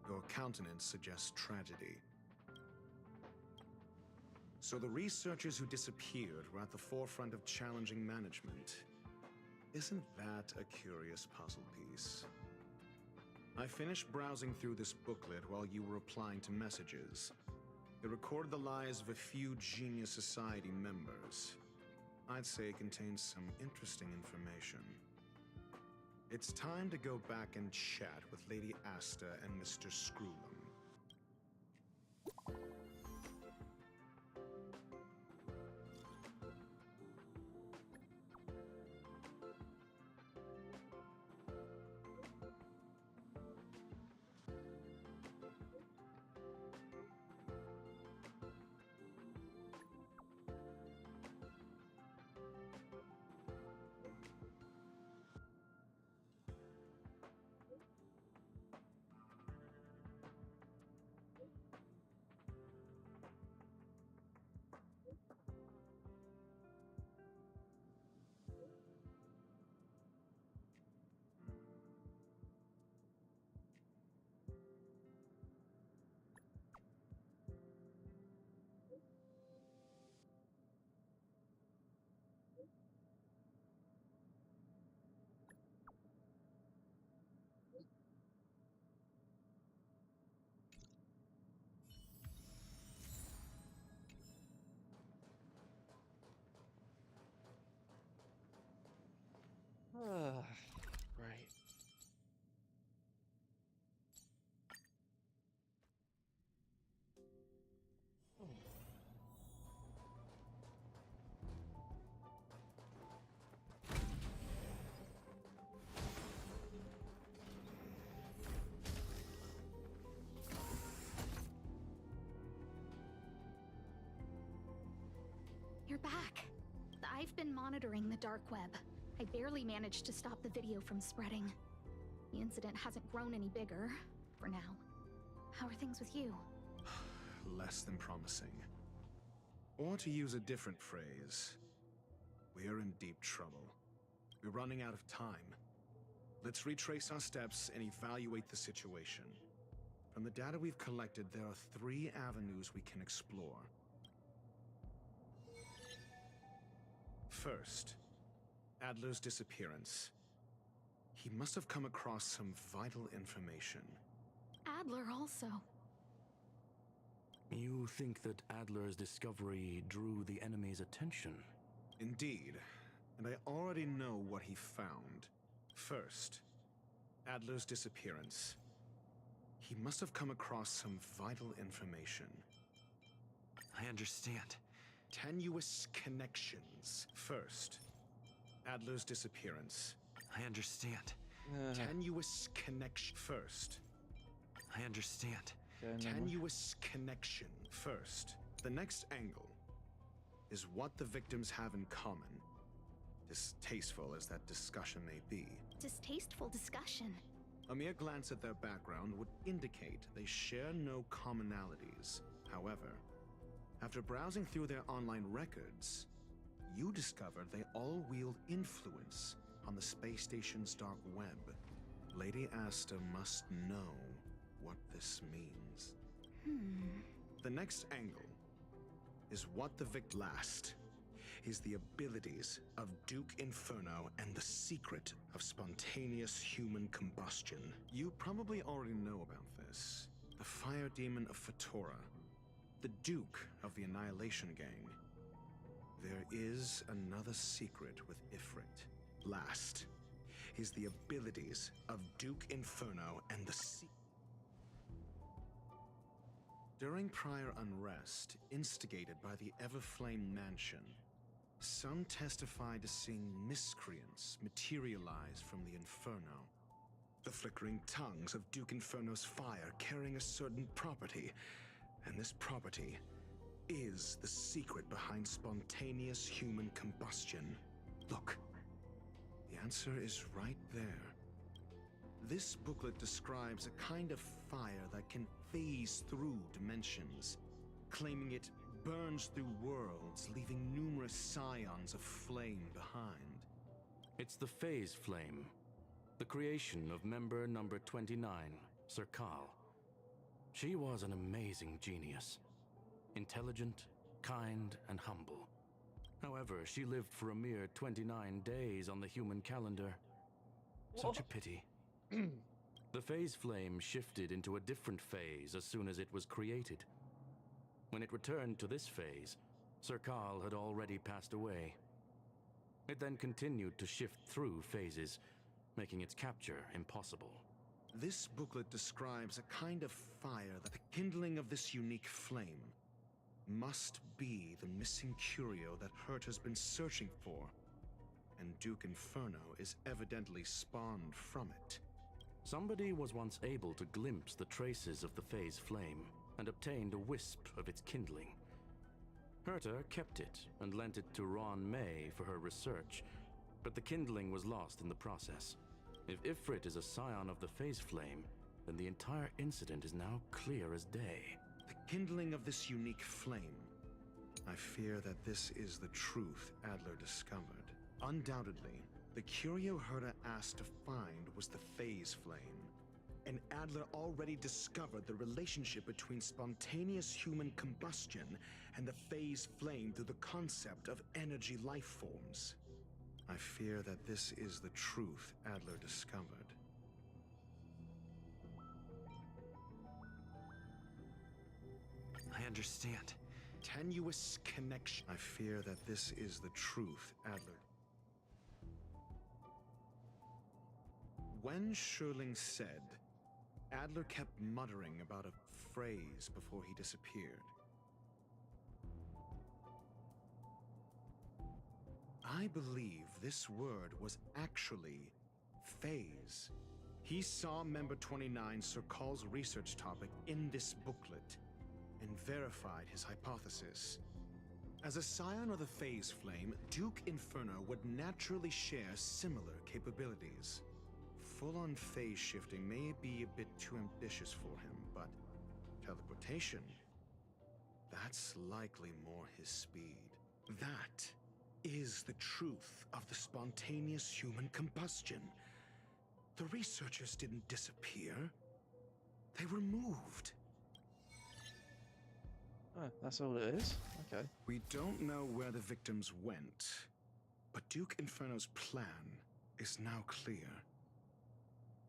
Your countenance suggests tragedy. So the researchers who disappeared were at the forefront of challenging management. Isn't that a curious puzzle piece? I finished browsing through this booklet while you were replying to messages. It recorded the lives of a few Genius Society members. I'd say it contains some interesting information. It's time to go back and chat with Lady Asta and Mr. Screwlum. Right. You're back. I've been monitoring the dark web. I barely managed to stop the video from spreading. The incident hasn't grown any bigger, for now. How are things with you? Less than promising. Or to use a different phrase, we're in deep trouble. We're running out of time. Let's retrace our steps and evaluate the situation. From the data we've collected, there are 3 avenues we can explore. First, Adler's disappearance. He must have come across some vital information. Adler also. You think that Adler's discovery drew the enemy's attention? Indeed, and I already know what he found. First, Adler's disappearance. He must have come across some vital information. I understand. Tenuous connections. First, Adler's disappearance. I understand. Tenuous connection. First. I understand. Tenuous connection. First. The next angle is what the victims have in common. Distasteful as that discussion may be. Distasteful discussion? A mere glance at their background would indicate they share no commonalities. However, after browsing through their online records, you discovered they all wield influence on the space station's dark web. Lady Asta must know what this means. The next angle is what the last is the abilities of Duke Inferno and the secret of spontaneous human combustion. You probably already know about this. The fire demon of Fatora, the Duke of the Annihilation Gang. There is another secret with Ifrit. Last is the abilities of Duke Inferno and the During prior unrest, instigated by the Everflame Mansion, some testified to seeing miscreants materialize from the Inferno. The flickering tongues of Duke Inferno's fire carrying a certain property, and this property is the secret behind spontaneous human combustion. Look, the answer is right there. This booklet describes a kind of fire that can phase through dimensions, claiming it burns through worlds, leaving numerous scions of flame behind. It's the Phase Flame, the creation of member number 29, Serkal. She was an amazing genius. Intelligent, kind, and humble. However, she lived for a mere 29 days on the human calendar. Such a pity. The Phase Flame shifted into a different phase as soon as it was created. When it returned to this phase, Serkal had already passed away. It then continued to shift through phases, making its capture impossible. This booklet describes a kind of fire that the kindling of this unique flame must be the missing curio that Hurt has been searching for, and Duke Inferno is evidently spawned from it. Somebody was once able to glimpse the traces of the Phase Flame and obtained a wisp of its kindling. Herta kept it and lent it to Ron May for her research, but the kindling was lost in the process. If Ifrit is a scion of the Phase Flame, then the entire incident is now clear as day. The kindling of this unique flame. I fear that this is the truth Adler discovered. Undoubtedly, the curio Herta asked to find was the Phase Flame, and Adler already discovered the relationship between spontaneous human combustion and the Phase Flame through the concept of energy life forms. I fear that this is the truth Adler discovered. I understand. Tenuous connection. I fear that this is the truth Adler. When Schurling said, Adler kept muttering about a phrase before he disappeared. I believe this word was actually phase. He saw member 29 Serkal's research topic in this booklet and verified his hypothesis. As a scion of the Phase Flame, Duke Inferno would naturally share similar capabilities. Full-on phase shifting may be a bit too ambitious for him, but teleportation, that's likely more his speed. That is the truth of the spontaneous human combustion. The researchers didn't disappear. They were moved. Oh, that's all it is? Okay. We don't know where the victims went, but Duke Inferno's plan is now clear.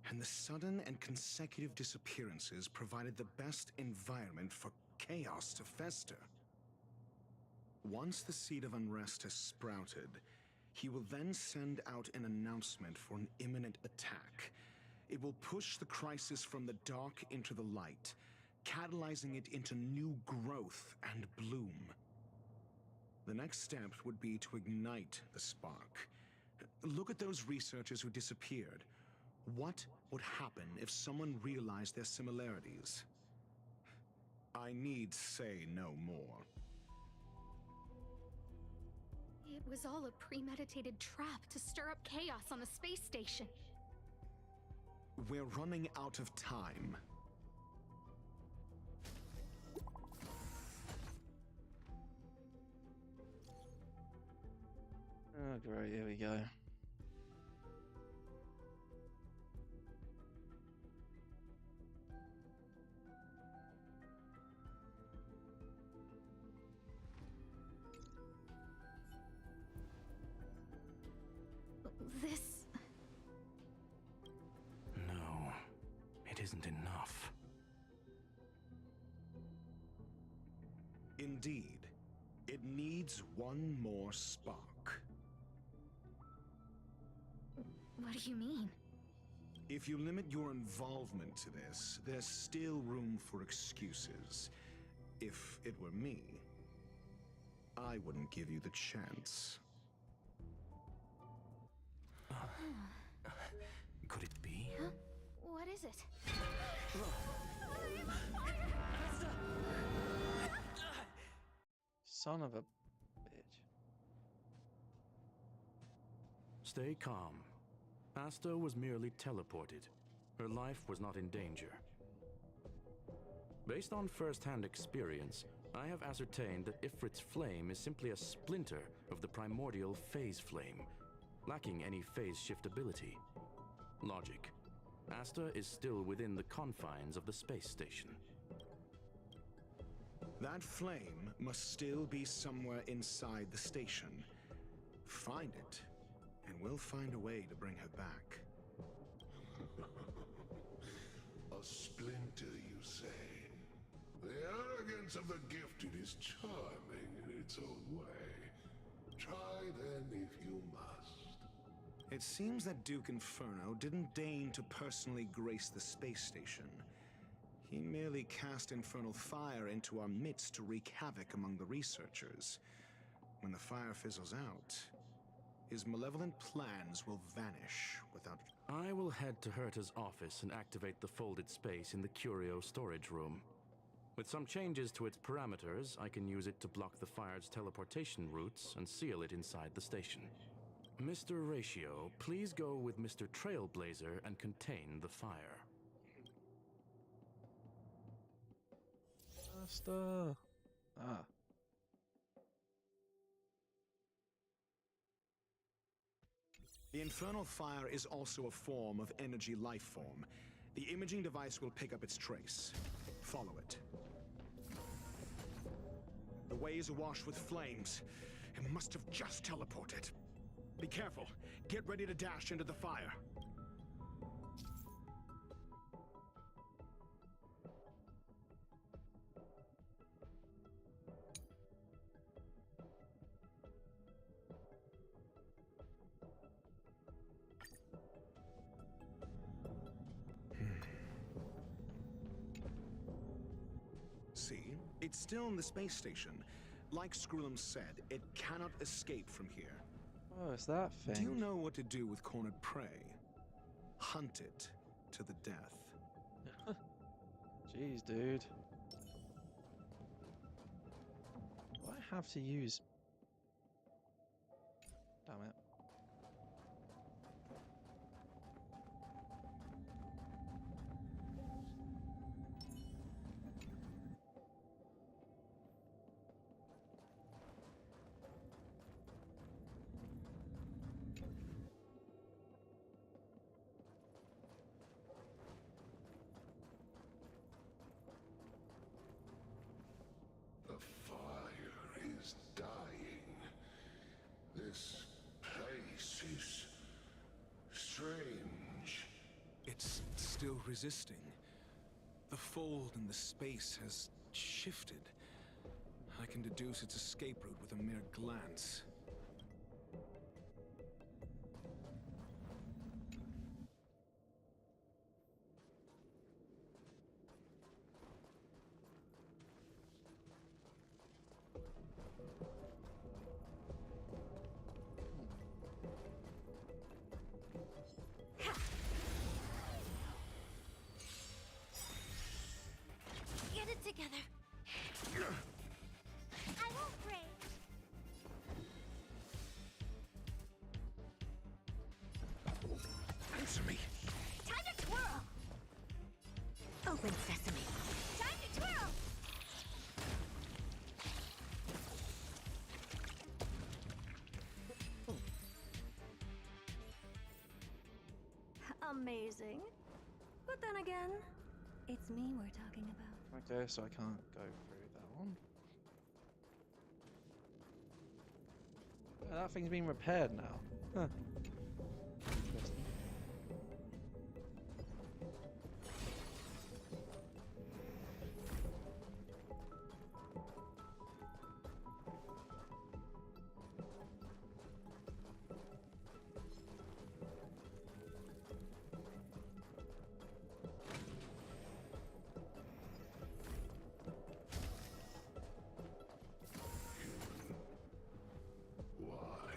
And the sudden and consecutive disappearances provided the best environment for chaos to fester. Once the seed of unrest has sprouted, he will then send out an announcement for an imminent attack. It will push the crisis from the dark into the light, catalyzing it into new growth and bloom. The next step would be to ignite the spark. Look at those researchers who disappeared. What would happen if someone realized their similarities? I need say no more. It was all a premeditated trap to stir up chaos on the space station. We're running out of time. Oh, great, here we go. This... No, it isn't enough. Indeed, it needs one more spark. What do you mean? If you limit your involvement to this, there's still room for excuses. If it were me, I wouldn't give you the chance. Could it be? Huh? What is it? Son of a bitch. Stay calm. Asta was merely teleported. her life was not in danger. Based on first-hand experience, I have ascertained that Ifrit's flame is simply a splinter of the primordial phase flame, lacking any phase shift ability. Logic. Asta is still within the confines of the space station. That flame must still be somewhere inside the station. Find it, and we'll find a way to bring her back. A splinter, you say? The arrogance of the gifted is charming in its own way. Try then if you must. It seems that Duke Inferno didn't deign to personally grace the space station. He merely cast infernal fire into our midst to wreak havoc among the researchers. When the fire fizzles out, his malevolent plans will vanish without... I will head to Herta's office and activate the folded space in the Curio storage room. With some changes to its parameters, I can use it to block the fire's teleportation routes and seal it inside the station. Mr. Ratio, please go with Mr. Trailblazer and contain the fire. Asta. Ah. The infernal fire is also a form of energy life form. The imaging device will pick up its trace. Follow it. The way is awash with flames. It must have just teleported. Be careful. Get ready to dash into the fire. See? It's still in the space station. Like Scrullum said, it cannot escape from here. Oh, it's that thing. Do you know what to do with cornered prey? Hunt it to the death. Jeez, dude. Do I have to use... Damn it. The fire is dying. This place is strange. It's still resisting. The fold in the space has shifted. I can deduce its escape route with a mere glance. Get it together. I won't break. Answer me! Time to twirl. Open sesame. Time to twirl. Amazing. But then again, it's me we're talking about. Okay, so I can't go through that one. Yeah, that thing's been repaired now. Huh. Interesting. Why?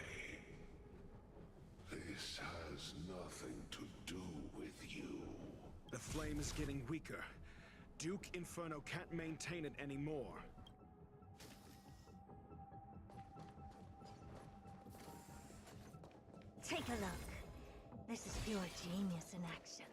This has nothing to do with you. The flame is getting weaker. Duke Inferno can't maintain it anymore. Take a look. This is pure genius in action.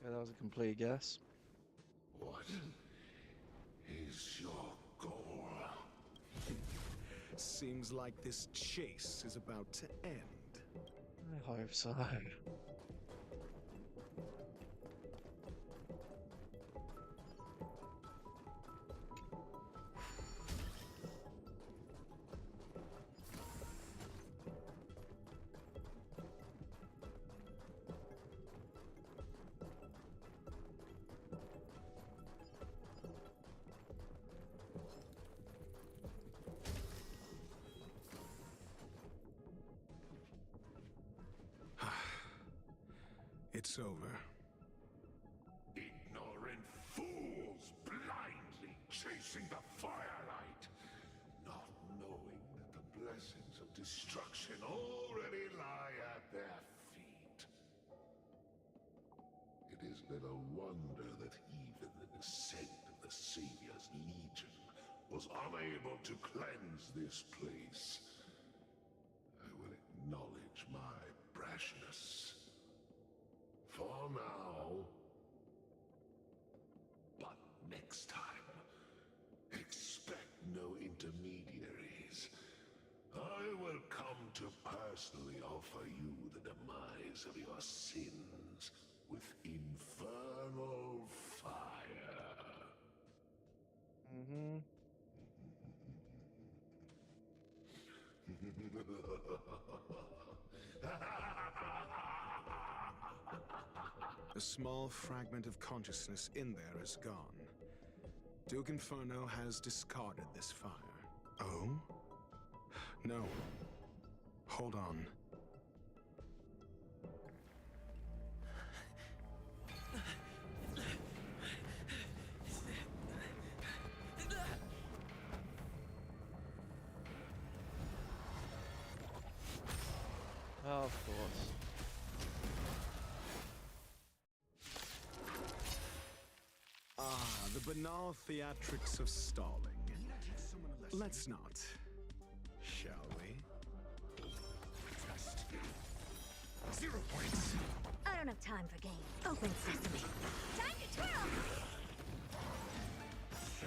Okay, that was a complete guess. What is your goal? Seems like this chase is about to end. I hope so. It's over. Ignorant fools blindly chasing the firelight, not knowing that the blessings of destruction already lie at their feet. It is little wonder that even the descent of the Savior's Legion was unable to cleanse this place. I will acknowledge my brashness. For now. But next time, expect no intermediaries. I will come to personally offer you the demise of your sins with infernal fire. Mm-hmm. A small fragment of consciousness in there is gone. Duke Inferno has discarded this fire. Oh? No. Hold on. Oh, of course. The banal theatrics of stalling. Let's not, shall we? 0 points. I don't have time for games. Open sesame. Time to twirl!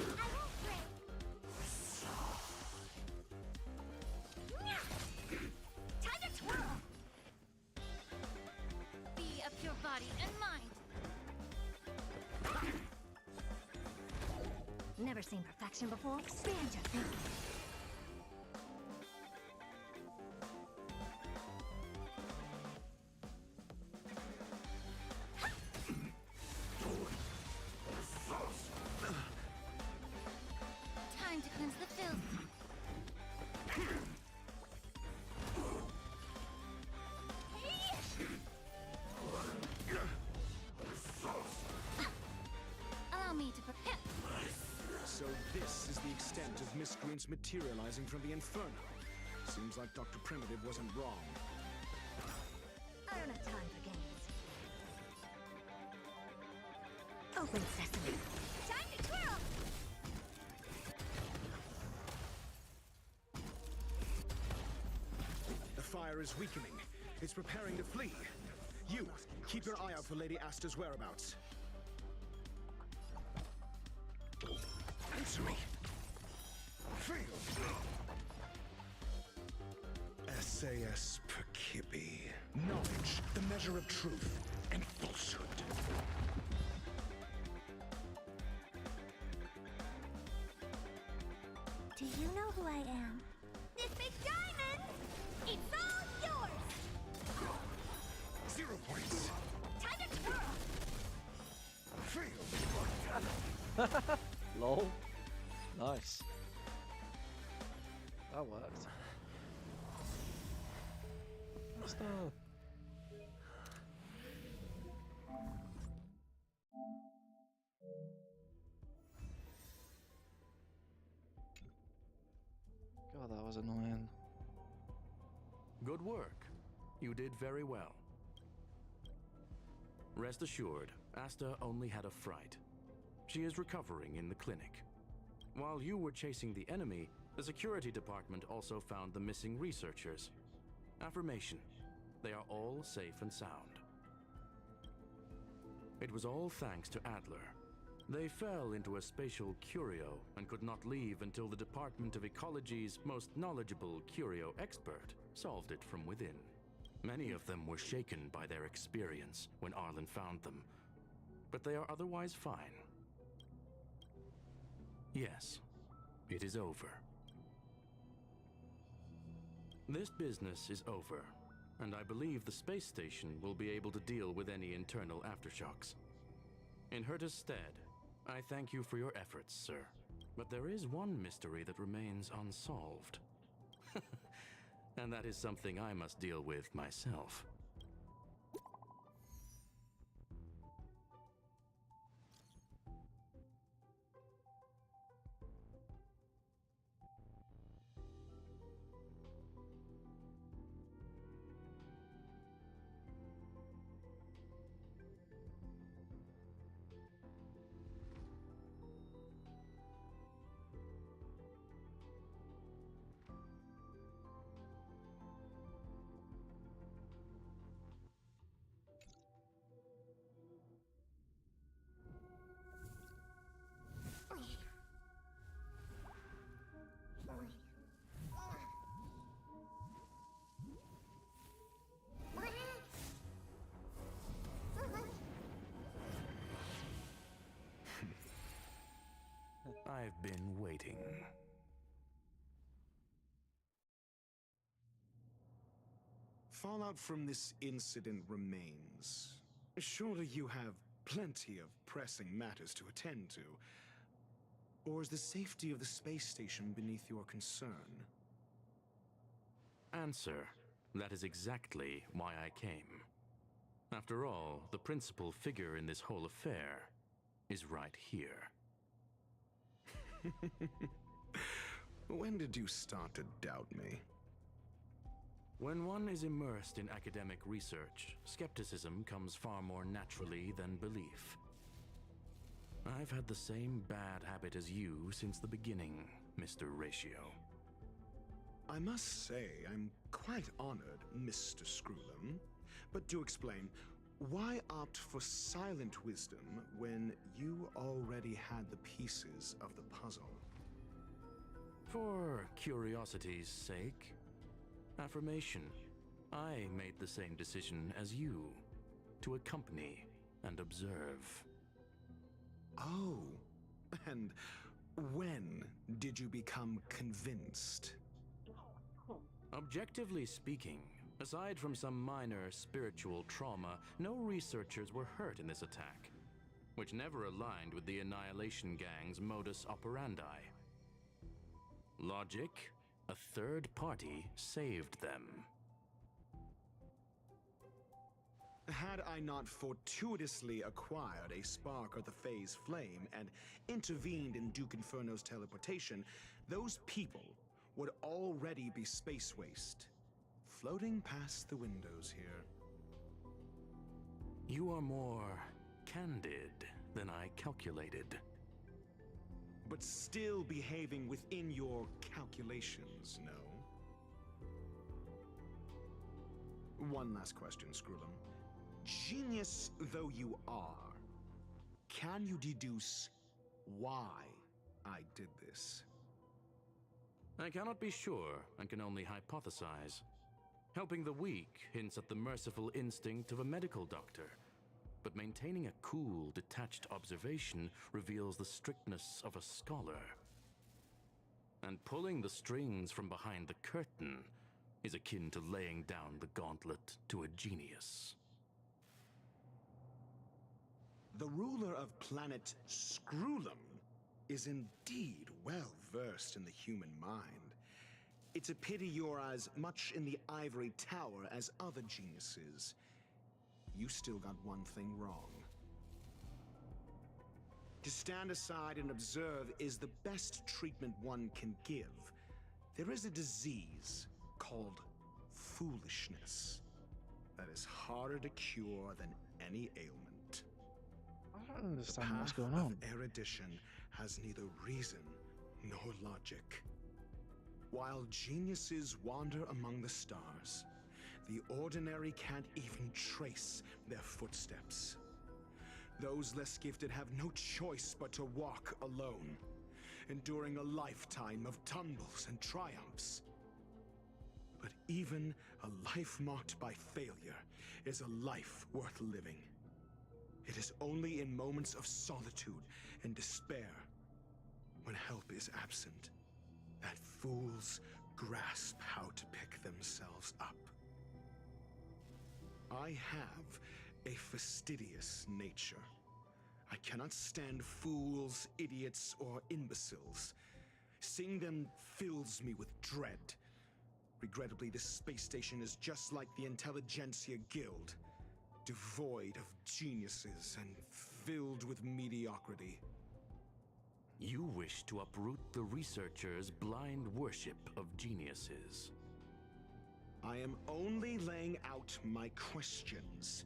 I won't break. Time to twirl! Be of your body and mind. Never seen perfection before. Expand your thinking. Time to cleanse the filth. Allow me to prepare. So this is the extent of miscreants materializing from the Inferno. Seems like Dr. Primitive wasn't wrong. I don't have time for games. Open sesame. Time to twirl! The fire is weakening. It's preparing to flee. You, keep your eye out for Lady Asta's whereabouts. Answer me! Fail! SAS Perkibi. Knowledge, the measure of truth and falsehood. Do you know who I am? This big diamond! It's all yours! 0 points. Time to twirl! Fail! Lol. Nice. That worked. What's that? God, that was annoying. Good work. You did very well. Rest assured, Asta only had a fright. She is recovering in the clinic. While you were chasing the enemy, the security department also found the missing researchers. Affirmation. They are all safe and sound. It was all thanks to Adler. They fell into a spatial curio and could not leave until the Department of Ecology's most knowledgeable curio expert solved it from within. Many of them were shaken by their experience when Arlen found them, but they are otherwise fine. Yes, it is over. This business is over, and I believe the space station will be able to deal with any internal aftershocks. In Herta's stead, I thank you for your efforts, sir. But there is one mystery that remains unsolved. And that is something I must deal with myself. I've been waiting. Fallout from this incident remains. Surely you have plenty of pressing matters to attend to. Or is the safety of the space station beneath your concern? Answer. That is exactly why I came. After all, the principal figure in this whole affair is right here. When did you start to doubt me? When one is immersed in academic research, skepticism comes far more naturally than belief. I've had the same bad habit as you since the beginning, Mr. Ratio. I must say, I'm quite honored, Mr. Screwlum. But do explain, why opt for silent wisdom when you already had the pieces of the puzzle? For curiosity's sake. Affirmation. I made the same decision as you, to accompany and observe. Oh, and when did you become convinced? Objectively speaking, aside from some minor spiritual trauma, no researchers were hurt in this attack, which never aligned with the Annihilation Gang's modus operandi. Logic, a third party saved them. Had I not fortuitously acquired a spark of the phase flame and intervened in Duke Inferno's teleportation, those people would already be space waste, floating past the windows here. You are more candid than I calculated. But still behaving within your calculations, no? One last question, Screwlum. Genius though you are, can you deduce why I did this? I cannot be sure and can only hypothesize. Helping the weak hints at the merciful instinct of a medical doctor, but maintaining a cool, detached observation reveals the strictness of a scholar. And pulling the strings from behind the curtain is akin to laying down the gauntlet to a genius. The ruler of planet Screwlum is indeed well versed in the human mind. It's a pity you're as much in the ivory tower as other geniuses. You still got one thing wrong. To stand aside and observe is the best treatment one can give. There is a disease called foolishness that is harder to cure than any ailment. I don't understand The what's path going on. of erudition has neither reason nor logic. While geniuses wander among the stars, the ordinary can't even trace their footsteps. Those less gifted have no choice but to walk alone, enduring a lifetime of tumbles and triumphs. But even a life marked by failure is a life worth living. It is only in moments of solitude and despair, when help is absent, that fools grasp how to pick themselves up. I have a fastidious nature. I cannot stand fools, idiots, or imbeciles. Seeing them fills me with dread. Regrettably, this space station is just like the Intelligentsia Guild, devoid of geniuses and filled with mediocrity. You wish to uproot the researchers' blind worship of geniuses. I am only laying out my questions.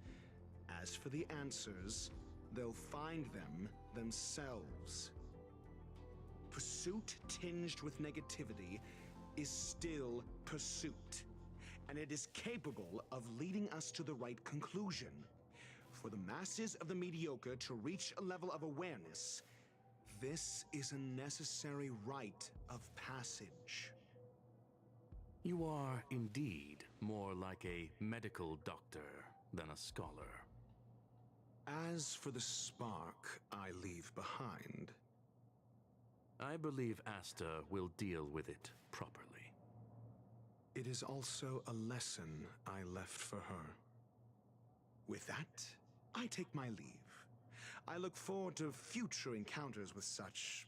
As for the answers, they'll find them themselves. Pursuit tinged with negativity is still pursuit, and it is capable of leading us to the right conclusion. For the masses of the mediocre to reach a level of awareness, this is a necessary rite of passage. You are indeed more like a medical doctor than a scholar. As for the spark I leave behind, I believe Asta will deal with it properly. it is also a lesson I left for her. With that, I take my leave. I look forward to future encounters with such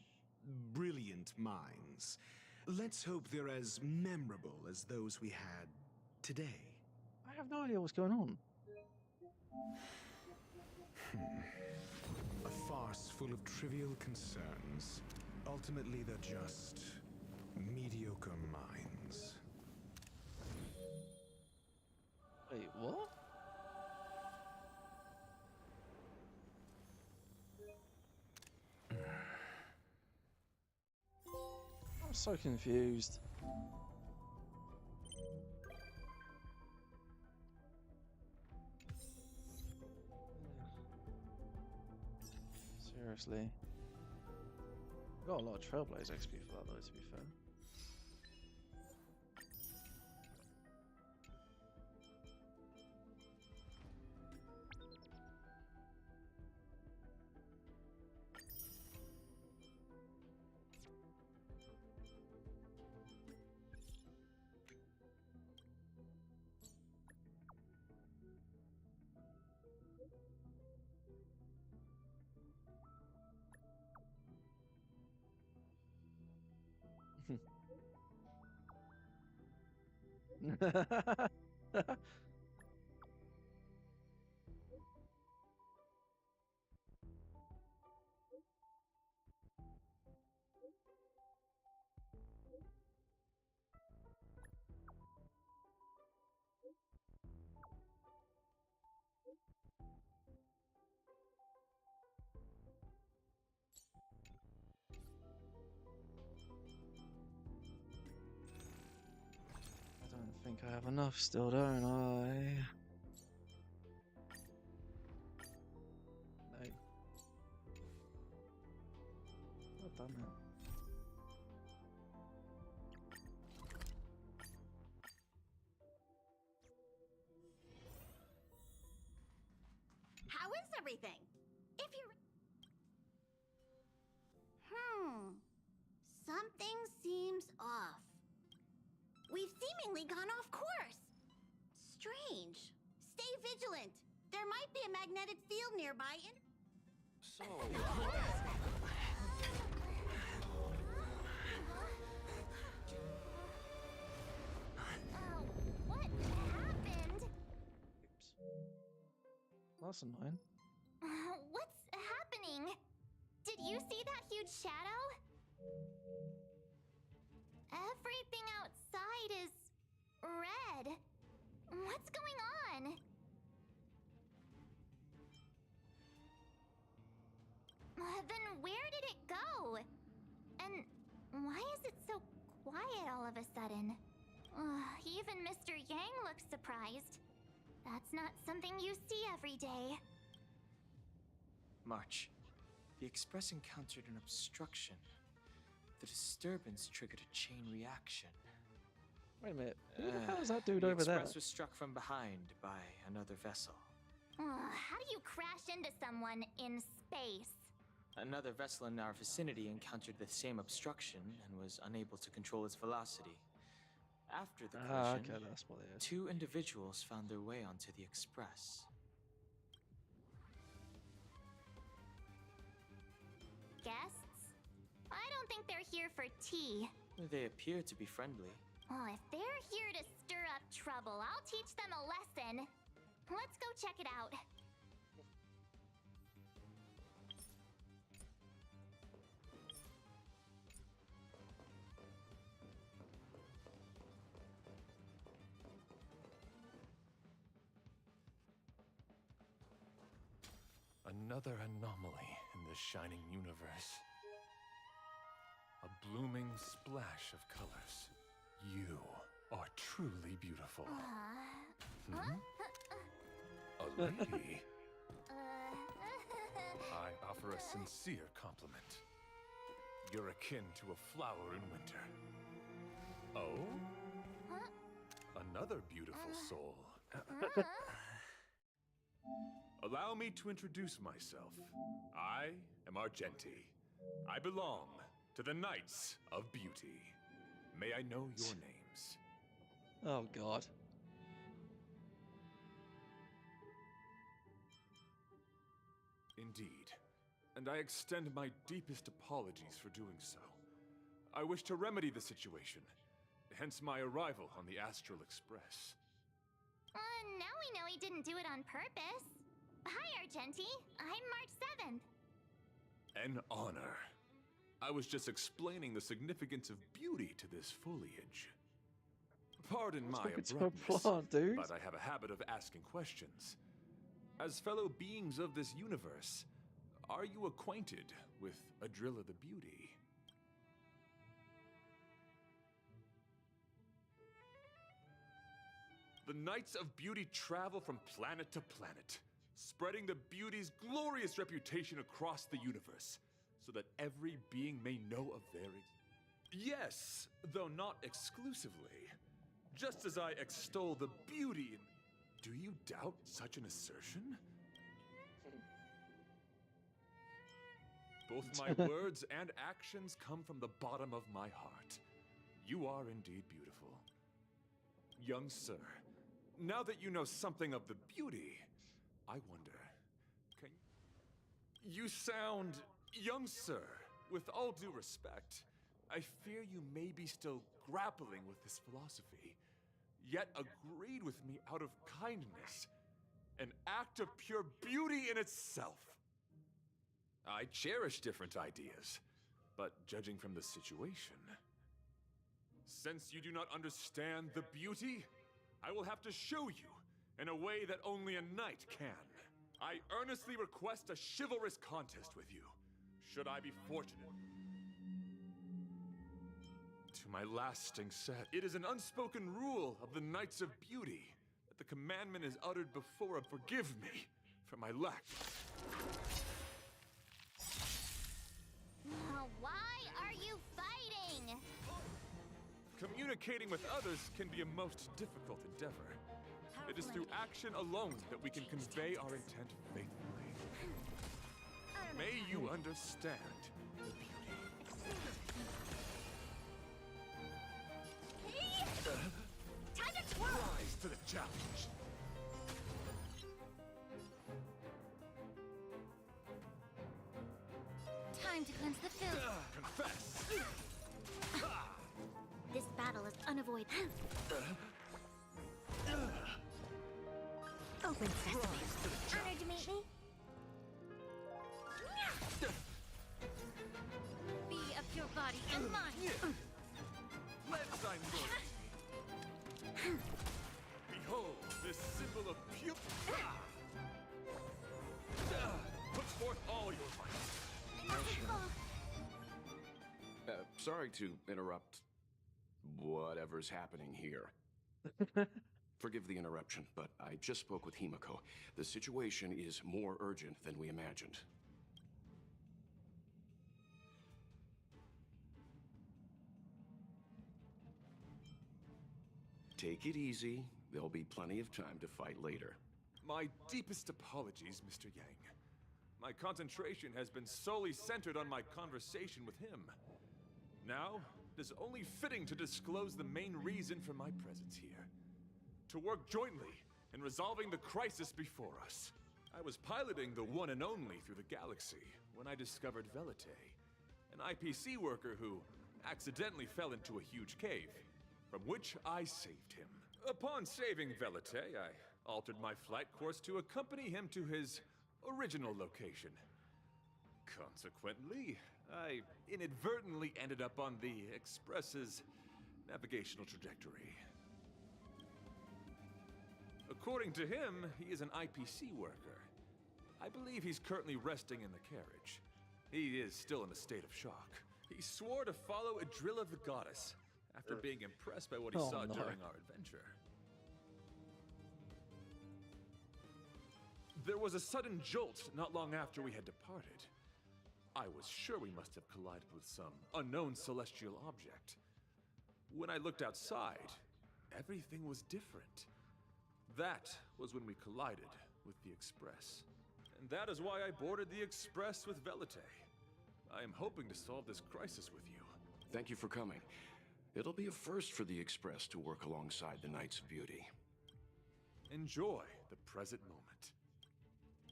brilliant minds. Let's hope they're as memorable as those we had today. I have no idea what's going on. A farce full of trivial concerns. Ultimately, they're just mediocre minds. Wait, what? I'm so confused. Seriously. Got a lot of Trailblaze XP for that though, to be fair. I think I have enough still, don't I? No. Well done, man. How is everything? If you... Something seems off. We've seemingly gone off course. Strange. Stay vigilant. There might be a magnetic field nearby and... So... what happened? That's annoying. What's happening? Did you see that huge shadow? Everything outside is red. What's going on? Then where did it go? And why is it so quiet all of a sudden? Even Mr. Yang looks surprised. That's not something you see every day. March, the Express encountered an obstruction. The disturbance triggered a chain reaction. Wait a minute. Who the hell is that dude the over there? Express was struck from behind by another vessel. How do you crash into someone in space? Another vessel in our vicinity encountered the same obstruction and was unable to control its velocity. After the collision, okay, that's what it is. 2 individuals found their way onto the Express. Guests? I don't think they're here for tea. They appear to be friendly. Oh, if they're here to stir up trouble, I'll teach them a lesson. Let's go check it out. Another anomaly in this shining universe. A blooming splash of colors. You are truly beautiful. A lady? I offer a sincere compliment. You're akin to a flower in winter. Oh? Another beautiful soul. Allow me to introduce myself. I am Argenti. I belong to the Knights of Beauty. May I know your names? Oh, God. Indeed. And I extend my deepest apologies for doing so. I wish to remedy the situation, hence my arrival on the Astral Express. Now we know he didn't do it on purpose. Hi, Argenti. I'm March 7th. An honor. I was just explaining the significance of beauty to this foliage. Pardon my abruptness, dude. but I have a habit of asking questions. As fellow beings of this universe, are you acquainted with Adrilla the Beauty? The Knights of Beauty travel from planet to planet, spreading the beauty's glorious reputation across the universe, so that every being may know of their Yes, though not exclusively. Just as I extol the beauty in... Do you doubt such an assertion? Both my words and actions come from the bottom of my heart. You are indeed beautiful. Young sir, now that you know something of the beauty, I wonder, can... You sound... Young sir, with all due respect, I fear you may be still grappling with this philosophy, yet agreed with me out of kindness, an act of pure beauty in itself. I cherish different ideas, but judging from the situation... Since you do not understand the beauty, I will have to show you in a way that only a knight can. I earnestly request a chivalrous contest with you, should I be fortunate. To my lasting set, it is an unspoken rule of the Knights of Beauty that the commandment is uttered before a forgive me for my lack. Why are you fighting? Communicating with others can be a most difficult endeavor. It is through action alone that we can convey our intent faithfully. May you understand the beauty. Time to twirl! Rise to the challenge. Time to cleanse the filth. Confess. This battle is unavoidable. Open sesame. Honored to meet me. Be of your body and mind. Let thine loyalty. Behold, this symbol of pure... Put forth all your might. Sorry to interrupt whatever's happening here. Forgive the interruption, but I just spoke with Himiko. The situation is more urgent than we imagined. Take it easy. There'll be plenty of time to fight later. My deepest apologies, Mr. Yang. My concentration has been solely centered on my conversation with him. Now, it is only fitting to disclose the main reason for my presence here. To work jointly in resolving the crisis before us. I was piloting the one and only through the galaxy when I discovered Velite, an IPC worker who accidentally fell into a huge cave, from which I saved him. Upon saving Velite, I altered my flight course to accompany him to his original location. Consequently, I inadvertently ended up on the Express's navigational trajectory. According to him, he is an IPC worker. I believe he's currently resting in the carriage. He is still in a state of shock. He swore to follow Adrilla the Goddess after being impressed by what he saw during our adventure. There was a sudden jolt not long after we had departed. I was sure we must have collided with some unknown celestial object. When I looked outside, everything was different. That was when we collided with the Express. And that is why I boarded the Express with Velite. I am hoping to solve this crisis with you. Thank you for coming. It'll be a first for the Express to work alongside the Knights of Beauty. Enjoy the present moment.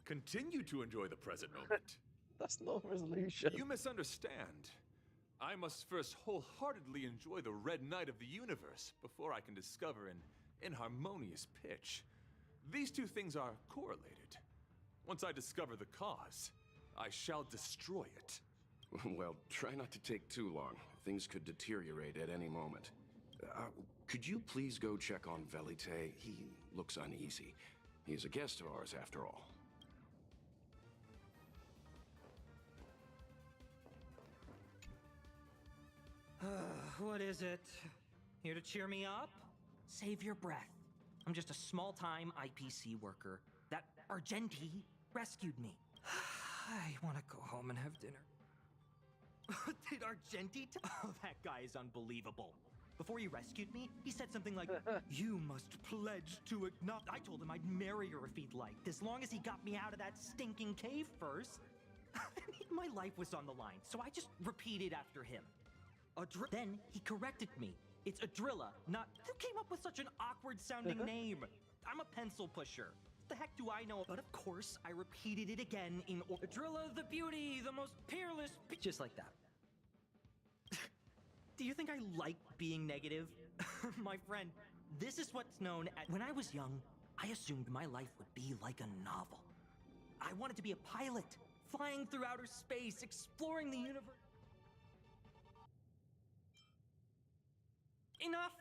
Continue to enjoy the present moment. That's not a resolution. You misunderstand. I must first wholeheartedly enjoy the Red Knight of the universe before I can discover an inharmonious pitch. These two things are correlated. Once I discover the cause, I shall destroy it. Well, try not to take too long. Things could deteriorate at any moment. Could you please go check on Velite? He looks uneasy. He's a guest of ours, after all. What is it? Here to cheer me up? Save your breath. I'm just a small-time IPC worker. That Argenti rescued me. I want to go home and have dinner. Did Argenti Oh, that guy is unbelievable. Before he rescued me, he said something like, "You must pledge to acknowledge." I told him I'd marry her if he'd liked, as long as he got me out of that stinking cave first. My life was on the line, so I just repeated after him. Then he corrected me. It's Adrilla, not... Who came up with such an awkward-sounding name? I'm a pencil pusher. What the heck do I know? But of course, I repeated it again in Adrilla the Beauty, the most peerless... Just like that. Do you think I like being negative? My friend, this is what's known as... When I was young, I assumed my life would be like a novel. I wanted to be a pilot, flying through outer space, exploring the universe. Enough!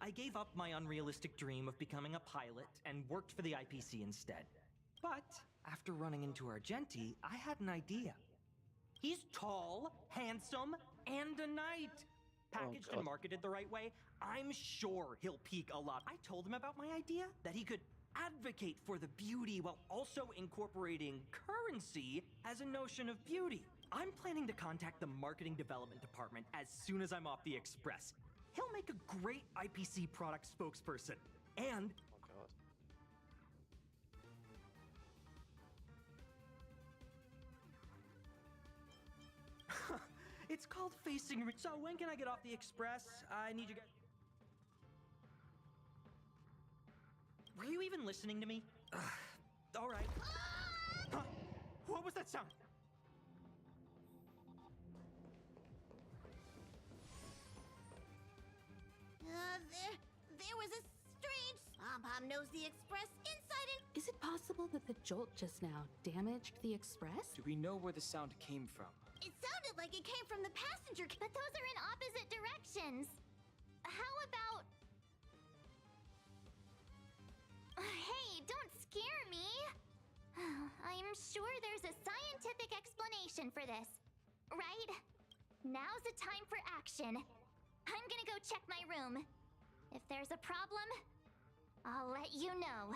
I gave up my unrealistic dream of becoming a pilot and worked for the IPC instead. But after running into Argenti, I had an idea. He's tall, handsome, and a knight. Packaged and marketed the right way, I'm sure he'll peak a lot. I told him about my idea, that he could advocate for the beauty while also incorporating currency as a notion of beauty. I'm planning to contact the marketing development department as soon as I'm off the Express. He'll make a great IPC product spokesperson. And... It's called facing... So when can I get off the Express? I need you guys... Were you even listening to me? All right. Huh? What was that sound? There was a strange... Pom-Pom knows the Express inside and... Is it possible that the jolt just now damaged the Express? Do we know where the sound came from? It sounded like it came from the passenger... But those are in opposite directions. How about... Hey, don't scare me. I'm sure there's a scientific explanation for this, right? Now's the time for action. I'm gonna go check my room. If there's a problem, I'll let you know.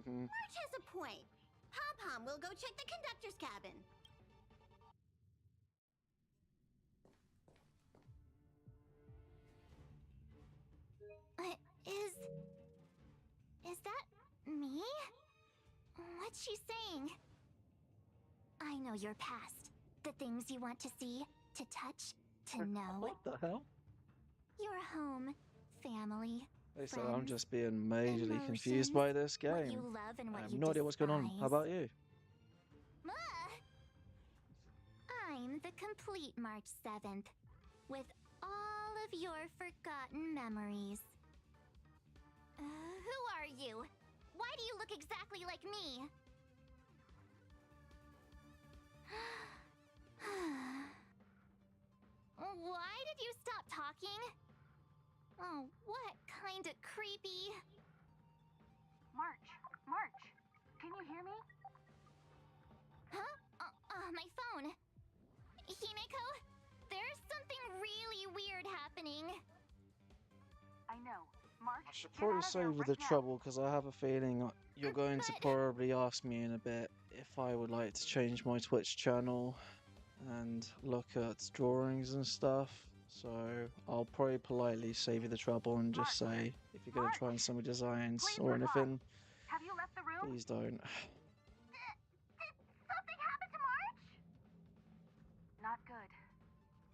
March has a point. Pom-Pom will go check the conductor's cabin. What's she saying? I know your past. The things you want to see, to touch, to know. What the hell? Your home, family, So I'm friends, just being majorly confused emotions, by this what game. you love and what I have you no idea what's going on. How about you? I'm the complete March 7th, with all of your forgotten memories. Who are you? Why do you look exactly like me? Why did you stop talking? Oh, what kind of creepy... March, can you hear me? Huh? My phone. Himeko, there's something really weird happening. I know. March, I should probably save you the trouble because I have a feeling you're going to probably ask me in a bit if I would like to change my Twitch channel and look at drawings and stuff. So I'll probably politely save you the trouble and just say if you're going to try and send me designs or anything, Have you left the room? please don't. Did something happen to March? Not good.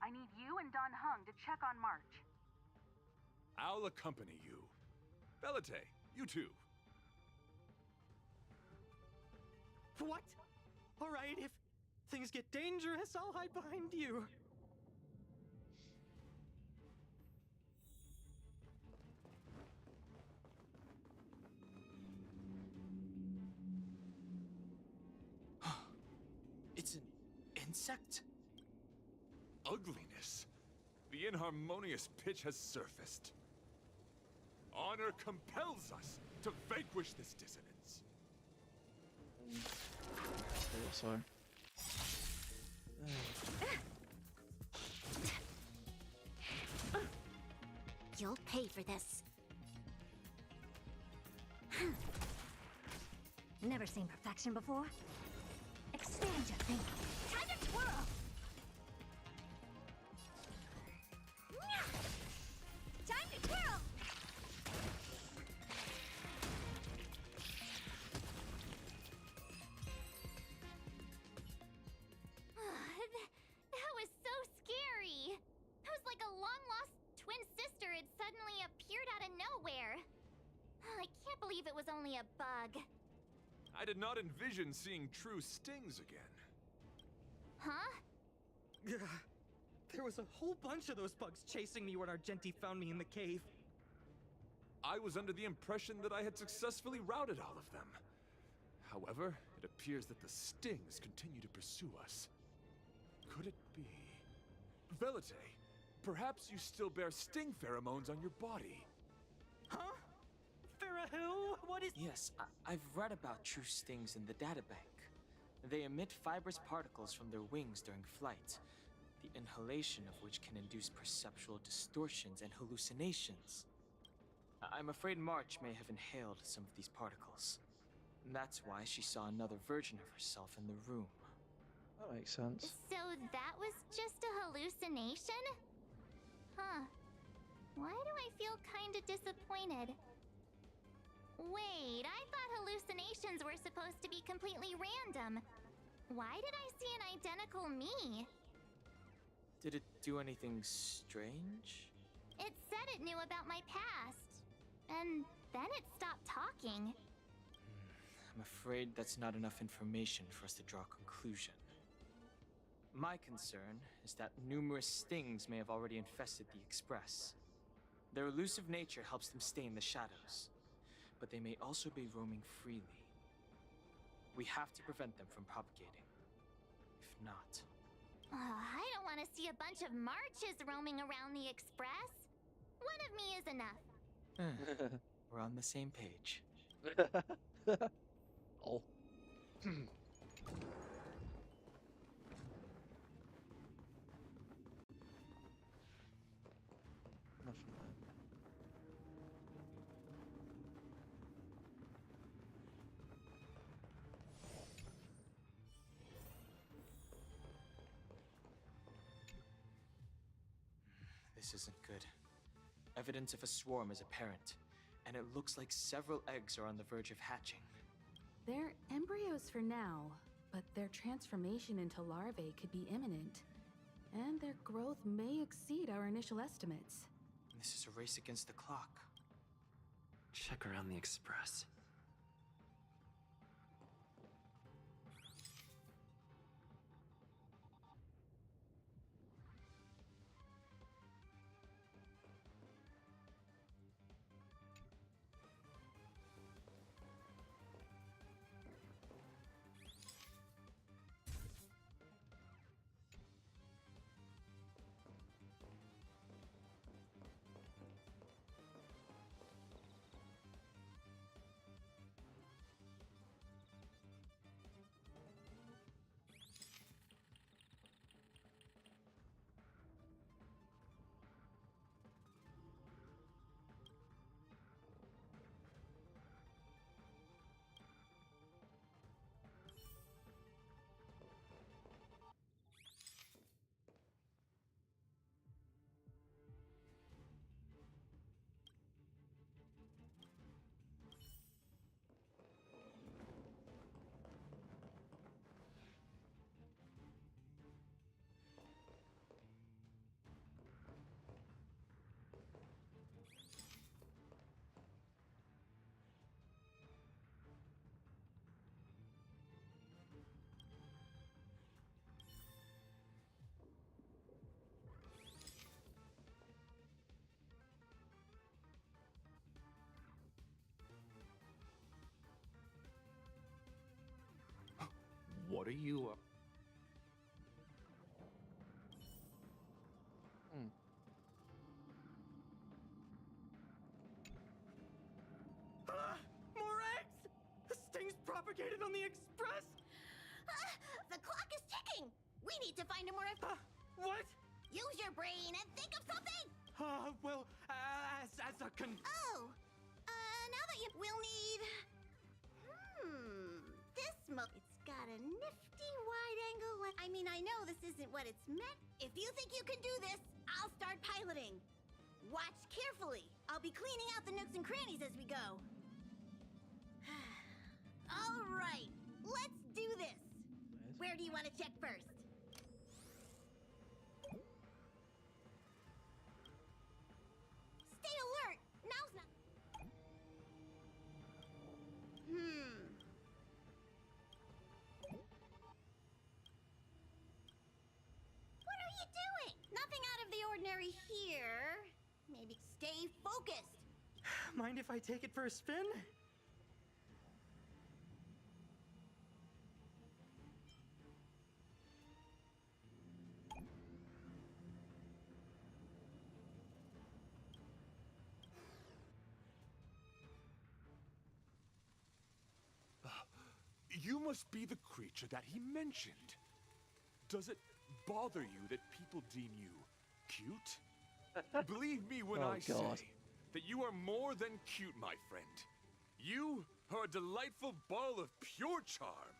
I need you and Don Hung to check on March. I'll accompany you. Belite, you too. What? Alright, if things get dangerous, I'll hide behind you. It's an insect? Ugliness. The inharmonious pitch has surfaced. Honor compels us to vanquish this dissonance. Sorry. You'll pay for this. Never seen perfection before. Expand your thinking. Time to twirl! Time to twirl! That was so scary. It was like a long-lost twin sister had suddenly appeared out of nowhere. I can't believe it was only a bug. I did not envision seeing true stings again. Huh? There was a whole bunch of those bugs chasing me when Argenti found me in the cave. I was under the impression that I had successfully routed all of them. However, it appears that the stings continue to pursue us. Could it be... Velite, perhaps you still bear sting pheromones on your body. Huh? Farah, what is... Yes, I've read about true stings in the databank. They emit fibrous particles from their wings during flight, the inhalation of which can induce perceptual distortions and hallucinations. I'm afraid March may have inhaled some of these particles. That's why she saw another version of herself in the room. That makes sense. So that was just a hallucination? Huh. Why do I feel kinda disappointed? Wait, I thought hallucinations were supposed to be completely random. Why did I see an identical me? Did it do anything strange? It said it knew about my past. And then it stopped talking. I'm afraid that's not enough information for us to draw a conclusion. My concern is that numerous stings may have already infested the Express. Their elusive nature helps them stay in the shadows, but they may also be roaming freely. We have to prevent them from propagating. If not... I don't want to see a bunch of Marches roaming around the Express. One of me is enough. We're on the same page. Oh. Nothing there. This isn't good. Evidence of a swarm is apparent, and it looks like several eggs are on the verge of hatching. They're embryo embryos for now, but their transformation into larvae could be imminent. And their growth may exceed our initial estimates. This is a race against the clock. Check around the Express. What are you up? More eggs! The sting's propagated on the Express! The clock is ticking! We need to find a more... What? Use your brain and think of something! Well, as a Oh! Now that you... We'll need... This It's got a nifty wide angle... I mean, I know this isn't what it's meant. If you think you can do this, I'll start piloting. Watch carefully. I'll be cleaning out the nooks and crannies as we go. All right, let's do this. Where do you want to check first? Stay alert. Now's not... What are you doing? Nothing out of the ordinary here. Maybe stay focused. Mind if I take it for a spin? You must be the creature that he mentioned. Does it bother you that people deem you cute? Believe me when I say that you are more than cute, my friend. You are a delightful ball of pure charm.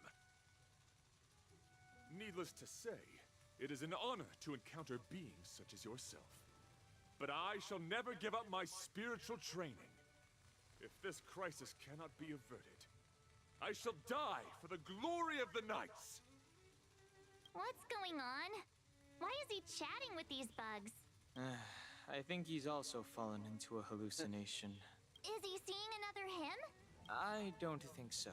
Needless to say, it is an honor to encounter beings such as yourself. But I shall never give up my spiritual training. If this crisis cannot be averted, I shall die for the glory of the Knights! What's going on? Why is he chatting with these bugs? I think he's also fallen into a hallucination. Is he seeing another him? I don't think so.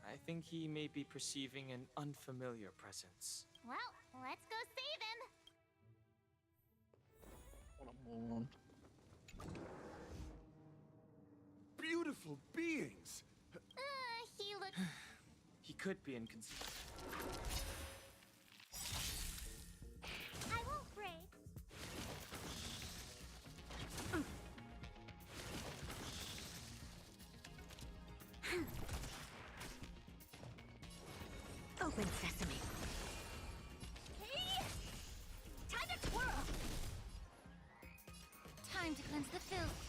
I think he may be perceiving an unfamiliar presence. Well, let's go save him! What a moron. Beautiful beings! He looks... He could be inconceivable. I won't break. Open sesame. Hey! Time to twirl! Time to cleanse the filth.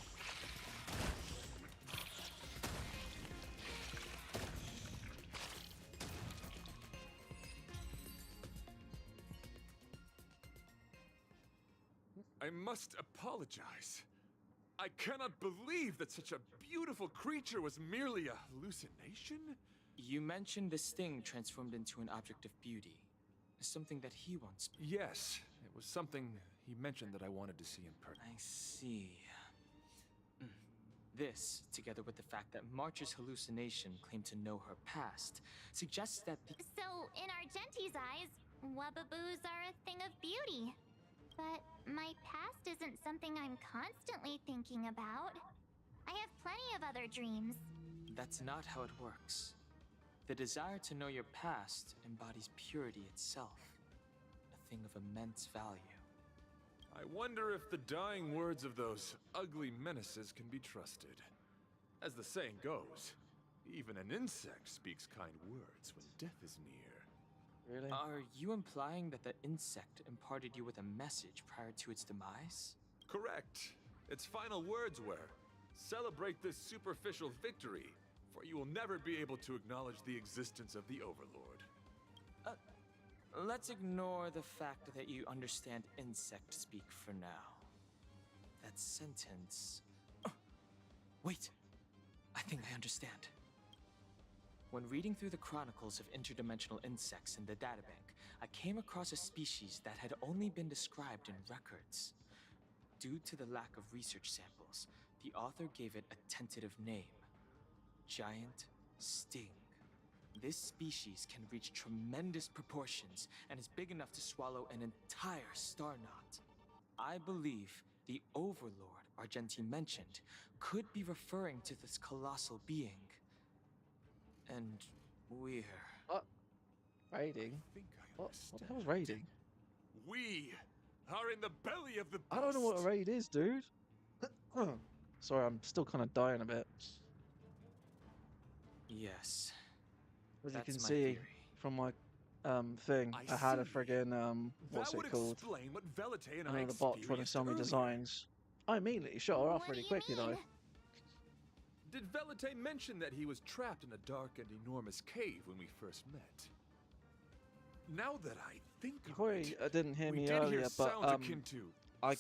I must apologize. I cannot believe that such a beautiful creature was merely a hallucination. You mentioned this thing transformed into an object of beauty. Something that he wants. Yes, it was something he mentioned that I wanted to see in person. I see. This, together with the fact that March's hallucination claimed to know her past, suggests that the— So, in Argenti's eyes, Wubbaboos are a thing of beauty. But my past isn't something I'm constantly thinking about. I have plenty of other dreams. That's not how it works. The desire to know your past embodies purity itself, a thing of immense value. I wonder if the dying words of those ugly menaces can be trusted. As the saying goes, even an insect speaks kind words when death is near. Really? Are you implying that the insect imparted you with a message prior to its demise? Correct. Its final words were, "Celebrate this superficial victory, for you will never be able to acknowledge the existence of the Overlord." Let's ignore the fact that you understand insect speak for now. That sentence... Oh, wait! I think I understand. When reading through the chronicles of interdimensional insects in the databank, I came across a species that had only been described in records. Due to the lack of research samples, the author gave it a tentative name. Giant Sting. This species can reach tremendous proportions and is big enough to swallow an entire star knot. I believe the Overlord Argenti mentioned could be referring to this colossal being. And we're... What? Raiding? What the hell's raiding? We are in the belly of the beast. I don't know what a raid is, dude. Sorry, I'm still kind of dying a bit. Yes. As you That's can my see theory. from my thing, I had a friggin' what's that would it called? explain what Velite and I Another bot trying to sell me experienced earlier. designs. I immediately shut her off really quickly though. Did Velite mention that he was trapped in a dark and enormous cave when we first met? Now that I think You of probably it, didn't hear we me did earlier, hear but sounds akin to I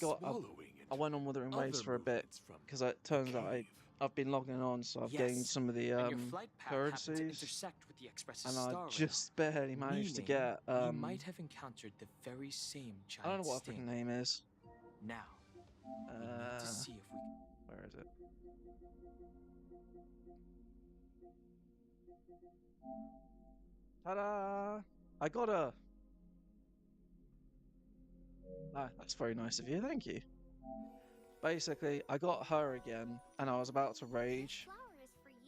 went on with it in waves for a bit because it turns out I've been logging on, so I've gained some of the and your flight path happened to currencies, intersect with the Express's and star I rail, just barely managed to meaning get you might have encountered the very same giant I don't know what her sting. freaking name is. Now, we need to see if we Where is it? Ta-da! I got her! Ah, that's very nice of you, thank you. Basically, I got her again, and I was about to rage,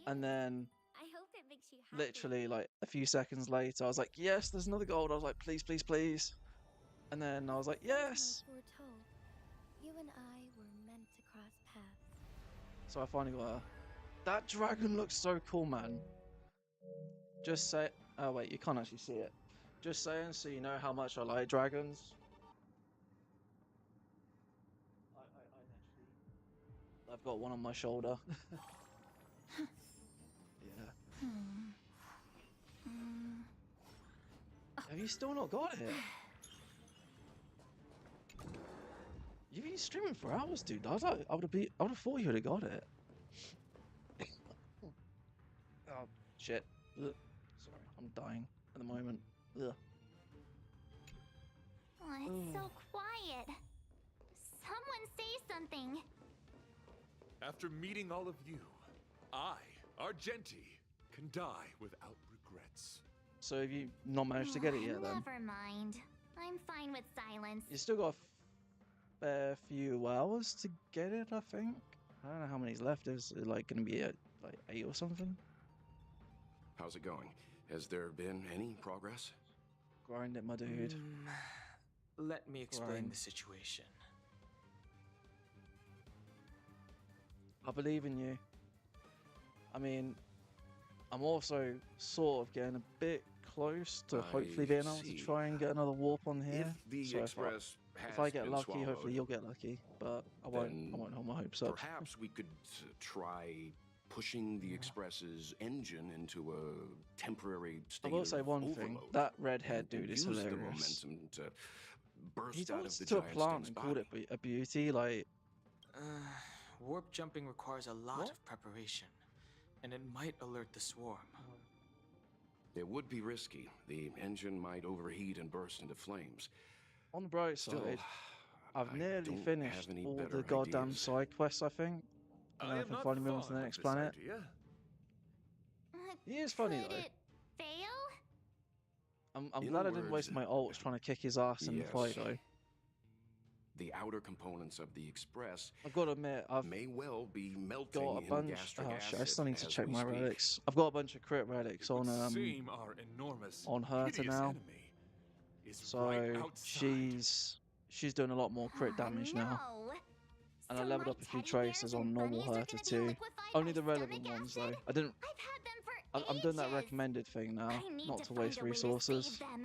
and then I hope it makes you happy. literally like a few seconds later, I was like, yes, there's another gold. I was like, please, please, please. And then I was like, yes! Foretold. You and I were meant to cross paths. So I finally got her. That dragon looks so cool, man. Just say, oh wait, you can't actually see it. Just saying so you know how much I like dragons. I've got one on my shoulder. Yeah. Have you still not got it? You've been streaming for hours, dude. I would have thought you would have got it. Oh shit. Ugh. Sorry, I'm dying at the moment. Ugh. Oh, it's so quiet. Someone say something. After meeting all of you, I, Argenti, can die without regrets. So have you not managed to get it yet then? Never mind. I'm fine with silence. You still got a fair few hours to get it, I think. I don't know how many's left. Is it like going to be at like 8 or something? How's it going? Has there been any progress? Grind it, my dude. Let me explain Grind. the situation. I believe in you. I mean, I'm also sort of getting a bit close to hopefully being able to try and get another warp on here. If the So Express if I has get been lucky, swallowed, hopefully you'll get lucky. But I won't hold my hopes up. perhaps we could try pushing the Express's engine into a temporary I state will say of one overload. thing. That redhead dude is Use the hilarious. momentum to burst He out of talks the to a giant plant sting's and called body. it a beauty. Like, Warp jumping requires a lot What? of preparation, and it might alert the swarm. It would be risky. The engine might overheat and burst into flames. On the bright Still, side, I've nearly don't finished have any all better the goddamn ideas. side quests, I think. And I I am can not finally move on to fond the of next this planet. idea. He is funny Could though. it fail? I'm In glad a I didn't word, waste my ults trying to kick his ass in the fight though. The outer components of the Express I've got to admit, I've may well be melting got a in bunch. gastric Oh acid shit! I still need to as check we my speak. relics. I've got a bunch of crit relics on Seem our enormous, Herta hideous now. enemy is So right outside. she's doing a lot more crit damage now. And I leveled up a few traces on normal Herta too. Only the relevant ones though. I didn't. I'm doing that recommended thing now, not to waste resources. And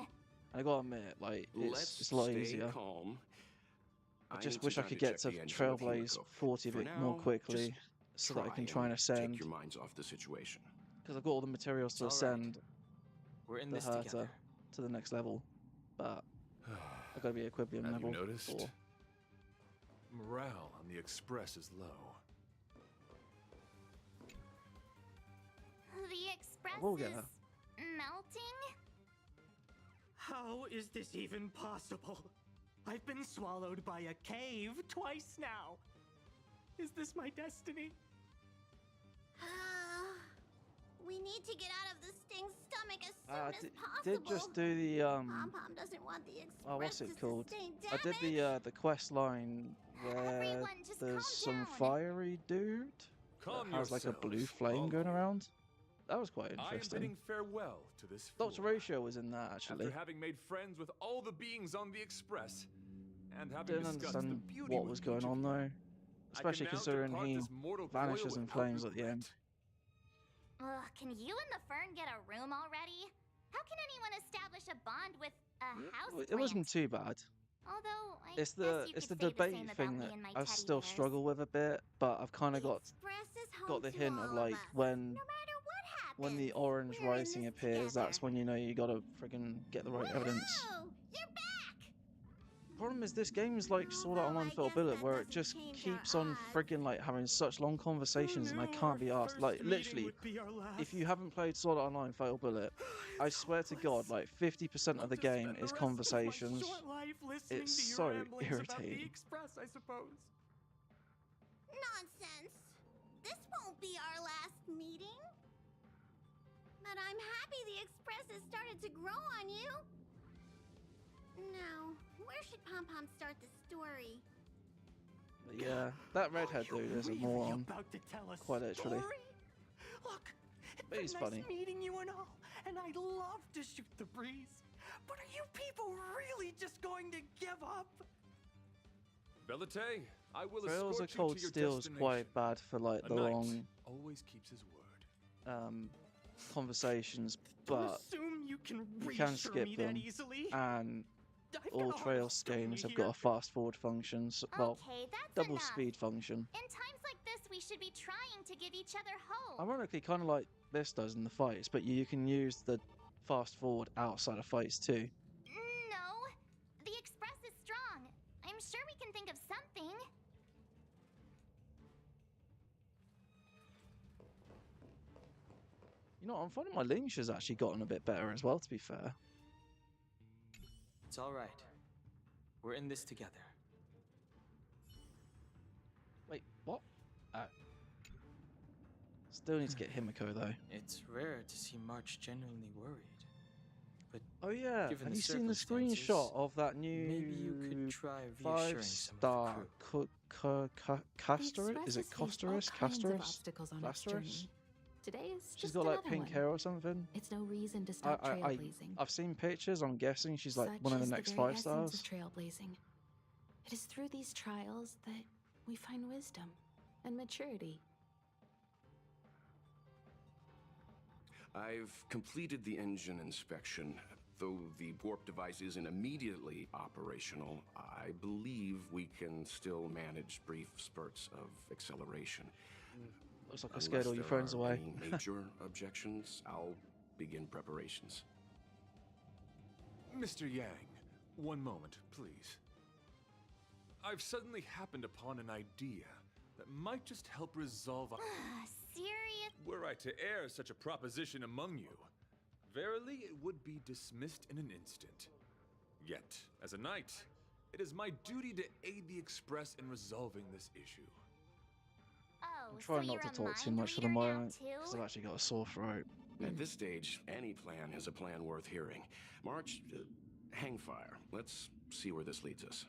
I gotta admit, like it's a lot stay easier. calm. I I just need to wish I double could get check to the engine with Trailblaze Himiko. 40 a For bit more now, quickly, just so that I can try and Take ascend. your minds off the situation. Because I've got all the materials to It's all right. ascend We're in the this Herta together. to the next level, but I've got to be Equilibrium Have you level. noticed? before. Morale on the Express is low. The express We'll get is her. melting? How is this even possible? I've been swallowed by a cave twice now. Is this my destiny? We need to get out of the Sting's stomach as soon I as possible. did just do the Pom-Pom doesn't want the Express oh, what's it to called? sustain I did the quest line where there's some fiery dude Calm that has like a blue yourselves, flame all going of you. around. That was quite I am interesting. bidding farewell to this Dr. Ratio was in that actually. After having made friends with all the beings on the Express, and having Didn't discussed understand the beauty what with was each going of on you, though, especially now considering depart he this mortal coil vanishes in without flames at the end. Ugh, can you and the Fern get a room already? How can anyone establish a bond with a house It wasn't too bad. Although, I It's guess the you it's the could say debate the same thing about that me and my I teddy still bears. struggle with a bit, but I've kind of got the hint of like when the orange writing appears, that's when you know you gotta friggin' get the right evidence. Problem is, this game is like Sword Art Online Fatal Bullet, where it just keeps on friggin' like having such long conversations, and I can't be asked. Like literally, if you haven't played Sword Art Online Fatal Bullet, I swear to God, like 50% of the game is conversations. It's so irritating. Express, I suppose. Nonsense. This won't be our last meeting. But I'm happy the Express has started to grow on you. Now, where should Pom-Pom start the story? But yeah, that redhead dude is a moron. Quite literally. Look, But he's nice funny. meeting you and all, and I'd love to shoot the breeze. But are you people really just going to give up? Velite, I will Trails of escort you Cold to your Steel is destination. quite bad for like A the knight long always keeps his word. conversations, Don't but assume you can you can reassure skip me them, that easily. and I've all got a heart Trails of stone games have here. got a fast forward function, so, well, Okay, that's double enough. speed function. In times like this, we should be trying to give each other hope. Ironically, kind of like this does in the fights, but you can use the fast forward outside of fights too. No, the Express is strong. I'm sure we can think of something. You know, I'm finding my Lynch has actually gotten a bit better as well, to be fair. It's all right. We're in this together. Wait, what? Still need to get Himiko though. It's rare to see March genuinely worried. But Oh yeah, given have the you seen the circumstances, screenshot of that new maybe you could try reassuring some of the 5-star crew. Castorus? Is it Castorus? Castorus? obstacles on its Castorus? journey. Today is She's just got like another pink one. hair or something. It's no reason to stop trailblazing. I've seen pictures. I'm guessing she's like Such one of the is next very 5 essence stars. of trailblazing. It is through these trials that we find wisdom and maturity. I've completed the engine inspection. Though the warp device isn't immediately operational, I believe we can still manage brief spurts of acceleration. Looks like I scared all your Unless there friends are away. any major objections, I'll begin preparations. Mr. Yang, one moment, please. I've suddenly happened upon an idea that might just help resolve a... Serious? Were I to air such a proposition among you, verily it would be dismissed in an instant. Yet, as a knight, it is my duty to aid the Express in resolving this issue. Oh, I'm trying not to talk too much for the moment, because I've actually got a sore throat. At this stage, any plan is a plan worth hearing. March, hang fire. Let's see where this leads us.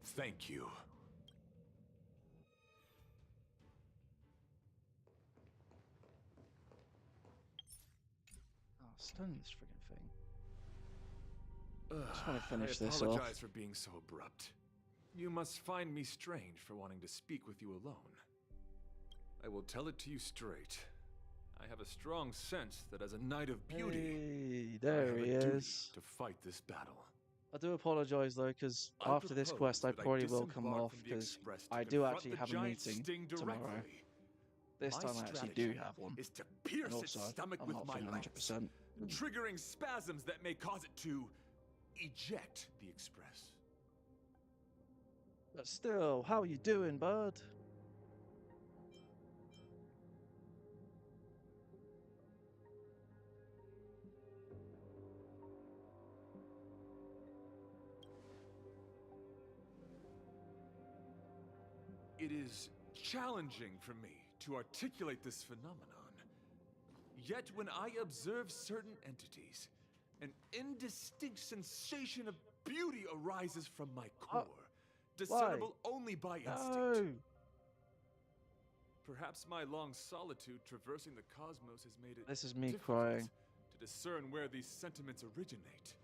Thank you. Oh, stun this friggin' thing. I just want to finish this I off. apologize for being so abrupt. You must find me strange for wanting to speak with you alone. I will tell it to you straight. I have a strong sense that as a knight of beauty, There I have he a duty is. to fight this battle. I do apologise though, because I after this propose quest I that I probably will come disembark off, from the because Express to I do confront actually the have a giant meeting Sting tomorrow. directly. This My time I actually do strategy have one. is to pierce And its also, stomach I'm with not my feeling lance, 100%. triggering spasms that may cause it to eject the Express. But still, how you doing, bud? It is challenging for me to articulate this phenomenon. Yet when I observe certain entities, an indistinct sensation of beauty arises from my core, discernible only by instinct. Perhaps my long solitude traversing the cosmos has made it This is me difficult crying. to discern where these sentiments originate.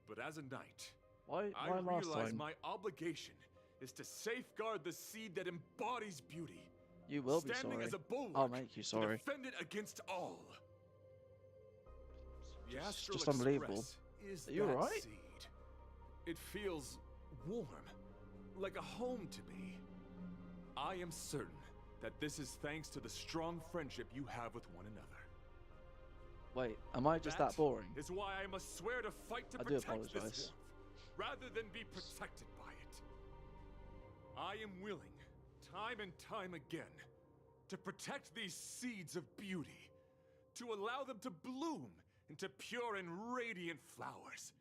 But as a knight, Why I last realize time? my obligation is to safeguard the seed that embodies beauty. You will be standing sorry. as a bulwark I'll make you to sorry. defend it against all. The It's Astral just unbelievable. Express is Are you that alright? seed. It feels warm, like a home to me. I am certain that this is thanks to the strong friendship you have with one another. Wait, am I just that boring? Is why I must swear to fight to I do protect this apologise. warmth, rather than be protected by it. I am willing, time and time again, to protect these seeds of beauty, to allow them to bloom into pure and radiant flowers,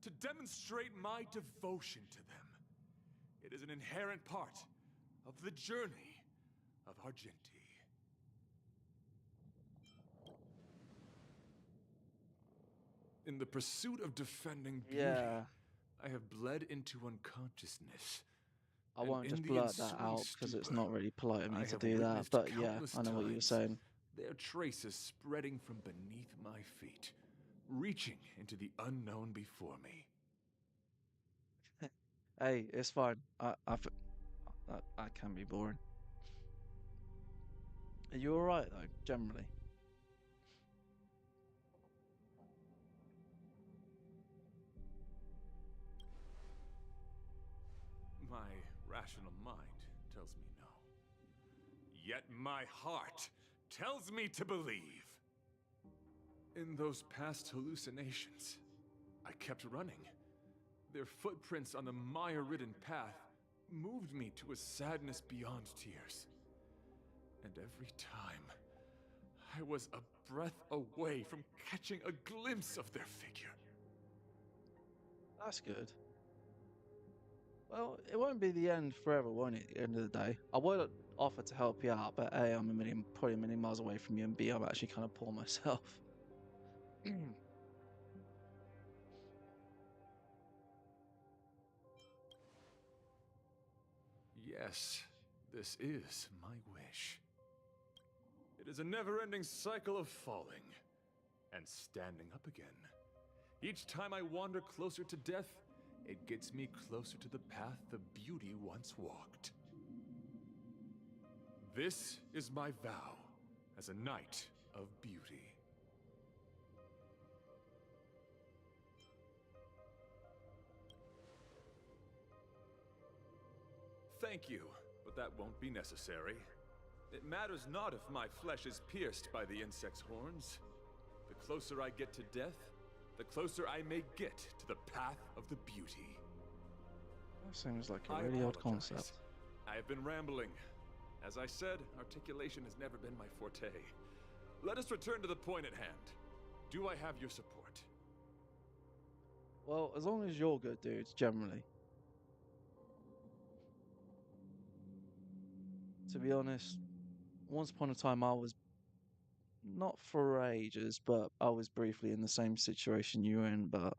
to demonstrate my devotion to them. It is an inherent part of the journey of Argenti. In the pursuit of defending beauty, Yeah. I have bled into unconsciousness. I And won't in just the blurt that ensuing out because it's stupor, not really polite of me I to have do that. witnessed But yeah, countless I know what you were times saying. Their traces spreading from beneath my feet, reaching into the unknown before me. Hey, it's fine. I can be boring. Are you alright though, generally? My rational mind tells me no. Yet my heart tells me to believe. In those past hallucinations, I kept running. Their footprints on the mire-ridden path moved me to a sadness beyond tears. And every time, I was a breath away from catching a glimpse of their figure. That's good. Well, it won't be the end forever, won't it? At the end of the day, I would offer to help you out, but A, I'm probably a million miles away from you, and B, I'm actually kind of poor myself. Yes, this is my wish. It is a never-ending cycle of falling and standing up again. Each time I wander closer to death, it gets me closer to the path the beauty once walked. This is my vow as a knight of beauty. Thank you, but that won't be necessary. It matters not if my flesh is pierced by the insect's horns. The closer I get to death, the closer I may get to the path of the beauty. That seems like a I really odd apologize. concept. I have been rambling. As I said, articulation has never been my forte. Let us return to the point at hand. Do I have your support? Well, as long as you're good, dudes, generally. To be honest, once upon a time I was, not for ages, but I was briefly in the same situation you were in, but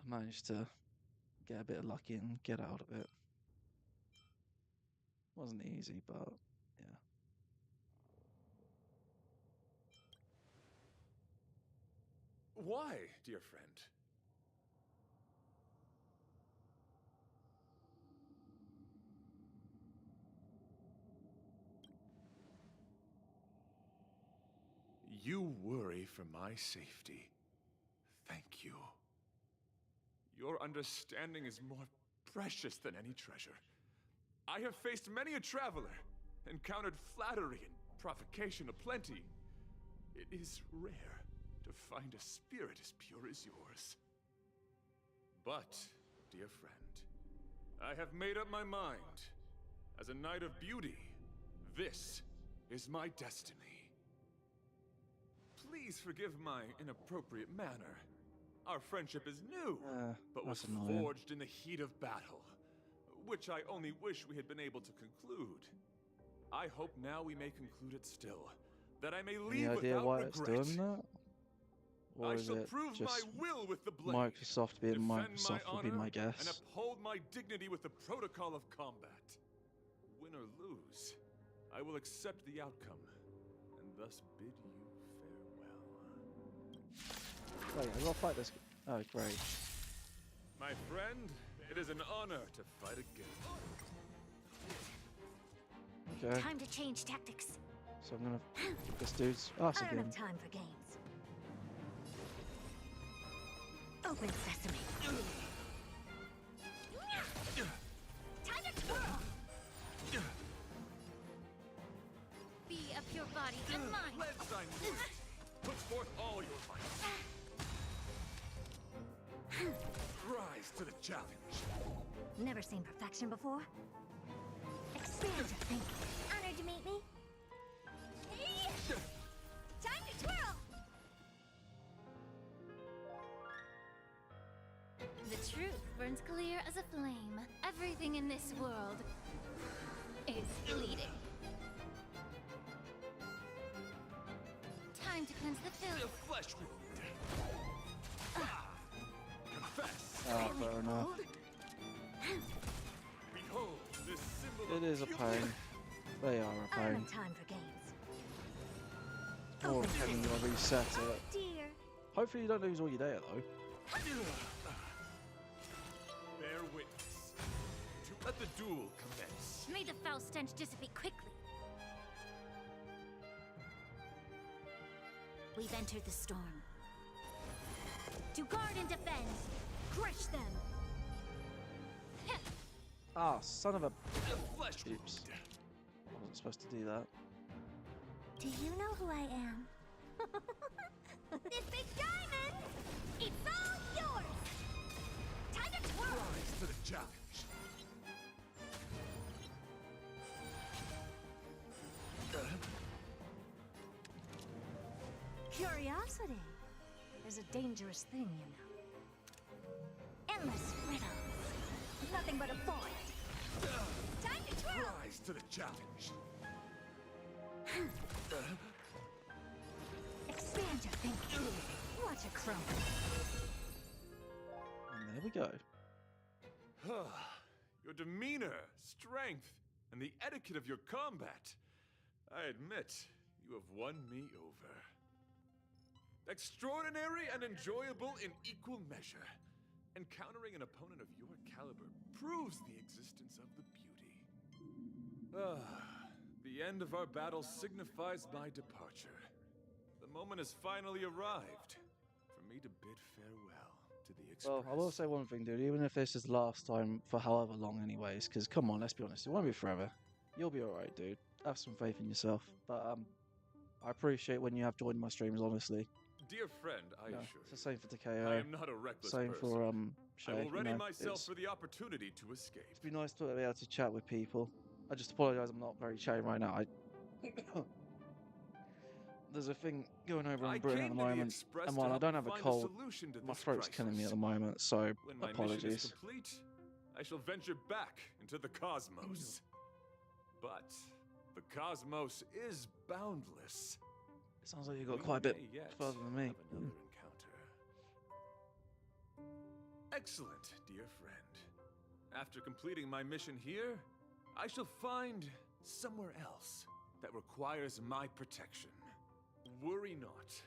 I managed to get a bit lucky and get out of it. Wasn't easy, but yeah. Why, dear friend? You worry for my safety. Thank you. Your understanding is more precious than any treasure. I have faced many a traveler, encountered flattery and provocation aplenty. It is rare to find a spirit as pure as yours. But, dear friend, I have made up my mind. As a knight of beauty, this is my destiny. Please forgive my inappropriate manner. Our friendship is new, but was forged in the heat of battle, which I only wish we had been able to conclude. I hope now we may conclude it still, that I may leave Any idea without why regret. it's doing that? Or I is shall it prove just my will with the blade, Microsoft being defend Microsoft would be honor, my and guess. uphold my dignity with the protocol of combat. Win or lose, I will accept the outcome, and thus bid you farewell. Wait, I gotta fight this. Oh, great. My friend, it is an honor to fight again. Okay. Time to change tactics. So I'm gonna get this dude's ass I don't again. have time for games. Open sesame. Time to twirl. Be of your body and mind. Bledstein Wood, put forth all your might. Rise to the challenge. Never seen perfection before. Expand your thinking. Honored to meet me. Time to twirl. The truth burns clear as a flame. Everything in this world is bleeding. Time to cleanse the filth. Flesh wound. Confess. Ah, fair enough. Behold this symbol It is a pain. They are a I don't pain. have time for games. Oh, Kevin, gonna reset it. Dear. Hopefully you don't lose all your data though. Bear witness. To let the duel commence. May the foul stench dissipate quickly. We've entered the storm. To guard and defend. Crush them. Ah, son of a. Flesh Oops. I wasn't supposed to do that. Do you know who I am? This big diamond! It's all yours! Time to twirl! Rise to the challenge. Curiosity is a dangerous thing, you know. Endless riddles. Nothing but a void. Time to twirl! Rise to the challenge. Expand your thinking. Watch it crumble. And there we go. Your demeanor, strength, and the etiquette of your combat. I admit, you have won me over. Extraordinary and enjoyable in equal measure. Encountering an opponent of your caliber proves the existence of the beauty. The end of our battle signifies my departure. The moment has finally arrived for me to bid farewell to the Express. Well, I will say one thing, dude. Even if this is the last time for however long, anyways, because come on, let's be honest, it won't be forever. You'll be alright, dude. Have some faith in yourself. But I appreciate when you have joined my streams, honestly. Dear friend, I You know, assure it's the you, same for TKO. I am not a reckless Same person. for Shay. I will ready you know, myself it's for the opportunity to escape. be nice to be able to chat with people. I just apologise, I'm not very chatty right now. there's a thing going over I in Britain at came the to the moment, Express and to while I help don't you have a find cold, solution to my this throat's killing me at crisis. the moment, so When my mission is apologies. complete, I shall venture back into the cosmos. But the cosmos is boundless. It sounds like you got We quite a bit may yet further than me. have another encounter. Excellent, dear friend. After completing my mission here, I shall find somewhere else that requires my protection. Worry not.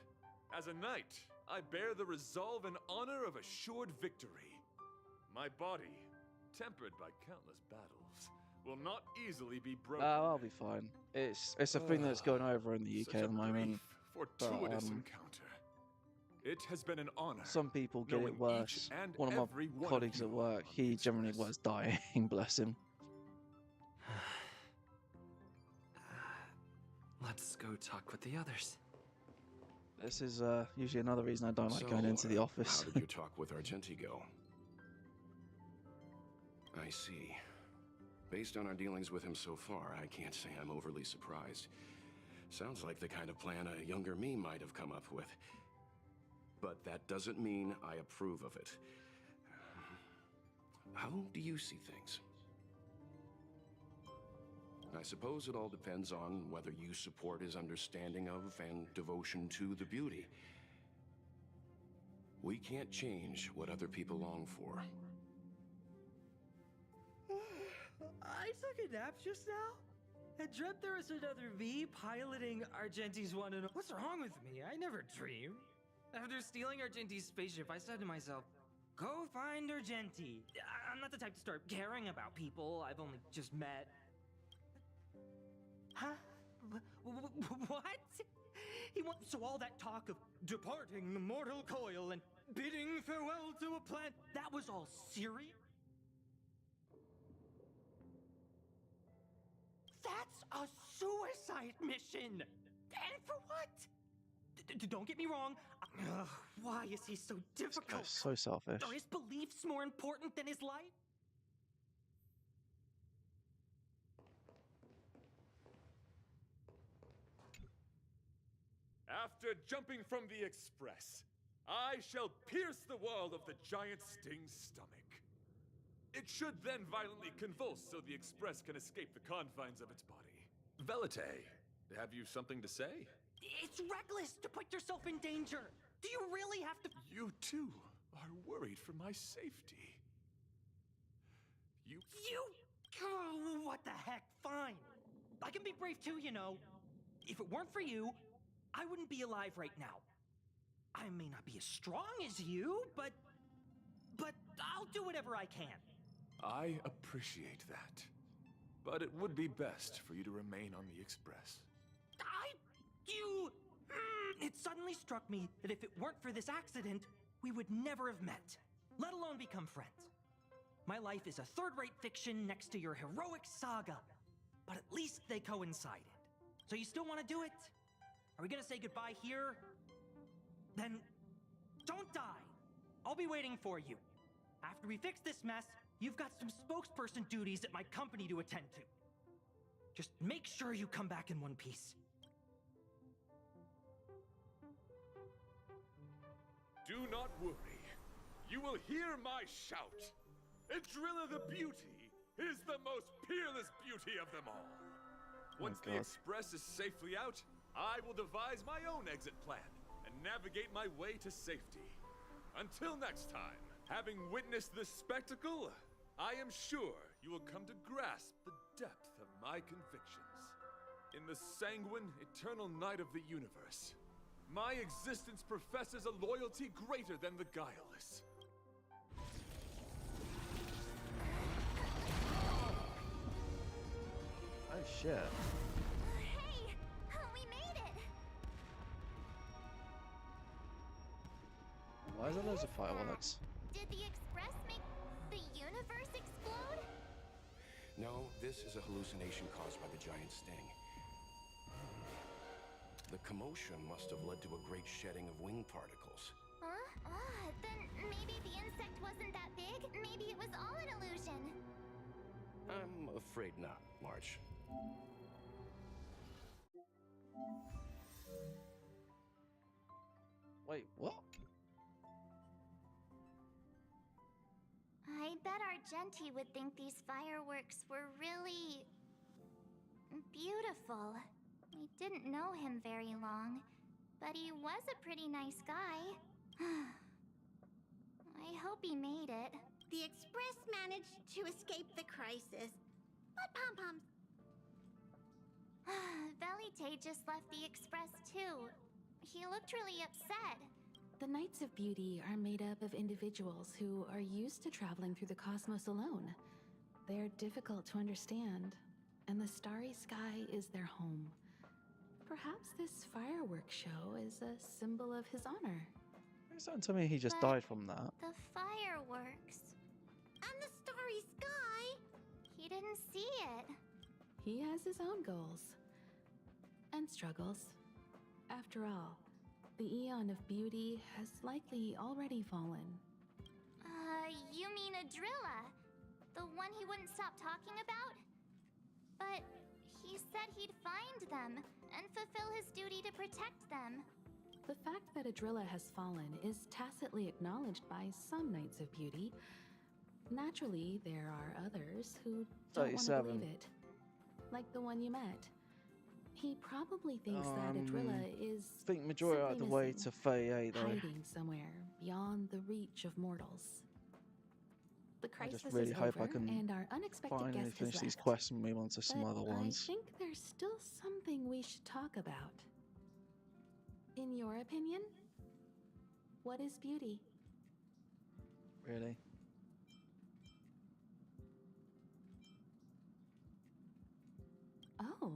As a knight, I bear the resolve and honor of assured victory. My body, tempered by countless battles, will not easily be broken. I'll be fine. It's a thing that's going over in the UK Such at a the moment. brief, fortuitous But, encounter. It has been an honor. some people get knowing it worse. each and One of every my one colleagues you at work, he generally was dying, bless him. Let's go talk with the others. This is usually another reason I don't like So, going into the office. How did your talk with Argenti go? I see. Based on our dealings with him so far, I can't say I'm overly surprised. Sounds like the kind of plan a younger me might have come up with. But that doesn't mean I approve of it. How do you see things? I suppose it all depends on whether you support his understanding of and devotion to the beauty. We can't change what other people long for. I took a nap just now and dreamt there was another me piloting Argenti's one and... What's wrong with me? I never dream. After stealing Argenti's spaceship, I said to myself, go find Argenti. I'm not the type to start caring about people I've only just met. Huh? What? He wants... So all that talk of departing the mortal coil and bidding farewell to a planet, that was all serious? That's a suicide mission! And for what? Don't get me wrong. Why is he so difficult? Guy's so selfish. Are his beliefs more important than his life? After jumping from the Express, I shall pierce the wall of the giant sting's stomach. It should then violently convulse so the Express can escape the confines of its body. Velite, have you something to say? It's reckless to put yourself in danger. Do you really have to... You too are worried for my safety. You... Oh, what the heck? Fine. I can be brave too, you know. If it weren't for you, I wouldn't be alive right now. I may not be as strong as you, but I'll do whatever I can. I appreciate that. But it would be best for you to remain on the Express. It suddenly struck me that if it weren't for this accident, we would never have met, let alone become friends. My life is a third-rate fiction next to your heroic saga, but at least they coincided. So you still want to do it? Are we gonna say goodbye here? Then don't die. I'll be waiting for you. After we fix this mess, you've got some spokesperson duties at my company to attend to. Just make sure you come back in one piece. Do not worry. You will hear my shout. Idrilla the Beauty is the most peerless beauty of them all. Once the Express is safely out, I will devise my own exit plan and navigate my way to safety. Until next time, having witnessed this spectacle, I am sure you will come to grasp the depth of my convictions. In the sanguine, eternal night of the universe, my existence professes a loyalty greater than the guileless. Oh shit. Hey! We made it! Why is there loads of fireworks? Did the Express make the universe explode? No, this is a hallucination caused by the giant sting. The commotion must have led to a great shedding of wing particles. Huh? Then maybe the insect wasn't that big? Maybe it was all an illusion. I'm afraid not, March. Wait, what? I bet Argenti would think these fireworks were really beautiful. I didn't know him very long, but he was a pretty nice guy. I hope he made it. The Express managed to escape the crisis. But Pom-Pom... Velite just left the Express too. He looked really upset. The Knights of Beauty are made up of individuals who are used to traveling through the cosmos alone. They're difficult to understand, and the starry sky is their home. Perhaps this fireworks show is a symbol of his honor. Don't tell me he just But died from that. the fireworks. And the starry sky! He didn't see it. He has his own goals and struggles. After all, the Eon of Beauty has likely already fallen. You mean Adrilla? The one he wouldn't stop talking about? But he said he'd find them and fulfill his duty to protect them. The fact that Adrilla has fallen is tacitly acknowledged by some Knights of Beauty. Naturally, there are others who don't want to 37. believe it. Like the one you met. He probably thinks that Adrilla is I think majority are simply the way missing, to 38 though. hiding somewhere beyond the reach of mortals. The I crisis just really is hope over, I can and our unexpected finally guest finish has these left. quests and move on to some But other ones. I think there's still something we should talk about. In your opinion, what is beauty? Really? Oh,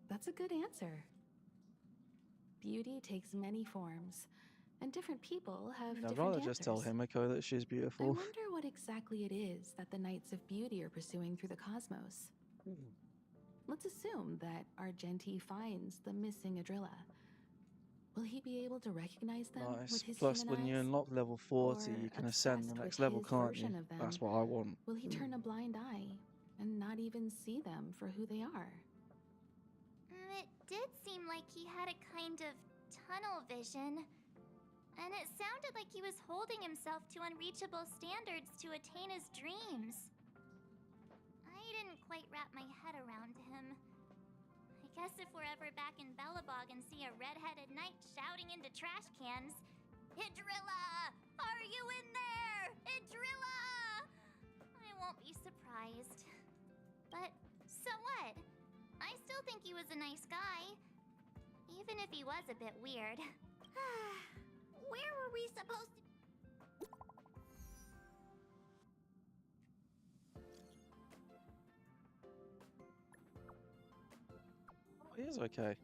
that's a good answer. Beauty takes many forms, and different people have I'd different rather answers. just tell Himiko that she's I beautiful. wonder what exactly it is that the Knights of Beauty are pursuing through the cosmos. Let's assume that Argenti finds the missing Adrilla. Will he be able to recognize them with Nice. his Plus, human when you eyes? unlock level 40, you Or can ascend the obsessed next with level, his can't you? version of them? That's what I want. Will he turn a blind eye and not even see them for who they are? It did seem like he had a kind of tunnel vision. And it sounded like he was holding himself to unreachable standards to attain his dreams. I didn't quite wrap my head around him. I guess if we're ever back in Belobog and see a red-headed knight shouting into trash cans, "Idrilla! Are you in there? Idrilla!" I won't be surprised. But so what? I still think he was a nice guy. Even if he was a bit weird. Where were we supposed to... Oh, he is okay.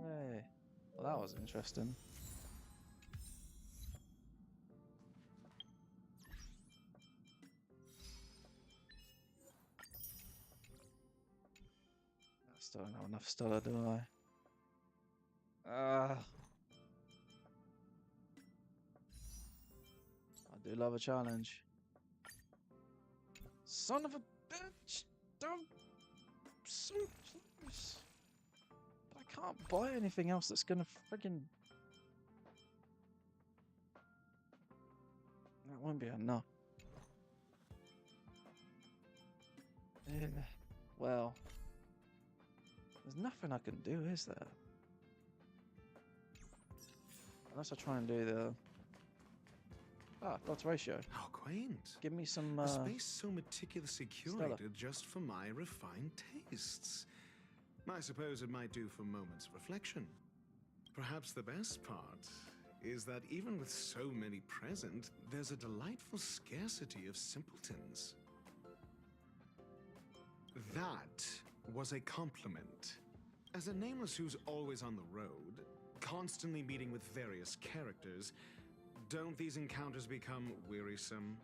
Hey, well, that was interesting. I still don't have enough stellar, do I? I do love a challenge. Son of a bitch! Don't. So close. But I can't buy anything else that's gonna friggin'. That won't be enough. Yeah. Well, there's nothing I can do, is there? Unless I try and do the. Dodge ratio. How quaint. Give me some. A space so meticulously Stellar. curated just for my refined tastes. I suppose it might do for moments of reflection. Perhaps the best part is that even with so many present, there's a delightful scarcity of simpletons. That was a compliment. As a nameless who's always on the road, constantly meeting with various characters, don't these encounters become wearisome?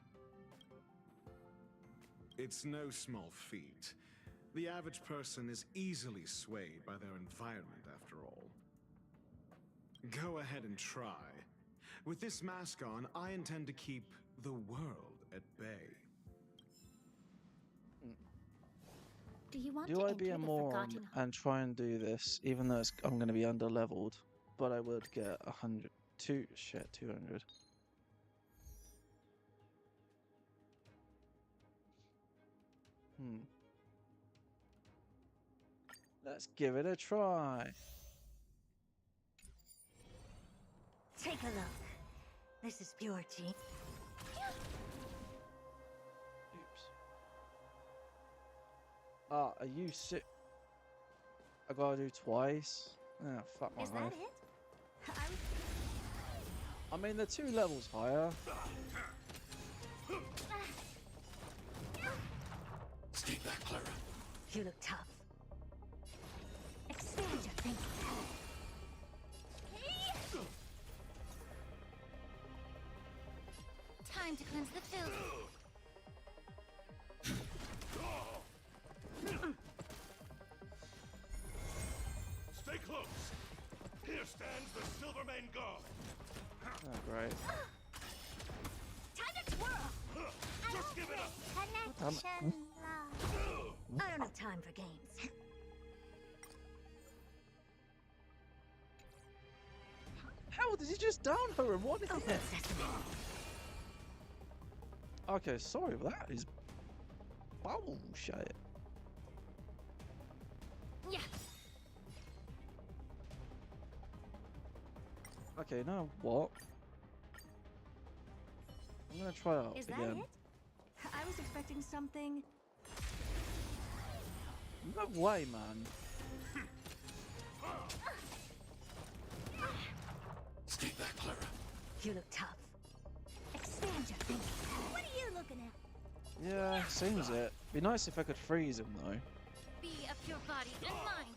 It's no small feat. The average person is easily swayed by their environment, after all. Go ahead and try. With this mask on, I intend to keep the world at bay. Do you want Do to I enter be a the moron Forgotten and try and do this, even though I'm going to be under leveled, but I would get 200. Let's give it a try. Take a look. This is pure genius. Oops. Ah, are you sick? I gotta do twice? Ah, fuck my Is life. that it? I mean, they're 2 levels higher. Stay back, Clara. You look tough. Expand your thinking. Time to cleanse the filth. Stay close. Here stands the Silvermane Guard. Oh, great. Time to twirl! Just give it up. Connection I don't have time for games. How did he just down her in one hit? Okay, sorry, but that is bullshit. Yeah. Okay, now what? I'm gonna try out Is that again. it? I was expecting something. No way, man. Stay back, Clara. You look tough. Expand your thinking. What are you looking at? Yeah, seems it. Be nice if I could freeze him though. Be of your body and mind.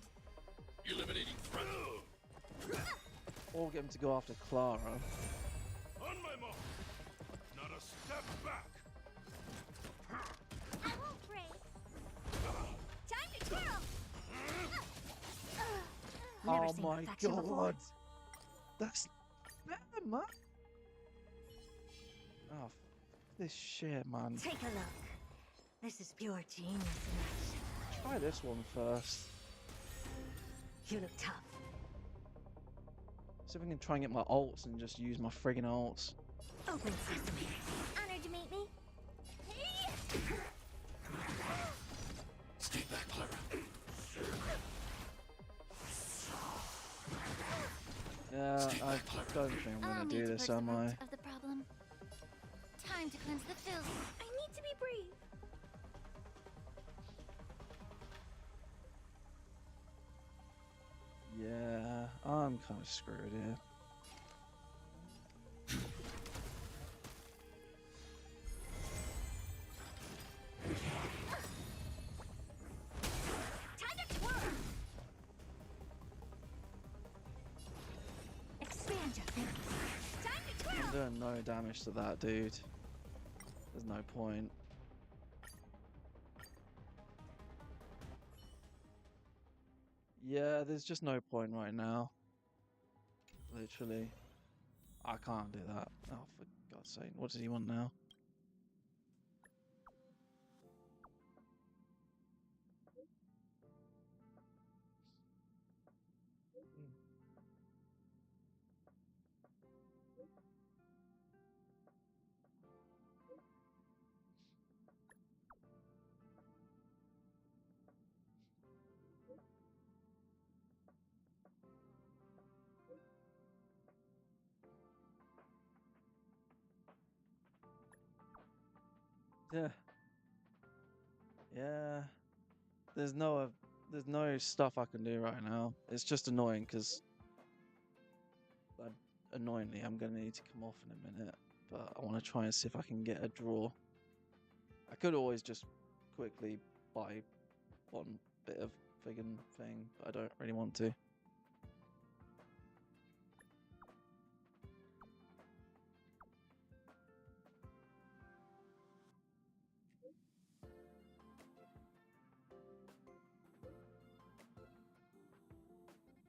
Eliminating threat. Or get him to go after Clara. On my mark. Not a step back. I won't break. Time to twirl! Never Oh seen my perfection god. before. That's better, man. Oh, this shit, man. Take a look. This is pure genius in action. Try this one first. You look tough. See if I can try and get my ults and just use my friggin' ults. Open sesame. Honored to meet me. Stay back, Clara. Yeah, I don't think I'm Allow gonna me do to this, purge am the I? root of the problem. Time to cleanse the filth. I need to be brief. Yeah, I'm kind of screwed here. Time to twirl! Expand your thinking. Time to I'm twirl! doing no damage to that dude. There's no point. Yeah, there's just no point right now. Literally. I can't do that. Oh, for God's sake. What does he want now? Yeah. Yeah. There's no there's no stuff I can do right now. It's just annoying because annoyingly I'm gonna need to come off in a minute, but I want to try and see if I can get a draw. I could always just quickly buy one bit of friggin' thing, but I don't really want to.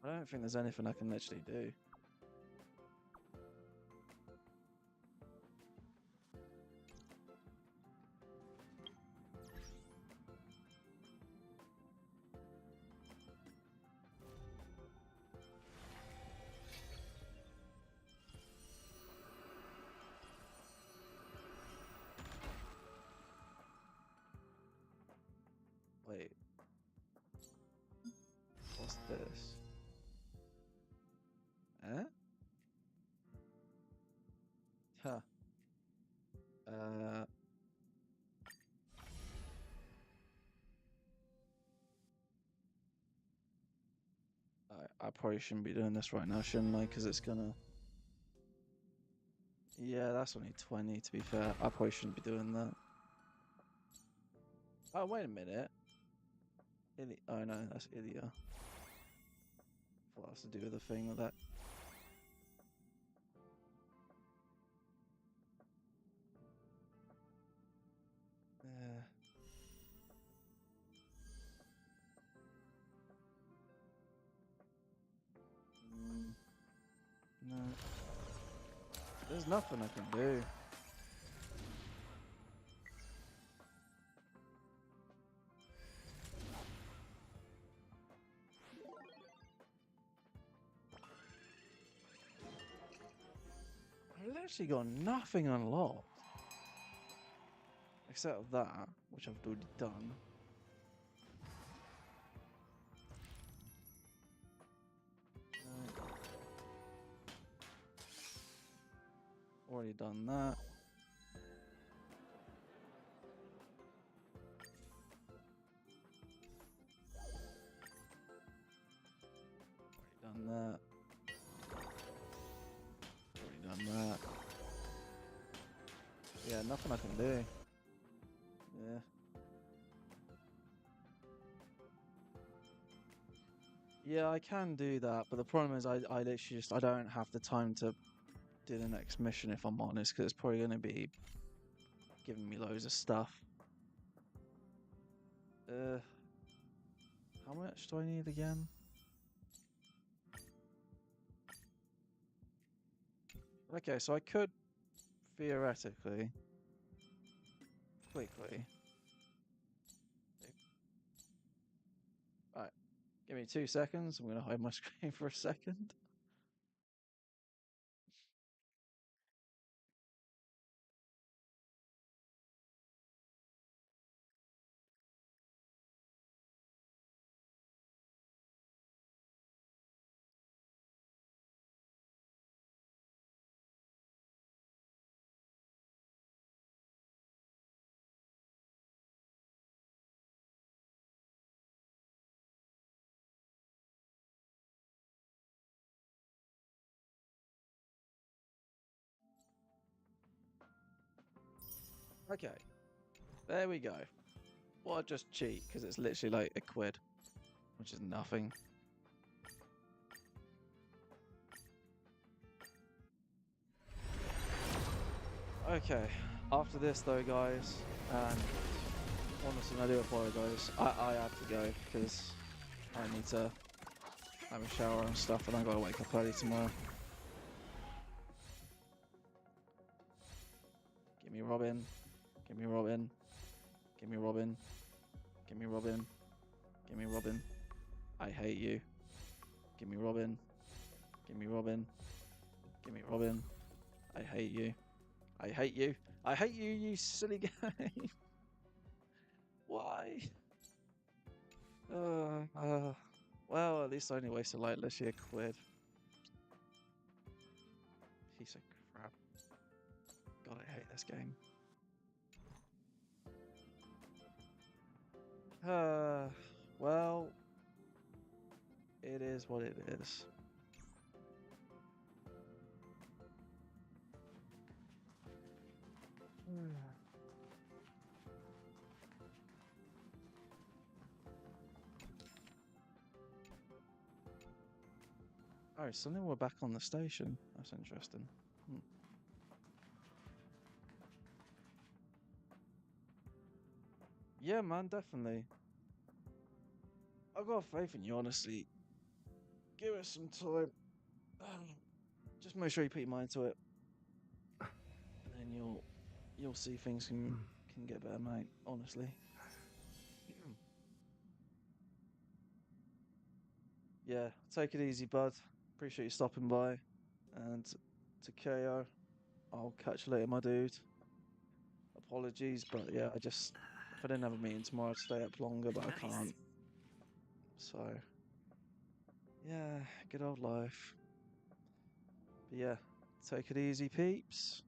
I don't think there's anything I can literally do. Wait. What's this? Eh? Huh. I probably shouldn't be doing this right now, shouldn't I? Because it's gonna... Yeah, that's only 20 to be fair. I probably shouldn't be doing that. Oh, wait a minute. Oh no, that's Ilia. What has to do with the thing with that? No. There's nothing I can do. I've actually got nothing unlocked. Except that, which I've already done. Already done that. Already done that. Already done that. Yeah, nothing I can do. Yeah. Yeah, I can do that, but the problem is I literally just, I don't have the time to do the next mission if I'm honest, because it's probably going to be giving me loads of stuff. How much do I need again? Okay, so I could theoretically quickly. Right, give me 2 seconds. I'm going to hide my screen for a second. Okay, there we go. Well, I'll just cheat because it's literally like £1, which is nothing. Okay, after this though, guys, and honestly, I do apologize. I have to go because I need to have a shower and stuff, and I gotta wake up early tomorrow. Give me Robin. Give me Robin. Give me Robin. Give me Robin. Give me Robin. I hate you. Give me Robin. Give me Robin. Give me Robin. I hate you. I hate you. I hate you, you silly game. Why? Well, at least I only wasted like literally £1. Piece of crap. God, I hate this game. Well, It is what it is. Oh, suddenly we're back on the station. That's interesting. Yeah, man, definitely. I've got faith in you, honestly. Give it some time. Just make sure you put your mind to it. And then you'll see things can get better, mate. Honestly. Yeah, take it easy, bud. Appreciate you stopping by. And to KO, I'll catch you later, my dude. Apologies, but yeah, if I didn't have a meeting tomorrow, I'd stay up longer, but I can't. So, yeah, good old life. But yeah, take it easy, peeps.